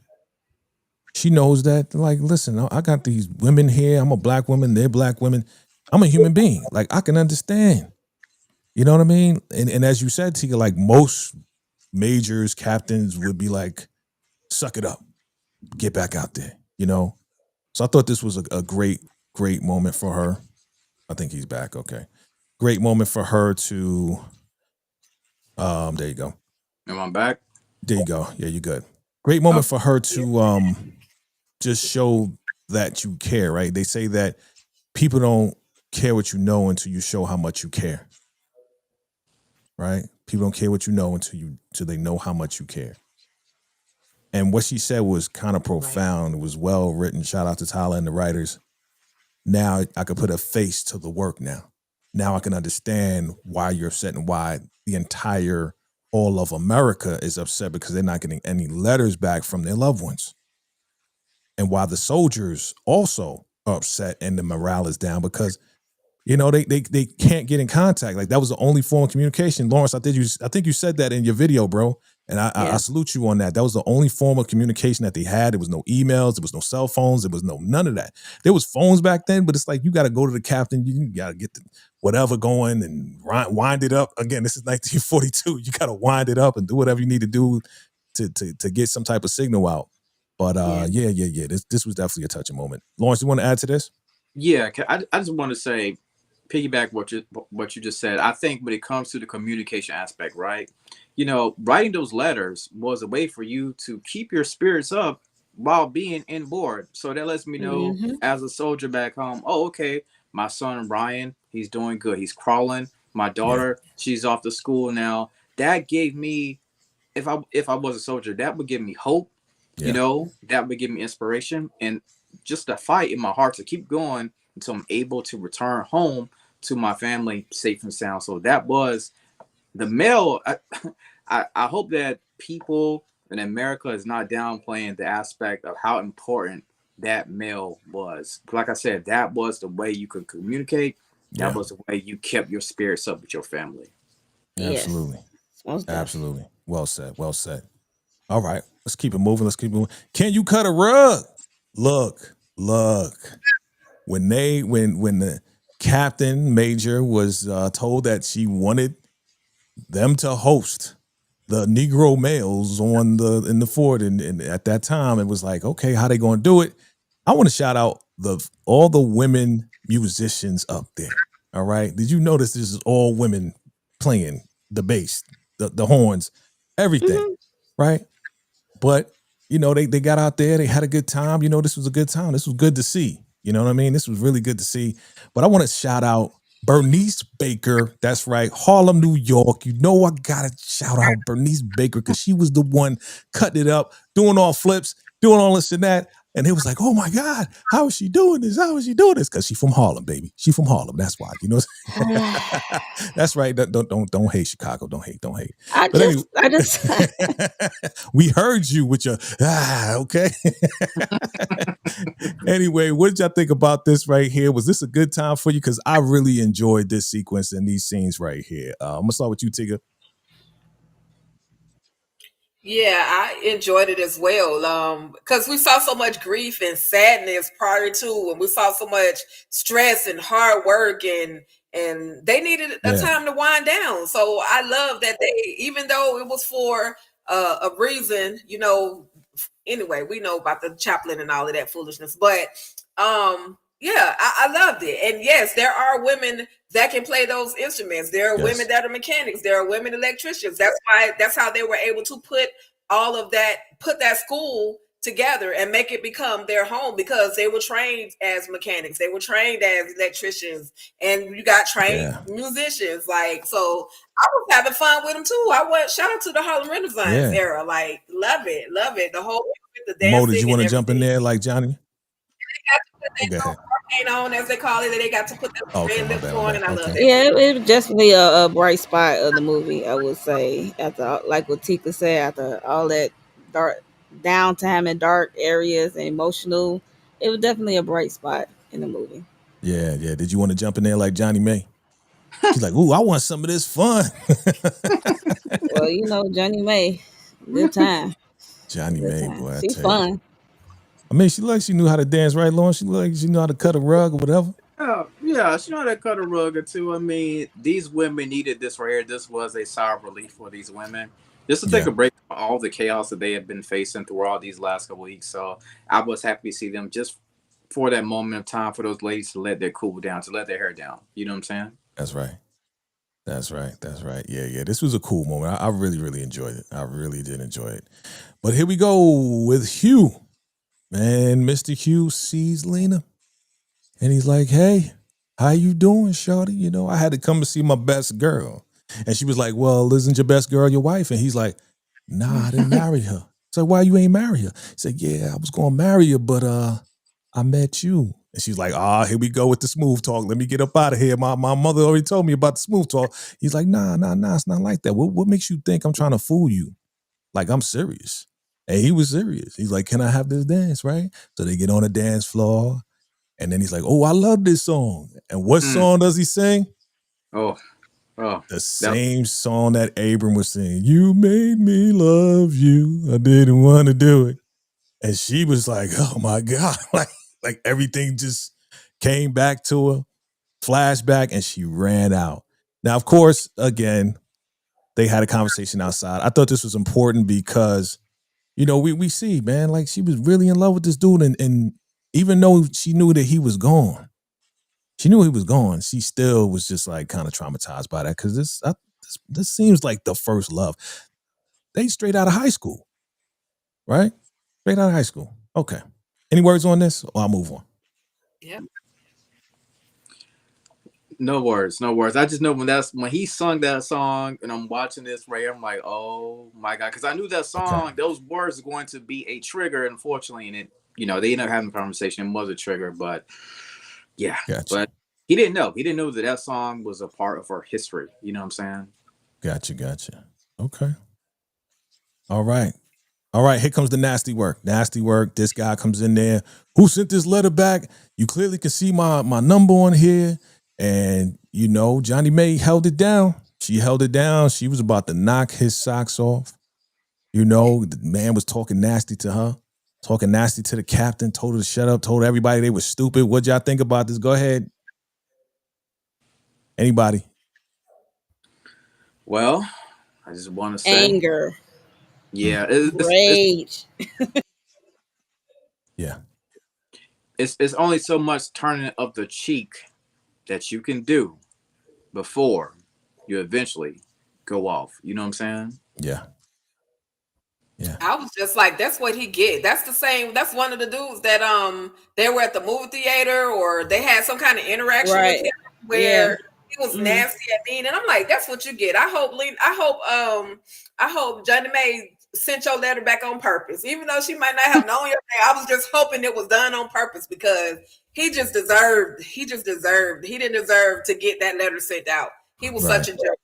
she knows that, like, listen, I got these women here. I'm a black woman. They're black women. I'm a human being. Like, I can understand. You know what I mean? And as you said, Tika, like most majors, captains would be like, suck it up, get back out there, you know? So I thought this was a great moment for her. I think he's back. Okay. Great moment for her to, there you go. Am I back? There you go. Yeah, you're good. Great moment for her to just show that you care, right? They say that people don't care what you know until you show how much you care. Right? People don't care what you know until they know how much you care. And what she said was kind of profound. It was well written. Shout out to Tyler and the writers. Now I could put a face to the work now. Now I can understand why you're upset and why the entire all of America is upset because they're not getting any letters back from their loved ones. And why the soldiers also are upset and the morale is down because, you know, they can't get in contact. Like that was the only form of communication. Lawrence, I think you said that in your video, bro. And I salute you on that. That was the only form of communication that they had. There was no emails. There was no cell phones. There was none of that. There was phones back then, but it's like you got to go to the captain. You got to get the whatever going and wind it up. Again, this is 1942. You got to wind it up and do whatever you need to do to get some type of signal out. But yeah. This was definitely a touching moment. Lawrence, you want to add to this? Yeah, I just want to say, piggyback what you just said. I think when it comes to the communication aspect, right? You know, writing those letters was a way for you to keep your spirits up while being in board. So that lets me know as a soldier back home, oh, okay, my son Ryan, he's doing good. He's crawling. My daughter, she's off to school now. That gave me, if I was a soldier, that would give me hope. Yeah. You know, that would give me inspiration and just a fight in my heart to keep going until I'm able to return home to my family safe and sound. So that was the mail. I hope that people in America is not downplaying the aspect of how important that mail was. Like I said, that was the way you could communicate. That was the way you kept your spirits up with your family. Absolutely. Yes. Absolutely. Well said. Well said. All right. Let's keep it moving. Can you cut a rug? Look. When the captain major was told that she wanted them to host the Negro males in the fort, and at that time it was like, okay, how they going to do it? I want to shout out all the women musicians up there. All right, did you notice this is all women playing the bass, the horns, everything, right? But you know, they got out there, they had a good time. You know, this was a good time. This was good to see. You know what I mean? This was really good to see. But I want to shout out Bernice Baker. That's right. Harlem, New York. You know, I got to shout out Bernice Baker because she was the one cutting it up, doing all flips, doing all this and that. And it was like, oh my God, how is she doing this? How is she doing this? Because she's from Harlem, baby. She's from Harlem. That's why. You know, that's right. Don't hate Chicago. Don't hate. I just we heard you with your okay. Anyway, what did y'all think about this right here? Was this a good time for you? Because I really enjoyed this sequence and these scenes right here. I'm gonna start with you, Tigger. Yeah, I enjoyed it as well. Because we saw so much grief and sadness prior to, and we saw so much stress and hard work, and they needed a Yeah. time to wind down. So I love that they, even though it was for a reason, anyway, we know about the chaplain and all of that foolishness, but yeah, I loved it. And yes, there are women that can play those instruments. There are women Yes. that are mechanics. There are women electricians. That's how they were able to put that school together and make it become their home, because they were trained as mechanics, they were trained as electricians, and you got trained Yeah. musicians. Like, so I was having fun with them too. Shout out to the Harlem Renaissance Yeah. era. Like, love it. The whole the Mo, did dancing you and want to jump in everything. there like Johnny? They Oh, go ahead. on, as they call it, that they got to put Oh, their okay, red my lips bad, my on, bad. and I love Okay. it. Yeah, it was definitely a bright spot of the movie, I would say. After, like what Tika said, after all that dark downtime and dark areas and emotional, it was definitely a bright spot in the movie. Yeah, yeah. Did you want to jump in there like Johnny May? She's like, ooh, I want some of this fun. Well, Johnny May, good time, Johnny good May, time. boy, I She tell you. fun. I mean, she knew how to dance, right, Lauren? She like she knew how to cut a rug or whatever. Oh, yeah, she know how to cut a rug or two. I mean, these women needed this right here. This was a sigh of relief for these women. Just to take Yeah, a break from all the chaos that they have been facing through all these last couple weeks. So I was happy to see them just for that moment of time for those ladies to let their cool down, to let their hair down. You know what I'm saying? that's right. That's right. That's right. Yeah, yeah. This was a cool moment. I really, really enjoyed it. I really did enjoy it. But here we go with Hugh. Man, Mr. Hugh sees Lena. And he's like, hey, how you doing, shorty? I had to come to see my best girl. And she was like, well, isn't your best girl your wife? And he's like, nah, I didn't marry her. So why you ain't marry her? He said, yeah, I was going to marry her, but I met you. And she's like, here we go with the smooth talk. Let me get up out of here. My mother already told me about the smooth talk. He's like, nah, it's not like that. What makes you think I'm trying to fool you? Like, I'm serious. And he was serious. He's like, can I have this dance, right? So they get on the dance floor. And then he's like, oh, I love this song. And what Mm. song does he sing? Oh, The that, same song that Abram was singing. You made me love you. I didn't want to do it. And she was like, oh my God. like everything just came back to her, flashback, and she ran out. Now, of course, again, they had a conversation outside. I thought this was important because, we see, man, like she was really in love with this dude. And even though she knew that he was gone, she still was just like kind of traumatized by that because this seems like the first love. They straight out of high school, right? Straight out of high school. Okay. Any words on this? Or I'll move on. Yeah. no words, no words. I just know when he sung that song, and I'm watching this right here, I'm like, oh my God, because I knew that song, Okay. those words are going to be a trigger, unfortunately, and they ended up having a conversation. It was a trigger, but yeah, Gotcha. but he didn't know. He didn't know that song was a part of our history. You know what I'm saying? Gotcha. Okay. All right. Here comes the nasty work. Nasty work. This guy comes in there. Who sent this letter back? You clearly can see my number on here. And, Johnny May held it down. She held it down. She was about to knock his socks off. The man was talking nasty to her, talking nasty to the captain, told her to shut up, told everybody they were stupid. What y'all think about this? Go ahead. Anybody? Well, I just want to say, Anger, yeah, rage. Yeah. it's only so much turning of the cheek that you can do before you eventually go off. You know what I'm saying? Yeah. Yeah. I was just like, that's what he get. That's the same. That's one of the dudes that they were at the movie theater, or they had some kind of interaction with Right. him where he was nasty and mean. And I'm like, that's what you get. I hope Johnny May sent your letter back on purpose, even though she might not have known your name. I was just hoping it was done on purpose, because he didn't deserve to get that letter sent out. He was Right. such a jerk.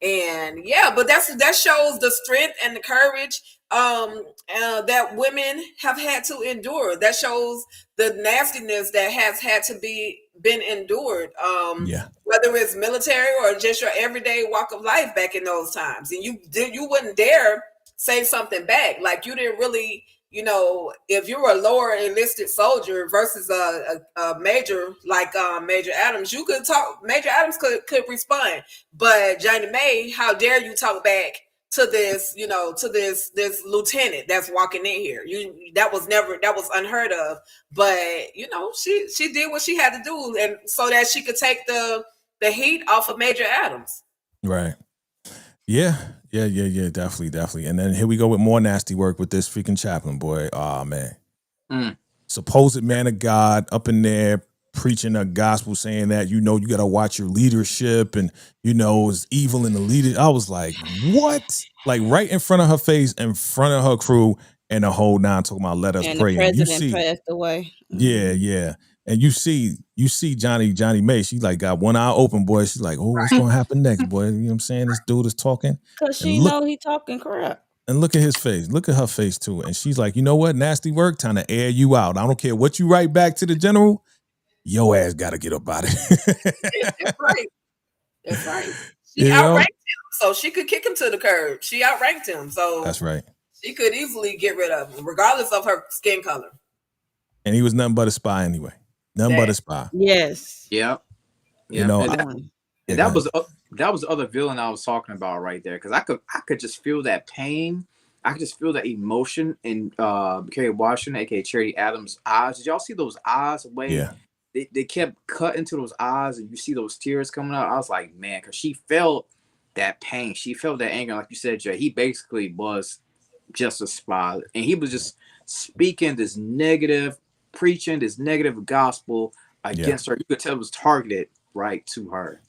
And yeah, but that shows the strength and the courage that women have had to endure. That shows the nastiness that has had to been endured. Yeah. Whether it's military or just your everyday walk of life back in those times, and you wouldn't dare say something back. Like you didn't really, if you were a lower enlisted soldier versus a major like Major Adams, you could talk. Major Adams could respond, but Johnny May, how dare you talk back to this, to this lieutenant that's walking in here? That was unheard of. But she did what she had to do, and so that she could take the heat off of Major Adams. Right. Yeah, definitely. And then here we go with more nasty work with this freaking chaplain boy. Oh man. Supposed man of God up in there preaching a gospel, saying that, you got to watch your leadership, and, it's evil in the leader. I was like, what? Like right in front of her face, in front of her crew, and the whole nine, talking about let us And pray. the president passed away. Yeah. And you see Johnny May, she like got one eye open, boy. She's like, oh, what's gonna happen next, boy? You know what I'm saying? This dude is talking. Cause she know he talking crap. And look at his face. Look at her face too. And she's like, you know what? Nasty work, time to air you out. I don't care what you write back to the general. Your ass got to get up out of it. That's right. That's right. She outranked him, so she could kick him to the curb. She outranked him, so that's right. She could easily get rid of him, regardless of her skin color. And he was nothing but a spy anyway. Nothing but a spy. Yes. Yep. You know, that was the other villain I was talking about right there, because I could just feel that pain. I could just feel that emotion in Kerry Washington, aka Charity Adams' eyes. Did y'all see those eyes? They kept cutting to those eyes, and you see those tears coming out. I was like, man, because she felt that pain. She felt that anger. Like you said, Jay, he basically was just a spy. And he was just speaking this negative, preaching this negative gospel against her. You could tell it was targeted right to her.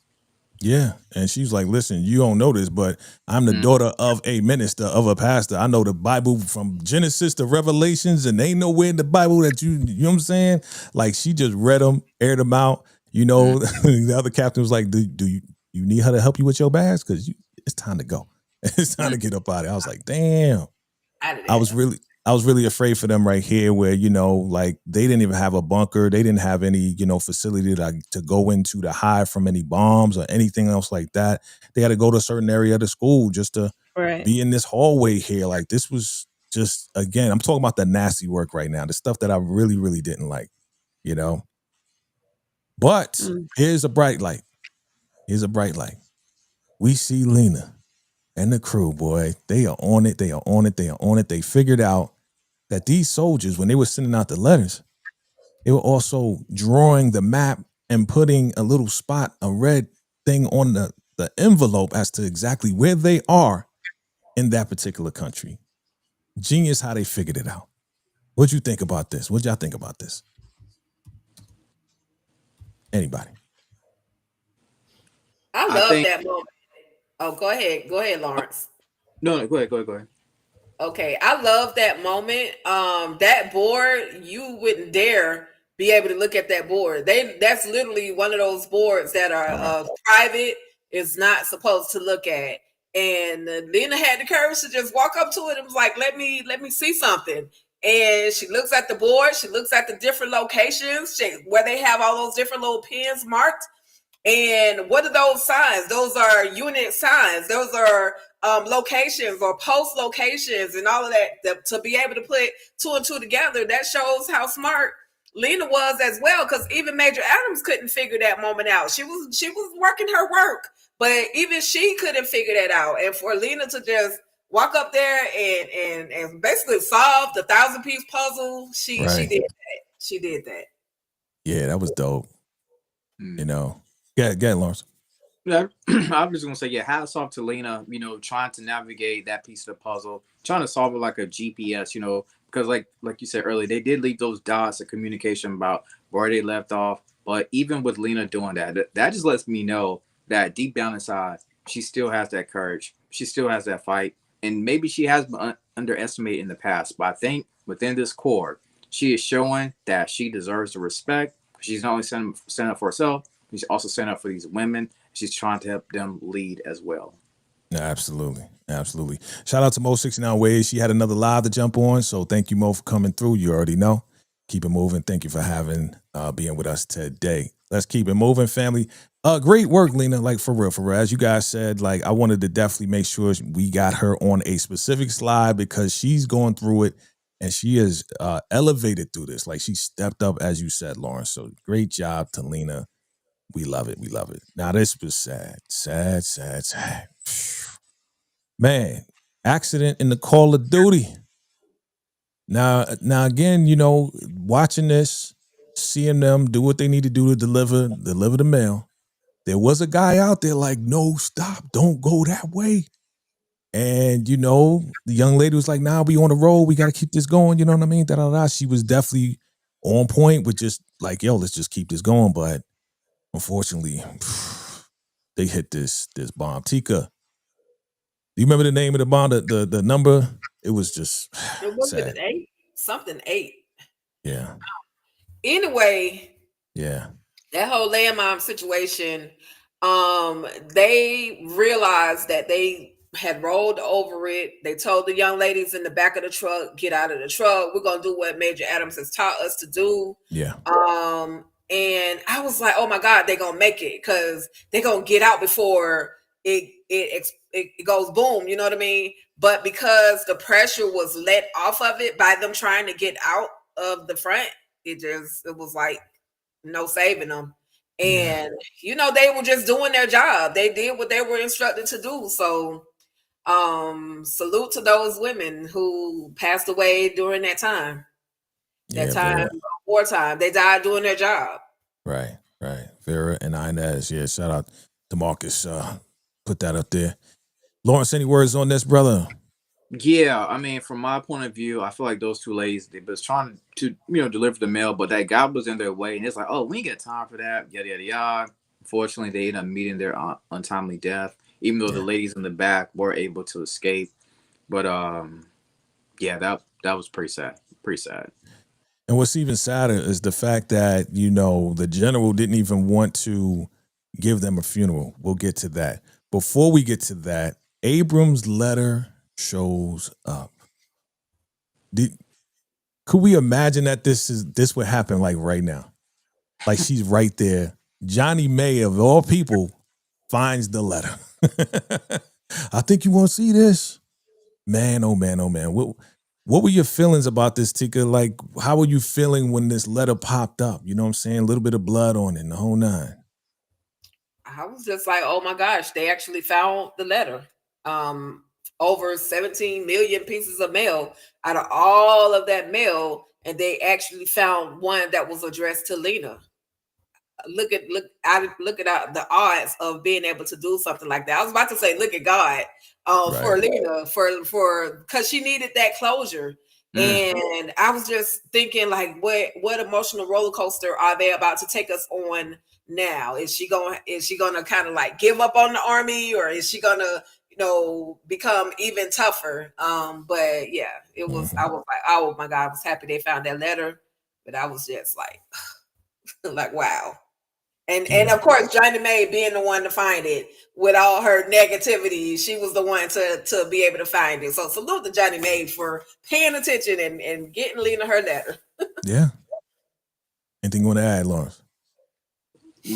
Yeah. And she's like, listen, you don't know this, but I'm the daughter of a minister, of a pastor. I know the Bible from Genesis to Revelations, and ain't nowhere in the Bible that you know what I'm saying? Like, she just read them, aired them out. You know, the other captain was like, do you need her to help you with your bags? Because it's time to go. It's time to get up out of it. I was like, damn. I was really afraid for them right here, where, you know, like, they didn't even have a bunker. They didn't have any, you know, facility to go into to hide from any bombs or anything else like that. They had to go to a certain area of the school just to be in this hallway here. Like, this was just, again, I'm talking about the nasty work right now, the stuff that I really, really didn't like, you know. But here's a bright light. We see Lena and the crew, boy. They are on it. They figured out that these soldiers, when they were sending out the letters, they were also drawing the map and putting a little spot, a red thing on the envelope as to exactly where they are in that particular country. Genius how they figured it out. What'd you think about this? What'd y'all think about this? Anybody? I love that moment. Oh, go ahead, Lawrence. No, go ahead. Okay, I love that moment. That board, you wouldn't dare be able to look at that board. That's literally one of those boards that are private, is not supposed to look at. And Lena had the courage to just walk up to it and was like, let me see something. And she looks at the board, she looks at the different locations where they have all those different little pins marked. And what are those signs? Those are unit signs. Those are locations or post locations and all of that. To be able to put two and two together, that shows how smart Lena was as well. Because even Major Adams couldn't figure that moment out. She was working her work, but even she couldn't figure that out. And for Lena to just walk up there and basically solve the 1,000-piece puzzle, she did that. She did that. Yeah, that was dope. You know. Get Lawrence. Yeah, I'm just gonna say, hats off to Lena, you know, trying to navigate that piece of the puzzle, trying to solve it like a GPS, you know, because like you said earlier, they did leave those dots of communication about where they left off. But even with Lena doing that just lets me know that deep down inside, she still has that courage. She still has that fight. And maybe she has been underestimated in the past, but I think within this core, she is showing that she deserves the respect. She's not only standing up for herself, she's also standing up for these women. She's trying to help them lead as well. Yeah, absolutely. Shout out to Mo 69 Ways. She had another live to jump on, so thank you, Mo, for coming through. You already know. Keep it moving. Thank you for being with us today. Let's keep it moving, family. Great work, Lena. Like for real, for real. As you guys said, like I wanted to definitely make sure we got her on a specific slide because she's going through it and she is elevated through this. Like she stepped up, as you said, Lawrence. So great job to Lena. We love it. We love it. Now this was sad. Sad, sad, sad. Man, accident in the Call of Duty. Now again, you know, watching this, seeing them do what they need to do to deliver the mail. There was a guy out there like, no, stop, don't go that way. And, you know, the young lady was like, nah, we on the road. We got to keep this going. You know what I mean? Da-da-da. She was definitely on point with just like, yo, let's just keep this going. But unfortunately, they hit this bomb. Tika, do you remember the name of the bomb, the number? It was just It was sad. an 8, something 8. Yeah. Anyway, Yeah. that whole landmine situation, they realized that they had rolled over it. They told the young ladies in the back of the truck, get out of the truck. We're gonna do what Major Adams has taught us to do. Yeah. And I was like, oh my God, they're gonna make it because they're gonna get out before it goes boom, you know what I mean? But because the pressure was let off of it by them trying to get out of the front, it was like no saving them. And you know, they were just doing their job. They did what they were instructed to do. So salute to those women who passed away during that time. That time, wartime. They died doing their job. Right. Vera and Inez. Yeah, shout out to Marcus. Put that up there. Lawrence, any words on this, brother? Yeah, I mean, from my point of view, I feel like those two ladies, they was trying to, deliver the mail, but that guy was in their way, and it's like, oh, we ain't got time for that, yada yada yada. Unfortunately, they ended up meeting their untimely death, even though the ladies in the back were able to escape. But yeah, that was pretty sad. Pretty sad. And what's even sadder is the fact that, you know, the general didn't even want to give them a funeral. We'll get to that. Before we get to that, Abrams' letter shows up. Could we imagine that this would happen like right now? Like she's right there. Johnny May, of all people, finds the letter. I think you want to see this. Man, oh man, oh man. What were your feelings about this, Tika? Like, how were you feeling when this letter popped up? You know what I'm saying? A little bit of blood on it and the whole nine. I was just like, oh my gosh, they actually found the letter. Over 17 million pieces of mail out of all of that mail, and they actually found one that was addressed to Lena. Look at the odds of being able to do something like that. I was about to say, look at God, for Lena, for because she needed that closure. And I was just thinking, like, what emotional roller coaster are they about to take us on now? Is she gonna kind of like give up on the army, or is she gonna, become even tougher? But yeah, it was. I was like, oh my God, I was happy they found that letter, but I was just like, like, wow. And of course, Johnny May being the one to find it with all her negativity, she was the one to be able to find it. So salute to Johnny May for paying attention and getting Lena her letter. Yeah. Anything you want to add, Lawrence?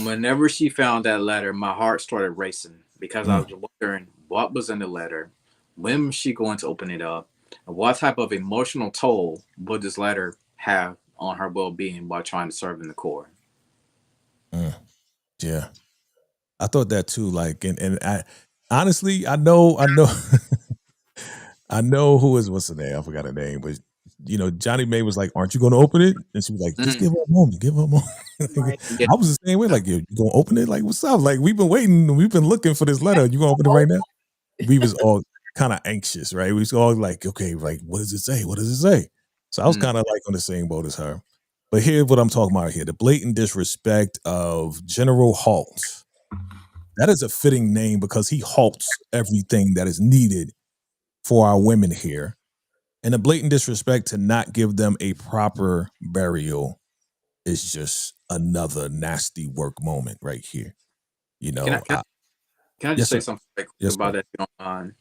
Whenever she found that letter, my heart started racing because I was wondering what was in the letter, when was she going to open it up, and what type of emotional toll would this letter have on her well-being while trying to serve in the Corps. Yeah, I thought that too. Like, and I honestly, I know, I know what's her name? I forgot her name, but Johnny May was like, "Aren't you going to open it?" And she was like, "Just give her a moment, give her a moment." Right. I was the same way. Like, you going to open it? Like, what's up? Like, we've been waiting, we've been looking for this letter. You going to open it right now? We was all kind of anxious, right? We was all like, okay, like, what does it say? What does it say? So I was kind of like on the same boat as her. But here's what I'm talking about here. The blatant disrespect of General Halt. That is a fitting name because he halts everything that is needed for our women here. And the blatant disrespect to not give them a proper burial is just another nasty work moment right here. Can I just say something about that? If you don't mind?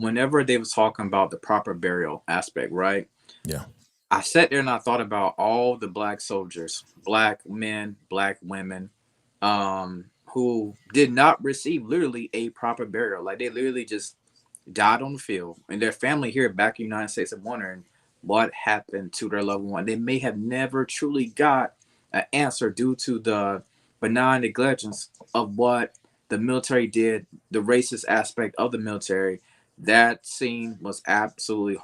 Whenever they was talking about the proper burial aspect, right? Yeah. I sat there and I thought about all the black soldiers, black men, black women, who did not receive literally a proper burial. Like they literally just died on the field, and their family here back in the United States are wondering what happened to their loved one. They may have never truly got an answer due to the benign negligence of what the military did, the racist aspect of the military. That scene was absolutely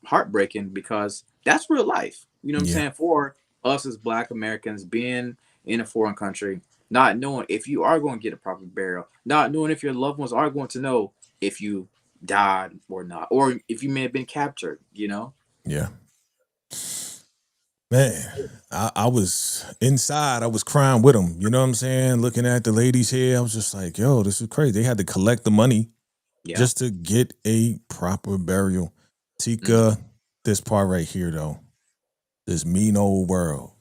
heartbreaking because that's real life. You know what I'm Yeah. saying? For us as Black Americans being in a foreign country, not knowing if you are going to get a proper burial, not knowing if your loved ones are going to know if you died or not, or if you may have been captured, you know? Yeah. Man, I was inside. I was crying with them. You know what I'm saying? Looking at the ladies here, I was just like, yo, this is crazy. They had to collect the money Yeah. just to get a proper burial. Mm. Tika, this part right here, though, this mean old world.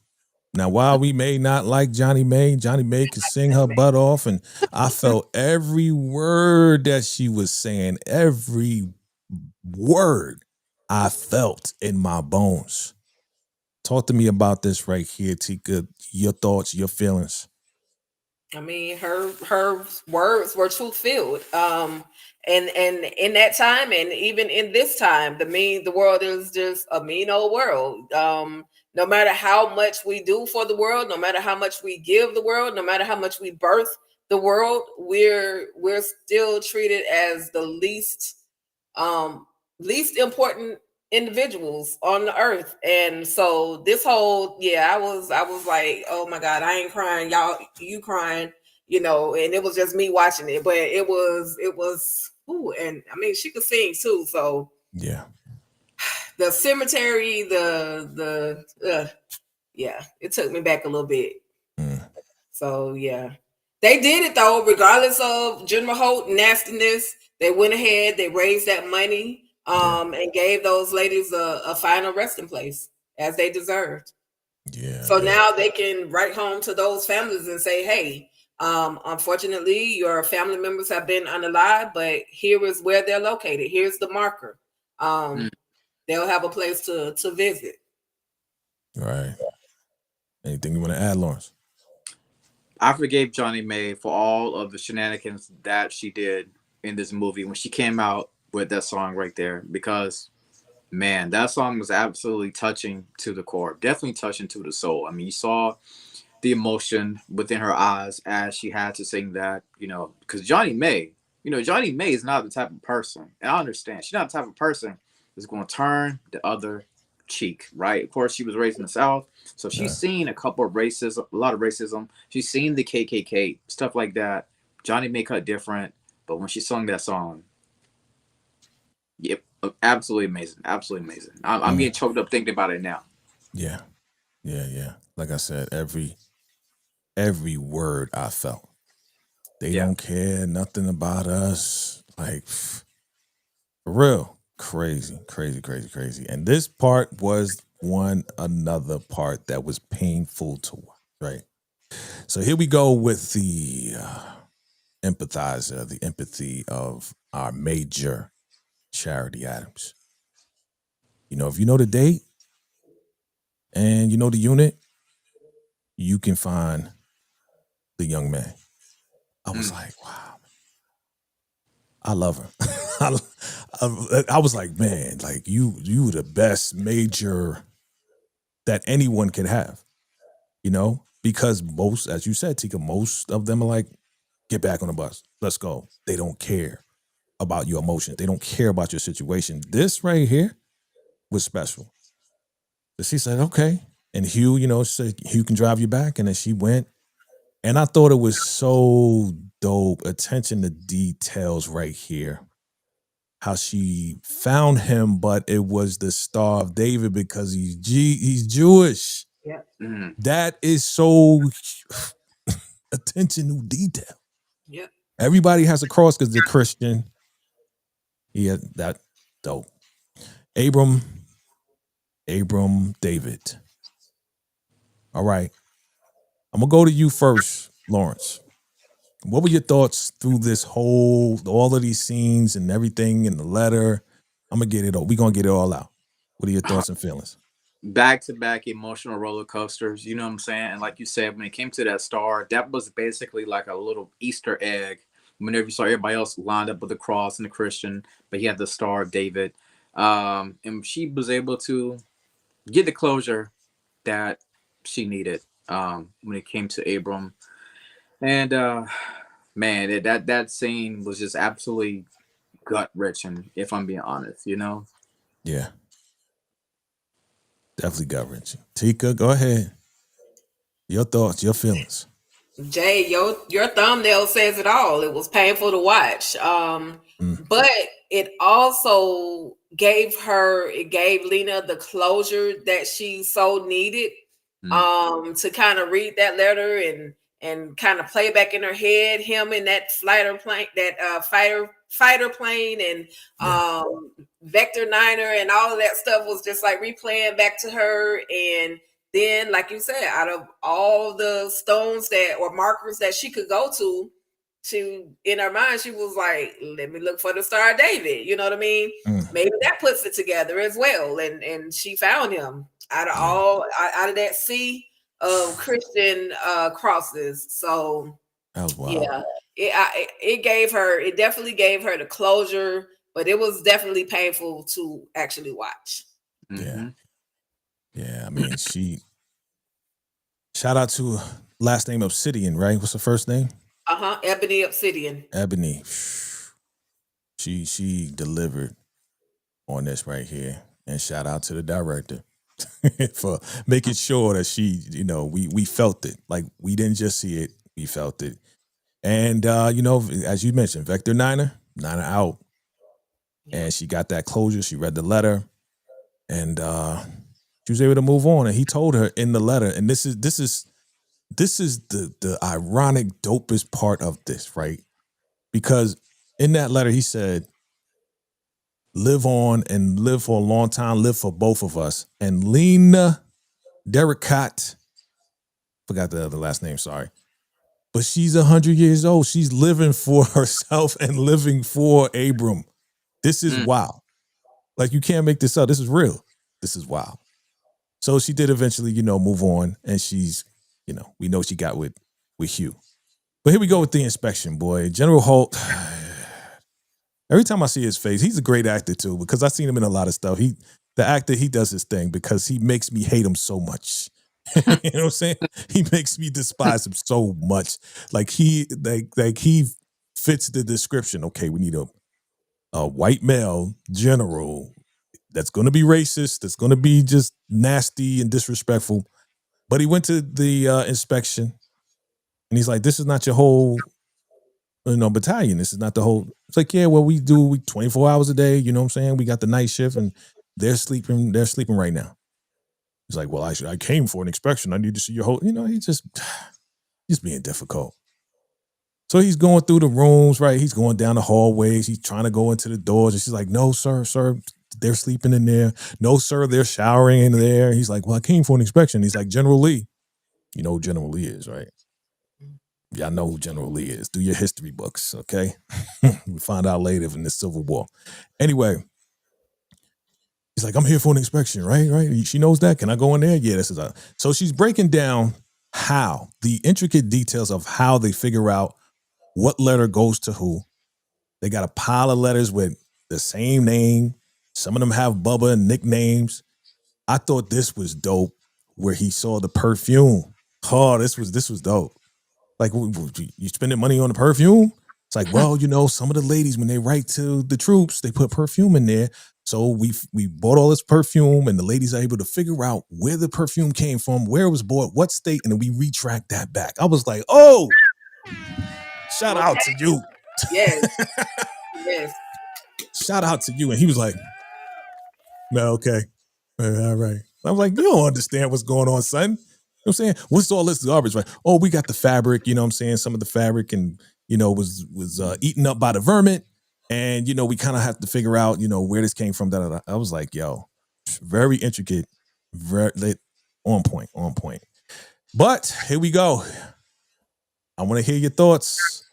Now, while we may not like Johnny May could sing her butt off, and I felt every word that she was saying, every word I felt in my bones. Talk to me about this right here, Tika. Your thoughts, your feelings. I mean, her words were truth filled. And in that time, and even in this time, the world is just a mean old world. No matter how much we do for the world, no matter how much we give the world, no matter how much we birth the world, we're still treated as the least important individuals on the earth. And so this whole, I was like, oh my god, I ain't crying, y'all, you crying, and it was just me watching it, but it was ooh, and I mean she could sing too, so Yeah. the cemetery, yeah, it took me back a little bit. Mm. So yeah, they did it though, regardless of General Holt nastiness. They went ahead, they raised that money, Yeah. and gave those ladies a final resting place as they deserved. Yeah, So man. now they can write home to those families and say, "Hey, unfortunately, your family members have been unalive, but here is where they're located. Here's the marker. Mm. They'll have a place to visit." Right. Anything you want to add, Lawrence? I forgave Johnny May for all of the shenanigans that she did in this movie when she came out with that song right there because man, that song was absolutely touching to the core, definitely touching to the soul. I mean, you saw the emotion within her eyes as she had to sing that, because Johnny May is not the type of person, and I understand she's not the type of person that's going to turn the other cheek, right? Of course, she was raised in the South, so she's Yeah. seen a lot of racism. She's seen the KKK, stuff like that. Johnny May cut different, but when she sung that song, yep, absolutely amazing, absolutely amazing. I'm Mm. getting choked up thinking about it now. Yeah. Yeah. Yeah. Like I said, every word I felt. They Yeah. don't care nothing about us. Like, for real. Crazy, crazy, crazy, crazy. And this part was one another part that was painful to watch, right? So here we go with the empathizer, the empathy of our major Charity Adams. If you know the date and you know the unit, you can find the young man. I was Mm. like, wow, I love her. I was like, man, like you the best major that anyone could have, because most, as you said, Tika, most of them are like, get back on the bus, let's go. They don't care about your emotions. They don't care about your situation. This right here was special. So she said, okay. And Hugh, said Hugh can drive you back. And then she went. And I thought it was so dope. Attention to details right here. How she found him, but it was the Star of David because he's Jewish. Yeah. Mm. That is so attention to detail. Yeah. Everybody has a cross because they're Christian. Yeah, that dope. Abram David. All right. I'm gonna go to you first, Lawrence. What were your thoughts through all of these scenes and everything in the letter? I'm gonna get it all. We're gonna get it all out. What are your thoughts and feelings? back-to-back emotional roller coasters, you know what I'm saying? And like you said, when it came to that star, that was basically like a little Easter egg. Whenever you saw everybody else lined up with the cross and the Christian, but he had the Star of David. And she was able to get the closure that she needed when it came to Abram. And man, that scene was just absolutely gut wrenching, if I'm being honest, you know? Yeah, definitely gut wrenching. Tika, go ahead. Your thoughts, your feelings. Jay, your thumbnail says it all. It was painful to watch. But it also gave Lena the closure that she so needed. To kind of read that letter and kind of play back in her head him in that fighter plane and Vector Niner and all of that stuff was just like replaying back to her. And then, like you said, out of all the stones that or markers that she could go to in her mind, she was like, let me look for the Star of David. You know what I mean? Maybe that puts it together as well. And she found him out of that sea of Christian crosses. So that was wild. Yeah, it definitely gave her the closure, but it was definitely painful to actually watch. Yeah. I mean, shout out to last name Obsidian, right? What's the first name? Ebony Obsidian. Ebony. She delivered on this right here. And shout out to the director for making sure that she, we felt it. Like, we didn't just see it, we felt it. And, as you mentioned, Vector Niner out. And she got that closure. She read the letter. And she was able to move on. And he told her in the letter, and this is the ironic, dopest part of this, right? Because in that letter, he said, live on and live for a long time, live for both of us. And Lena Derricat, forgot the other last name, sorry. But she's 100 years old. She's living for herself and living for Abram. This is wild. Like, you can't make this up. This is real. This is wild. So she did eventually, move on. And she's, we know she got with Hugh. But here we go with the inspection, boy. General Holt. Every time I see his face, he's a great actor too, because I've seen him in a lot of stuff. He does his thing because he makes me hate him so much. You know what I'm saying? He makes me despise him so much. Like he fits the description. Okay, we need a white male general that's going to be racist, that's going to be just nasty and disrespectful. But he went to the inspection, and he's like, "This is not your whole, battalion. This is not the whole." It's like, yeah, well, we do 24 hours a day. You know what I'm saying? We got the night shift, and they're sleeping. They're sleeping right now. He's like, well, I came for an inspection. I need to see your whole. He's just being difficult. So he's going through the rooms, right? He's going down the hallways. He's trying to go into the doors, and she's like, no, sir, they're sleeping in there. No, sir, they're showering in there. He's like, well, I came for an inspection. He's like, General Lee. You know who General Lee is, right? Y'all know who General Lee is. Do your history books, okay? We find out later in the Civil War. Anyway, he's like, I'm here for an inspection, right? She knows that. Can I go in there? Yeah, this is so she's breaking down the intricate details of how they figure out what letter goes to who. They got a pile of letters with the same name. Some of them have Bubba and nicknames. I thought this was dope where he saw the perfume. Oh, this was dope. Like, you spending money on the perfume? It's like, well, some of the ladies, when they write to the troops, they put perfume in there. So we bought all this perfume, and the ladies are able to figure out where the perfume came from, where it was bought, what state, and then we retract that back. I was like, oh, shout out to you. Yes. Yes. Shout out to you. And he was like, no, okay. All right. I was like, you don't understand what's going on, son. You know what I'm saying? What's all this garbage, right? Oh, we got the fabric, you know what I'm saying? Some of the fabric and, was eaten up by the vermin. And, we kind of have to figure out, where this came from. I was like, yo, very intricate, very on point. But here we go. I want to hear your thoughts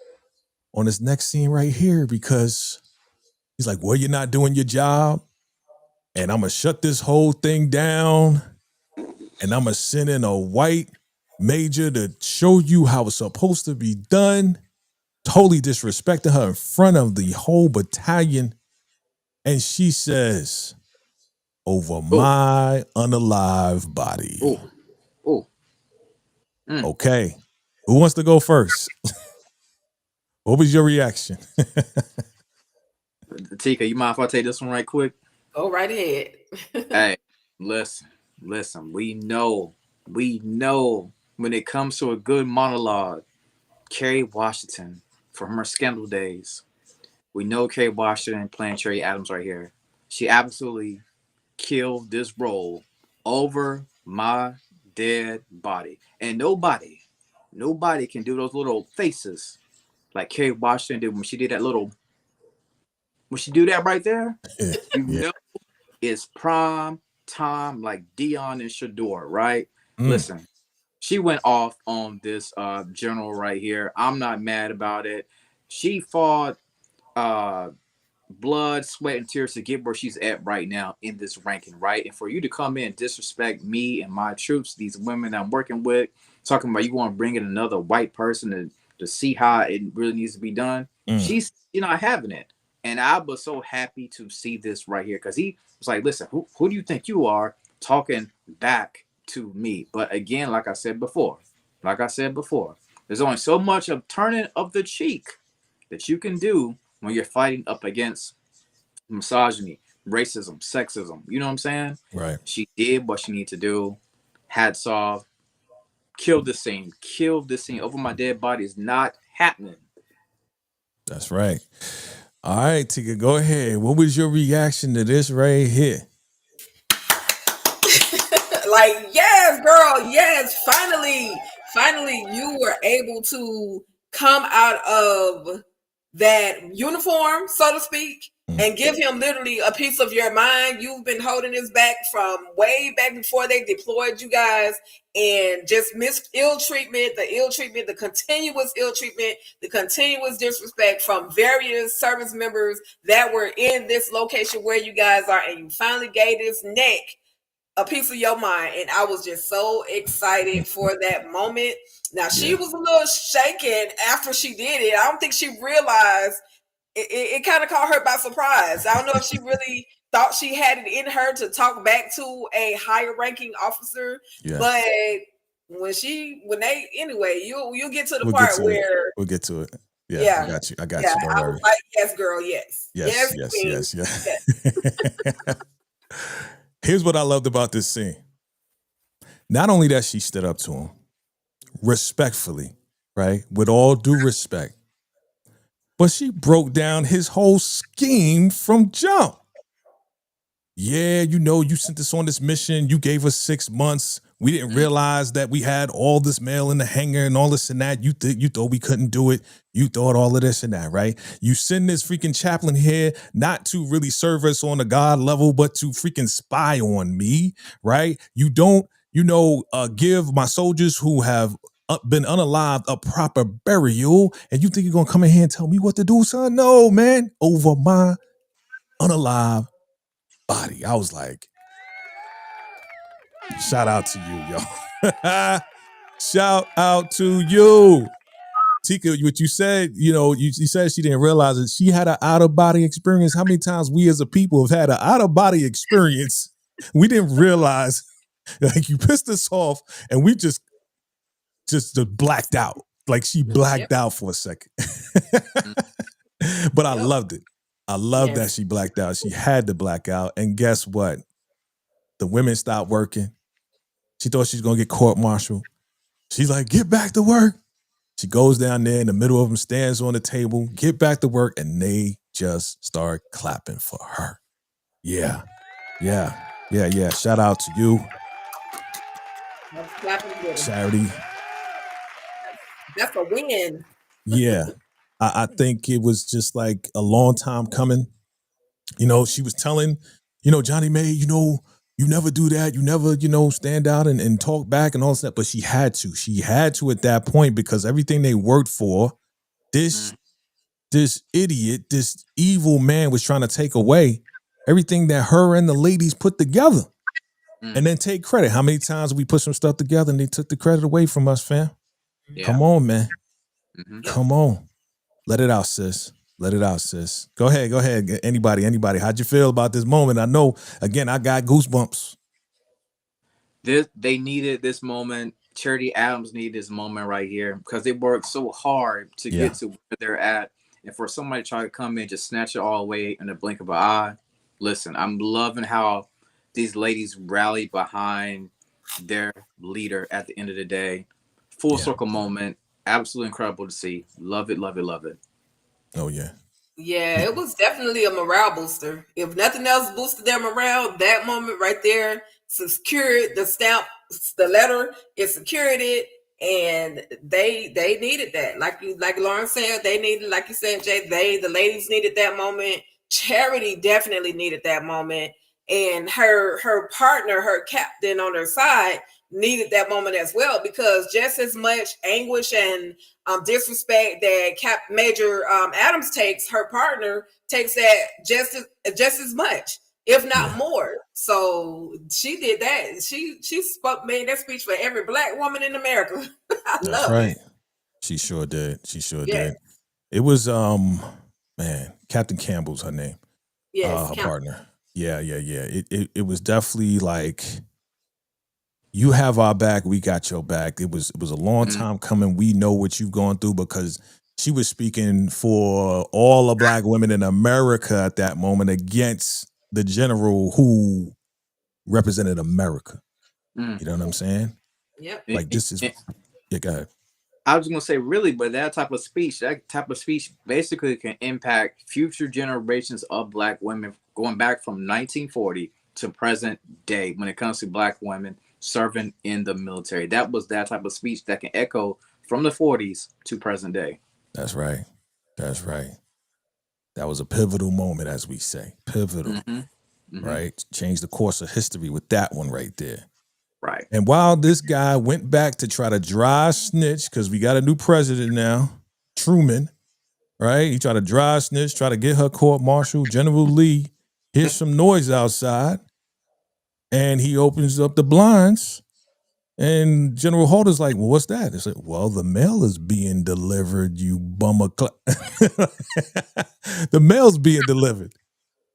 on this next scene right here, because he's like, well, you're not doing your job, and I'm going to shut this whole thing down. and I'm going to send in a white major to show you how it's supposed to be done. Totally disrespecting her in front of the whole battalion. And she says, over my unalive body. Oh. Okay. Who wants to go first? What was your reaction? Tika, you mind if I take this one right quick? Go right ahead. Hey, listen. We know when it comes to a good monologue, Kerry Washington from her Scandal days. We know Kerry Washington playing Cherry Adams right here. She absolutely killed this role over my dead body. And nobody can do those little faces like Kerry Washington did when she did that little, when she do that right there, you know it's prime time like Dion and Shador, right? Listen, she went off on this general right here. I'm not mad about it. She fought blood, sweat, and tears to get where she's at right now in this ranking, right? And for you to come in and disrespect me and my troops, these women I'm working with, talking about you want to bring in another white person to see how it really needs to be done, she's not having it. And I was so happy to see this right here because he was like, listen, who do you think you are talking back to me? But again, like I said before, there's only so much of turning of the cheek that you can do when you're fighting up against misogyny, racism, sexism. You know what I'm saying? Right. She did what she needed to do. Hats off. Killed this scene. Over my dead body is not happening. That's right. All right, Tika, go ahead. What was your reaction to this right here? Like, yes, girl, yes. Finally, you were able to come out of that uniform, so to speak, and give him literally a piece of your mind. You've been holding this back from way back before they deployed you guys, and just missed the continuous ill treatment, the continuous disrespect from various service members that were in this location where you guys are, and you finally gave this neck a piece of your mind. And I was just so excited for that moment. Now, she was a little shaken after she did it. I don't think she realized it kind of caught her by surprise. I don't know if she really thought she had it in her to talk back to a higher ranking officer, but you'll get to the part where we'll get to it. Yeah, I got you. Don't I worry. was like, yes, girl, yes. Here's what I loved about this scene. Not only that she stood up to him respectfully, right? With all due respect, but she broke down his whole scheme from jump. Yeah, you sent us on this mission. You gave us 6 months. We didn't realize that we had all this mail in the hangar and all this and that. You thought we couldn't do it. You thought all of this and that, right? You send this freaking chaplain here not to really serve us on a God level, but to freaking spy on me, right? You don't, give my soldiers who have been unalived a proper burial, and you think you're gonna come in here and tell me what to do, son? No, man. Over my unalive body. I was like, shout out to you, yo. Shout out to you. Tika, what you said, you said she didn't realize it. She had an out-of-body experience. How many times we as a people have had an out-of-body experience? We didn't realize, like, you pissed us off and we just blacked out. Like, she blacked out for a second. But I loved it. I love that she blacked out. She had to black out. And guess what? The women stopped working. She thought she was going to get court-martialed. She's like, get back to work. She goes down there in the middle of them, stands on the table, get back to work, and they just start clapping for her. Yeah. Shout out to you, Charity. That's a win. Yeah. I think it was just like a long time coming. She was telling, Johnny May, you never do that. You never, stand out and talk back and all that. But she had to. She had to at that point because everything they worked for, this idiot, this evil man was trying to take away everything that her and the ladies put together. and then take credit. How many times we put some stuff together and they took the credit away from us, fam? Yeah. Come on, man. Mhm. Come on. Let it out, sis. Let it out, sis. Go ahead. Anybody. How'd you feel about this moment? I know, again, I got goosebumps. They needed this moment. Charity Adams needed this moment right here because they worked so hard to Yeah. get to where they're at, and for somebody to try to come in just snatch it all away in the blink of an eye. Listen, I'm loving how these ladies rallied behind their leader at the end of the day. Full Yeah. circle moment, absolutely incredible to see. Love it, love it, love it. Oh, yeah. Yeah, it was definitely a morale booster. If nothing else boosted their morale, that moment right there secured the stamp, the letter, it secured it, and they needed that. Like Lauren said, they needed, like you said, Jay, the ladies needed that moment. Charity definitely needed that moment, and her partner, her captain on her side, needed that moment as well, because just as much anguish and disrespect that Major Adams takes, her partner takes that just as much, if not more. So she did that. She made that speech for every black woman in America. I That's loved right. it. She sure did. Yeah. Did. It was man, Captain Campbell's her name. Yes, Her partner. Yeah. It was definitely like, you have our back, we got your back. It was a long time coming. We know what you've gone through, because she was speaking for all the black women in America at that moment against the general who represented America. You know what I'm saying? Yep. Like, this is, yeah, go ahead. I was going to say, really, but that type of speech basically can impact future generations of black women going back from 1940 to present day when it comes to black women serving in the military. That was that type of speech that can echo from the 40s to present day. That's right. That's right. That was a pivotal moment, as we say. Pivotal, right? Changed the course of history with that one right there. Right. And while this guy went back to try to dry snitch, because we got a new president now, Truman, right? He tried to dry snitch, try to get her court martial. General Lee hears some noise outside, and he opens up the blinds, and General Holder's like, well, what's that? It's like, well, the mail is being delivered, you bummer. The mail's being delivered.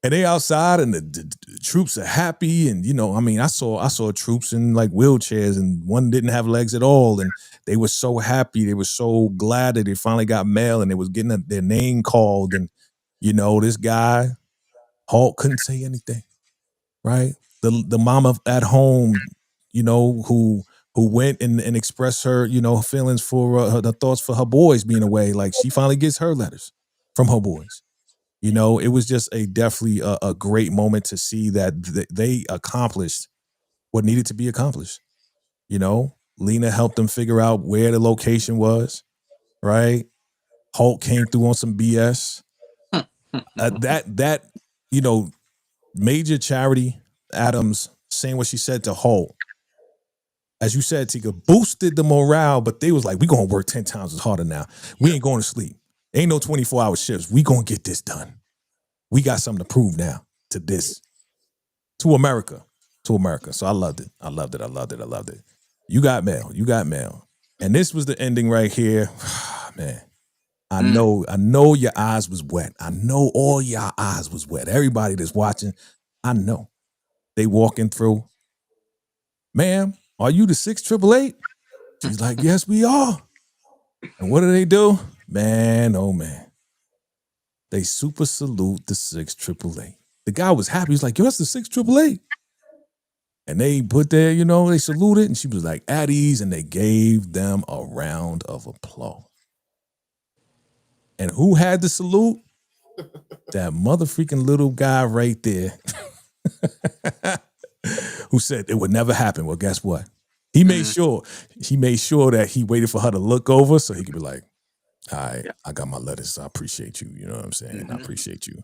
And they outside, and the troops are happy. And, you know, I mean, I saw troops in like wheelchairs, and one didn't have legs at all. And they were so happy. They were so glad that they finally got mail, and they was getting their name called. And, you know, this guy, Hulk, couldn't say anything, right? The mama at home, you know, who went and expressed her, you know, feelings for the thoughts for her boys being away. Like, she finally gets her letters from her boys. You know, it was just definitely a great moment to see that they accomplished what needed to be accomplished. You know, Lena helped them figure out where the location was, right? Hulk came through on some BS. That you know, Major Charity Adams saying what she said to Hulk, as you said, Tika, boosted the morale, but they was like, we gonna work 10 times as harder now. We ain't going to sleep. Ain't no 24-hour shifts. We gonna get this done. We got something to prove now to America. So I loved it. You got mail. And this was the ending right here. Man, I know your eyes was wet. I know all your eyes was wet. Everybody that's watching, I know. They walking through. Ma'am, are you the 6888? She's like, yes, we are. And what do? Man, oh man. They super salute the 6888. The guy was happy. He's like, yo, that's the 6888. And they put there, you know, they saluted, and she was like, at ease, and they gave them a round of applause. And who had the salute? That motherfucking little guy right there who said it would never happen. Well, guess what? He made sure that he waited for her to look over so he could be like, all right, I got my letters. I appreciate you. You know what I'm saying? I appreciate you.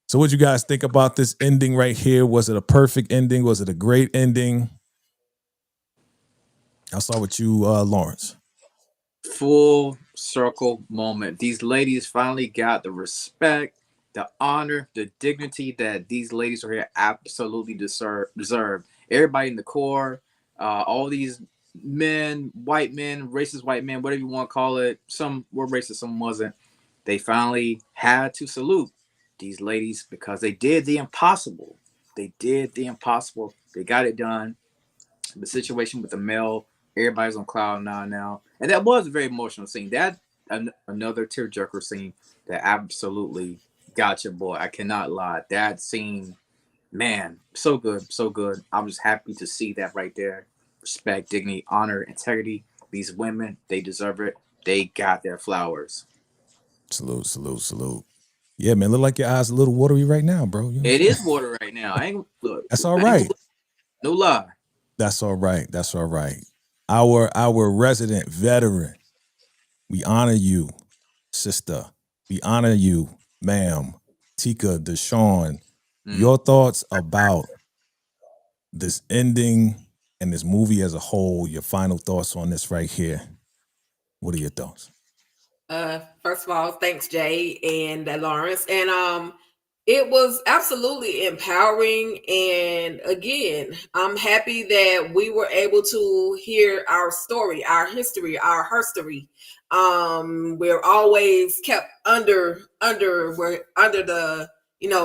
So what you guys think about this ending right here? Was it a perfect ending? Was it a great ending? I'll start with you, Lawrence. Full circle moment. These ladies finally got the respect, the honor, the dignity that these ladies are here absolutely deserve. everybody in the Corps, all these men, white men, racist white men, whatever you want to call it. Some were racist, some wasn't. They finally had to salute these ladies because they did the impossible. They did the impossible. They got it done. The situation with the male, everybody's on cloud nine now, and that was a very emotional scene. That another tearjerker scene that absolutely got your boy. I cannot lie. That scene, man, so good, so good. I'm just happy to see that right there. Respect, dignity, honor, integrity. These women, they deserve it. They got their flowers. Salute, salute, salute. Yeah, man, look like your eyes a little watery right now, bro. You know It is water right now. That's all right. No lie. That's all right. That's all right. Our resident veteran, we honor you, sister. We honor you, ma'am. Tika, Deshawn. Your thoughts about this ending and this movie as a whole, your final thoughts on this right here. What are your thoughts? First of all, thanks, Jay and Lawrence. And it was absolutely empowering. And again, I'm happy that we were able to hear our story, our history, our herstory. We're always kept under the,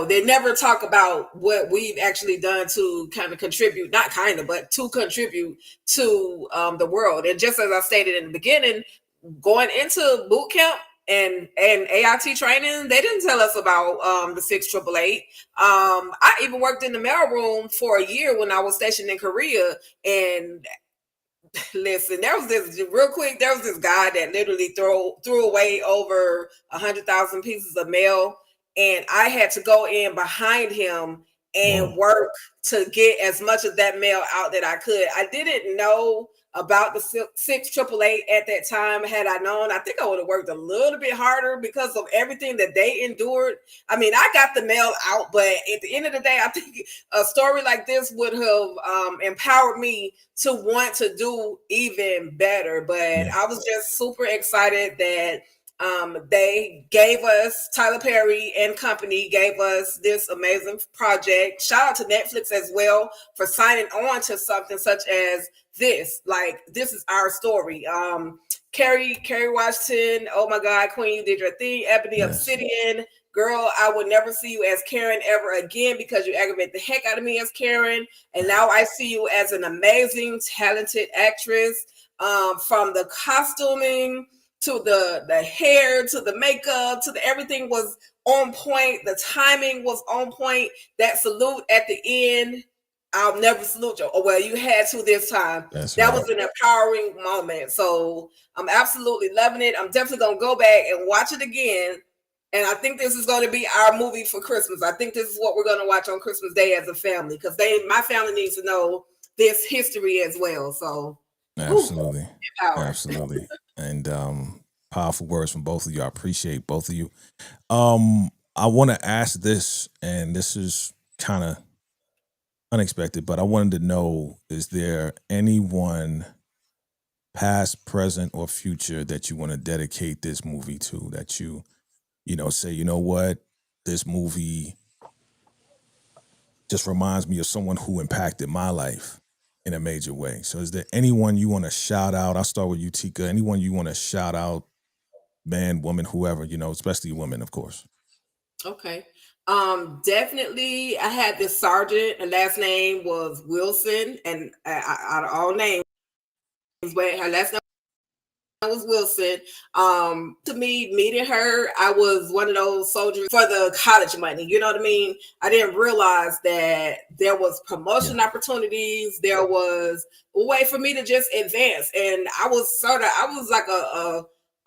they never talk about what we've actually done to kind of contribute, not kind of, but to contribute to the world. And just as I stated in the beginning, going into boot camp and AIT training, they didn't tell us about the 6888. I even worked in the mailroom for a year when I was stationed in Korea. And listen, there was this guy that literally threw away over 100,000 pieces of mail, and I had to go in behind him and work to get as much of that mail out that I could. I didn't know about the 6888 at that time. Had I known, I think I would have worked a little bit harder because of everything that they endured. I mean, I got the mail out, but at the end of the day, I think a story like this would have empowered me to want to do even better. But I was just super excited that they gave us, Tyler Perry and company gave us this amazing project. Shout out to Netflix as well for signing on to something such as this. Like, this is our story. Kerry Washington, oh my God, Queen, you did your thing. Ebony Obsidian, girl, I would never see you as Karen ever again because you aggravate the heck out of me as Karen. And now I see you as an amazing, talented actress. From the costuming to the hair, to the makeup, to the everything was on point. The timing was on point. That salute at the end, I'll never salute you. Oh, well, you had to this time. That was an empowering moment. So I'm absolutely loving it. I'm definitely going to go back and watch it again. And I think this is going to be our movie for Christmas. I think this is what we're going to watch on Christmas Day as a family, because my family needs to know this history as well. So absolutely. Absolutely. And powerful words from both of you. I appreciate both of you. I want to ask this, and this is kind of unexpected, but I wanted to know, is there anyone past, present, or future that you want to dedicate this movie to, that you say, you know what, this movie just reminds me of someone who impacted my life in a major way? So is there anyone you want to shout out? I'll start with you, Tika. Anyone you want to shout out, man, woman, whoever, especially women, of course. Okay. Definitely, I had this sergeant, and last name was Wilson, and out of all names, but her last name was Wilson. To me, meeting her, I was one of those soldiers for the college money. You know what I mean? I didn't realize that there was promotion opportunities. There was a way for me to just advance, and I was like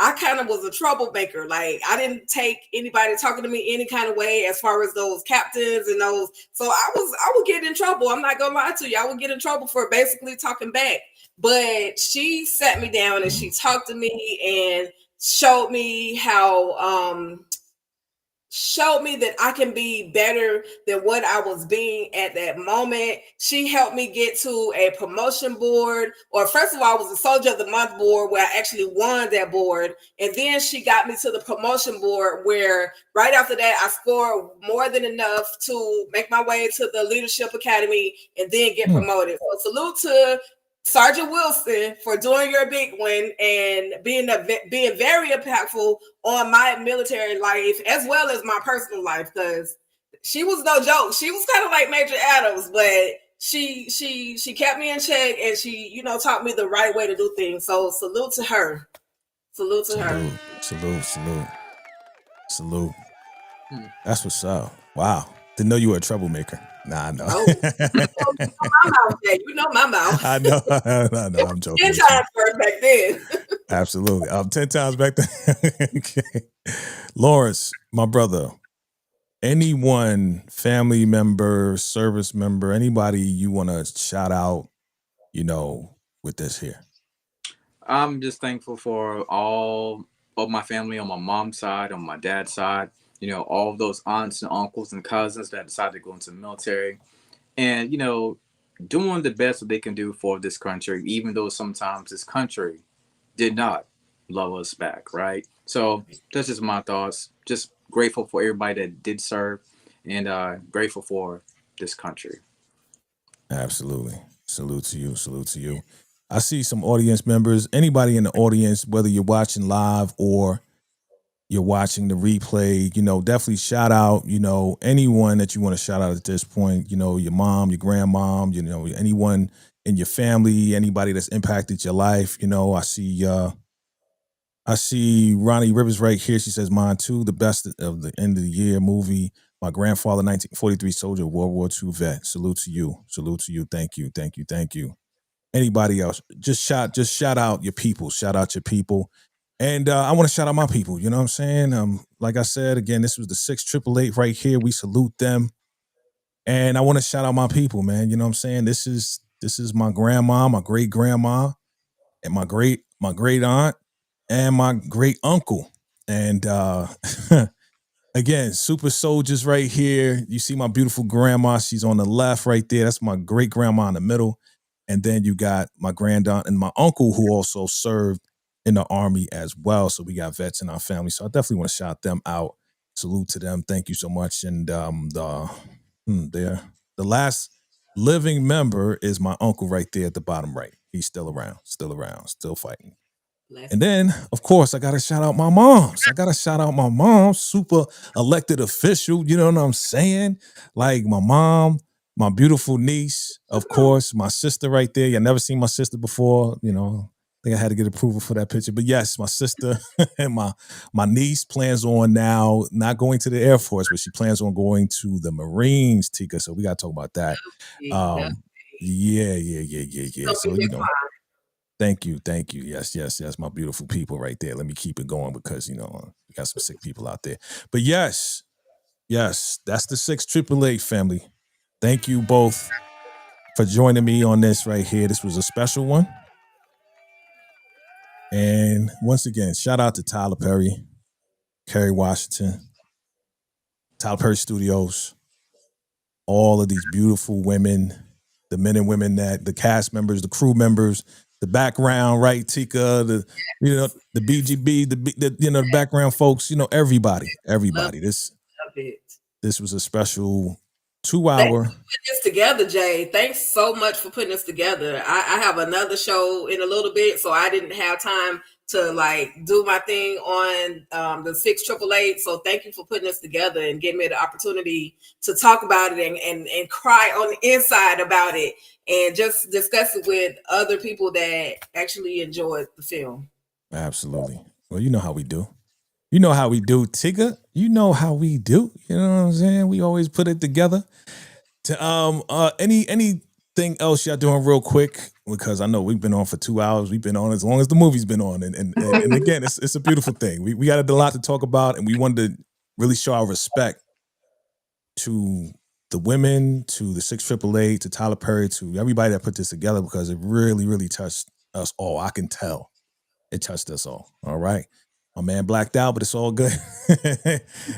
I kind of was a troublemaker. Like, I didn't take anybody talking to me any kind of way as far as those captains and those. So I would get in trouble. I'm not gonna lie to you. I would get in trouble for basically talking back. But she sat me down and she talked to me and showed me how showed me that I can be better than what I was being at that moment. She helped me get to a promotion board, or first of all, I was a Soldier of the Month board where I actually won that board. And then she got me to the promotion board where right after that, I scored more than enough to make my way to the Leadership Academy and then get promoted. So salute to Sergeant Wilson for doing your big one and being very impactful on my military life as well as my personal life, because she was no joke. She was kind of like Major Adams, but she kept me in check, and she taught me the right way to do things. So salute to her. Salute to her. Salute. That's what's up. Wow. Didn't know you were a troublemaker. Nah, I know. Oh, you know my mouth. I know. I'm joking. 10 times worse back then. Absolutely. 10 times back then. Okay. Lawrence, my brother, anyone, family member, service member, anybody you want to shout out, with this here? I'm just thankful for all of my family on my mom's side, on my dad's side, all of those aunts and uncles and cousins that decided to go into the military and, doing the best that they can do for this country, even though sometimes this country did not love us back, right? So that's just my thoughts. Just grateful for everybody that did serve and grateful for this country. Absolutely. Salute to you. Salute to you. I see some audience members. Anybody in the audience, whether you're watching live or you're watching the replay, definitely shout out, anyone that you want to shout out at this point, your mom, your grandmom, anyone in your family, anybody that's impacted your life. I see Ronnie Rivers right here. She says, mine too, the best of the end of the year movie. My grandfather, 1943 soldier, World War II vet. Salute to you. Salute to you. Thank you. Thank you. Thank you. Anybody else? Just shout out your people. Shout out your people. And I want to shout out my people. You know what I'm saying? Like I said, again, this was the 688 right here. We salute them. And I want to shout out my people, man. You know what I'm saying? This is my grandma, my great grandma, and my great aunt, and my great uncle. And again, super soldiers right here. You see my beautiful grandma. She's on the left right there. That's my great grandma in the middle. And then you got my grandaunt and my uncle who also served in the Army as well. So we got vets in our family. So I definitely want to shout them out. Salute to them. Thank you so much. And the last living member is my uncle right there at the bottom right. He's still around, still fighting. And then, of course, I got to shout out my moms. Super elected official. You know what I'm saying? Like my mom, my beautiful niece, of course, my sister right there. You never seen my sister before. I think I had to get approval for that picture. But yes, my sister and my niece plans on now not going to the Air Force, but she plans on going to the Marines, Tika. So we got to talk about that. Yeah. So, Thank you. Yes. My beautiful people right there. Let me keep it going because, we got some sick people out there. But yes, that's the 688 family. Thank you both for joining me on this right here. This was a special one. And once again, shout out to Tyler Perry, Kerry Washington, Tyler Perry Studios, all of these beautiful women, the men and women the cast members, the crew members, the background, right, Tika, the BGB, the background folks, everybody. This was a special 2 hour. Thanks for putting this together, Jay. Thanks so much for putting this together. I have another show in a little bit, so I didn't have time to do my thing on the 688. So thank you for putting this together and giving me the opportunity to talk about it and cry on the inside about it and just discuss it with other people that actually enjoyed the film. Absolutely. Well, you know how we do. Tigger. You know how we do. You know what I'm saying? We always put it together. Anything else y'all doing real quick? Because I know we've been on for 2 hours. We've been on as long as the movie's been on. And again, it's a beautiful thing. We got a lot to talk about, and we wanted to really show our respect to the women, to the 688, to Tyler Perry, to everybody that put this together, because it really, really touched us all. I can tell it touched us all. All right. My man blacked out, but it's all good.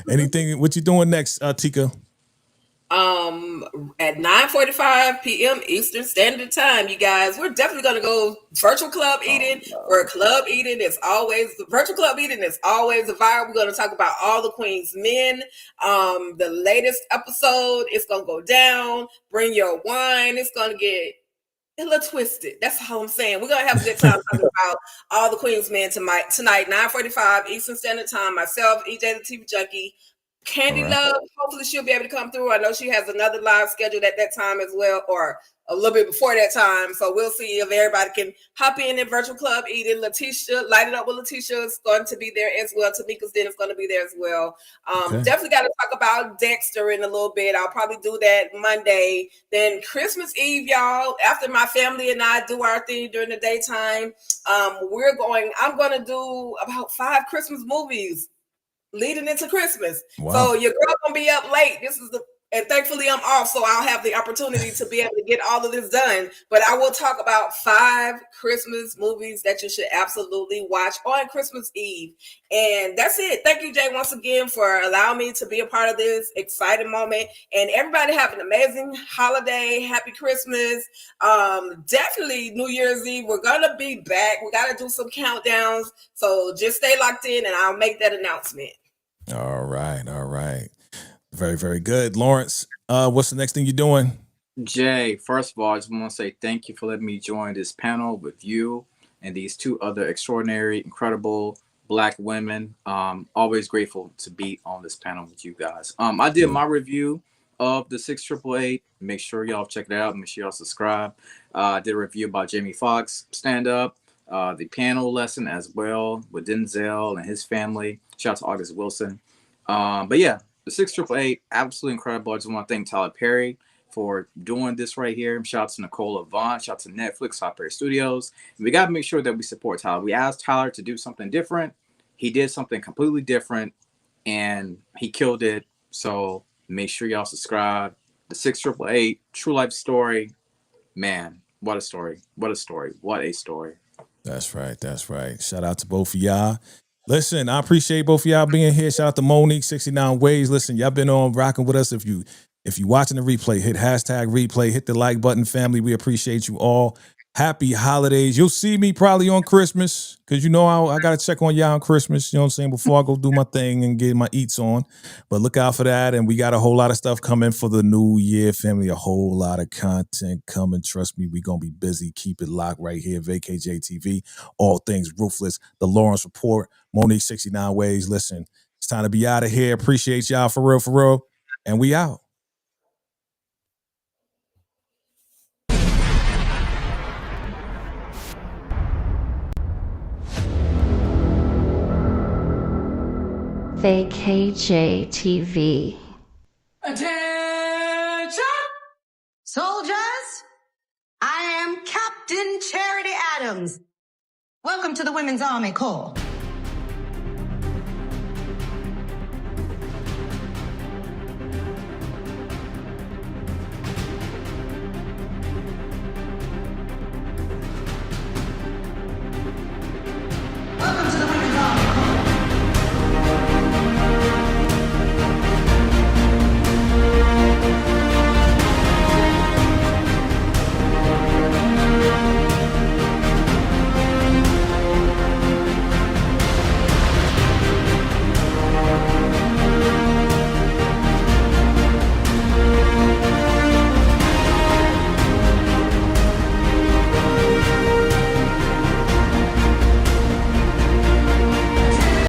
Anything? What you doing next, Tika? At 9:45 p.m. Eastern Standard Time, you guys, we're definitely going to go virtual club eating. Where club eating is always virtual club eating is always a vibe. We're going to talk about all the Queen's men. The latest episode is going to go down. Bring your wine. It's going to get a little twisted. That's all I'm saying. We're gonna have a good time talking about all the Queen's men tonight. 9:45 Eastern Standard Time. Myself, EJ the TV Junkie, Candy Love. Hopefully she'll be able to come through. I know she has another live scheduled at that time as well, or a little bit before that time. So we'll see if everybody can hop in virtual club eating. Letitia, light it up with Letitia is going to be there as well. Tamika's Den is going to be there as well. Definitely got to talk about Dexter in a little bit. I'll probably do that Monday. Then Christmas Eve, y'all, after my family and I do our thing during the daytime, I'm going to do about 5 Christmas movies leading into Christmas. Wow. So your girl gonna be up late. And thankfully I'm off, so I'll have the opportunity to be able to get all of this done. But I will talk about 5 Christmas movies that you should absolutely watch on Christmas Eve. And that's it. Thank you, Jay, once again for allowing me to be a part of this exciting moment. And everybody have an amazing holiday. Happy Christmas. Definitely New Year's Eve. We're gonna be back. We gotta do some countdowns. So just stay locked in and I'll make that announcement. All right. Very, very good. Lawrence, what's the next thing you're doing? Jay, first of all, I just want to say thank you for letting me join this panel with you and these 2 other extraordinary, incredible Black women. Always grateful to be on this panel with you guys. I did my review of the 6888. Make sure y'all check it out. Make sure y'all subscribe. I did a review about Jamie Foxx stand-up, the piano lesson as well with Denzel and his family. Shout out to August Wilson. But yeah, the 6888, absolutely incredible. I just want to thank Tyler Perry for doing this right here. Shout out to Nicole Avant. Shout out to Netflix, Tyler Perry Studios. And we got to make sure that we support Tyler. We asked Tyler to do something different. He did something completely different, and he killed it. So make sure y'all subscribe. The 6888, true life story. Man, what a story. What a story. What a story. That's right. Shout out to both of y'all. Listen, I appreciate both of y'all being here. Shout out to Monique, 69 Ways. Listen, y'all been on rocking with us. If you watching the replay, hit #replay, hit the like button, family. We appreciate you all. Happy holidays. You'll see me probably on Christmas because I got to check on y'all on Christmas, you know what I'm saying, before I go do my thing and get my eats on. But look out for that. And we got a whole lot of stuff coming for the new year, family. A whole lot of content coming. Trust me, we're going to be busy. Keep it locked right here. VACAYJTV, all things ruthless. The Lawrence Report, Monique 69 Ways. Listen, it's time to be out of here. Appreciate y'all for real. And we out. VACAYJTV. Attention! Soldiers, I am Captain Charity Adams. Welcome to the Women's Army Corps.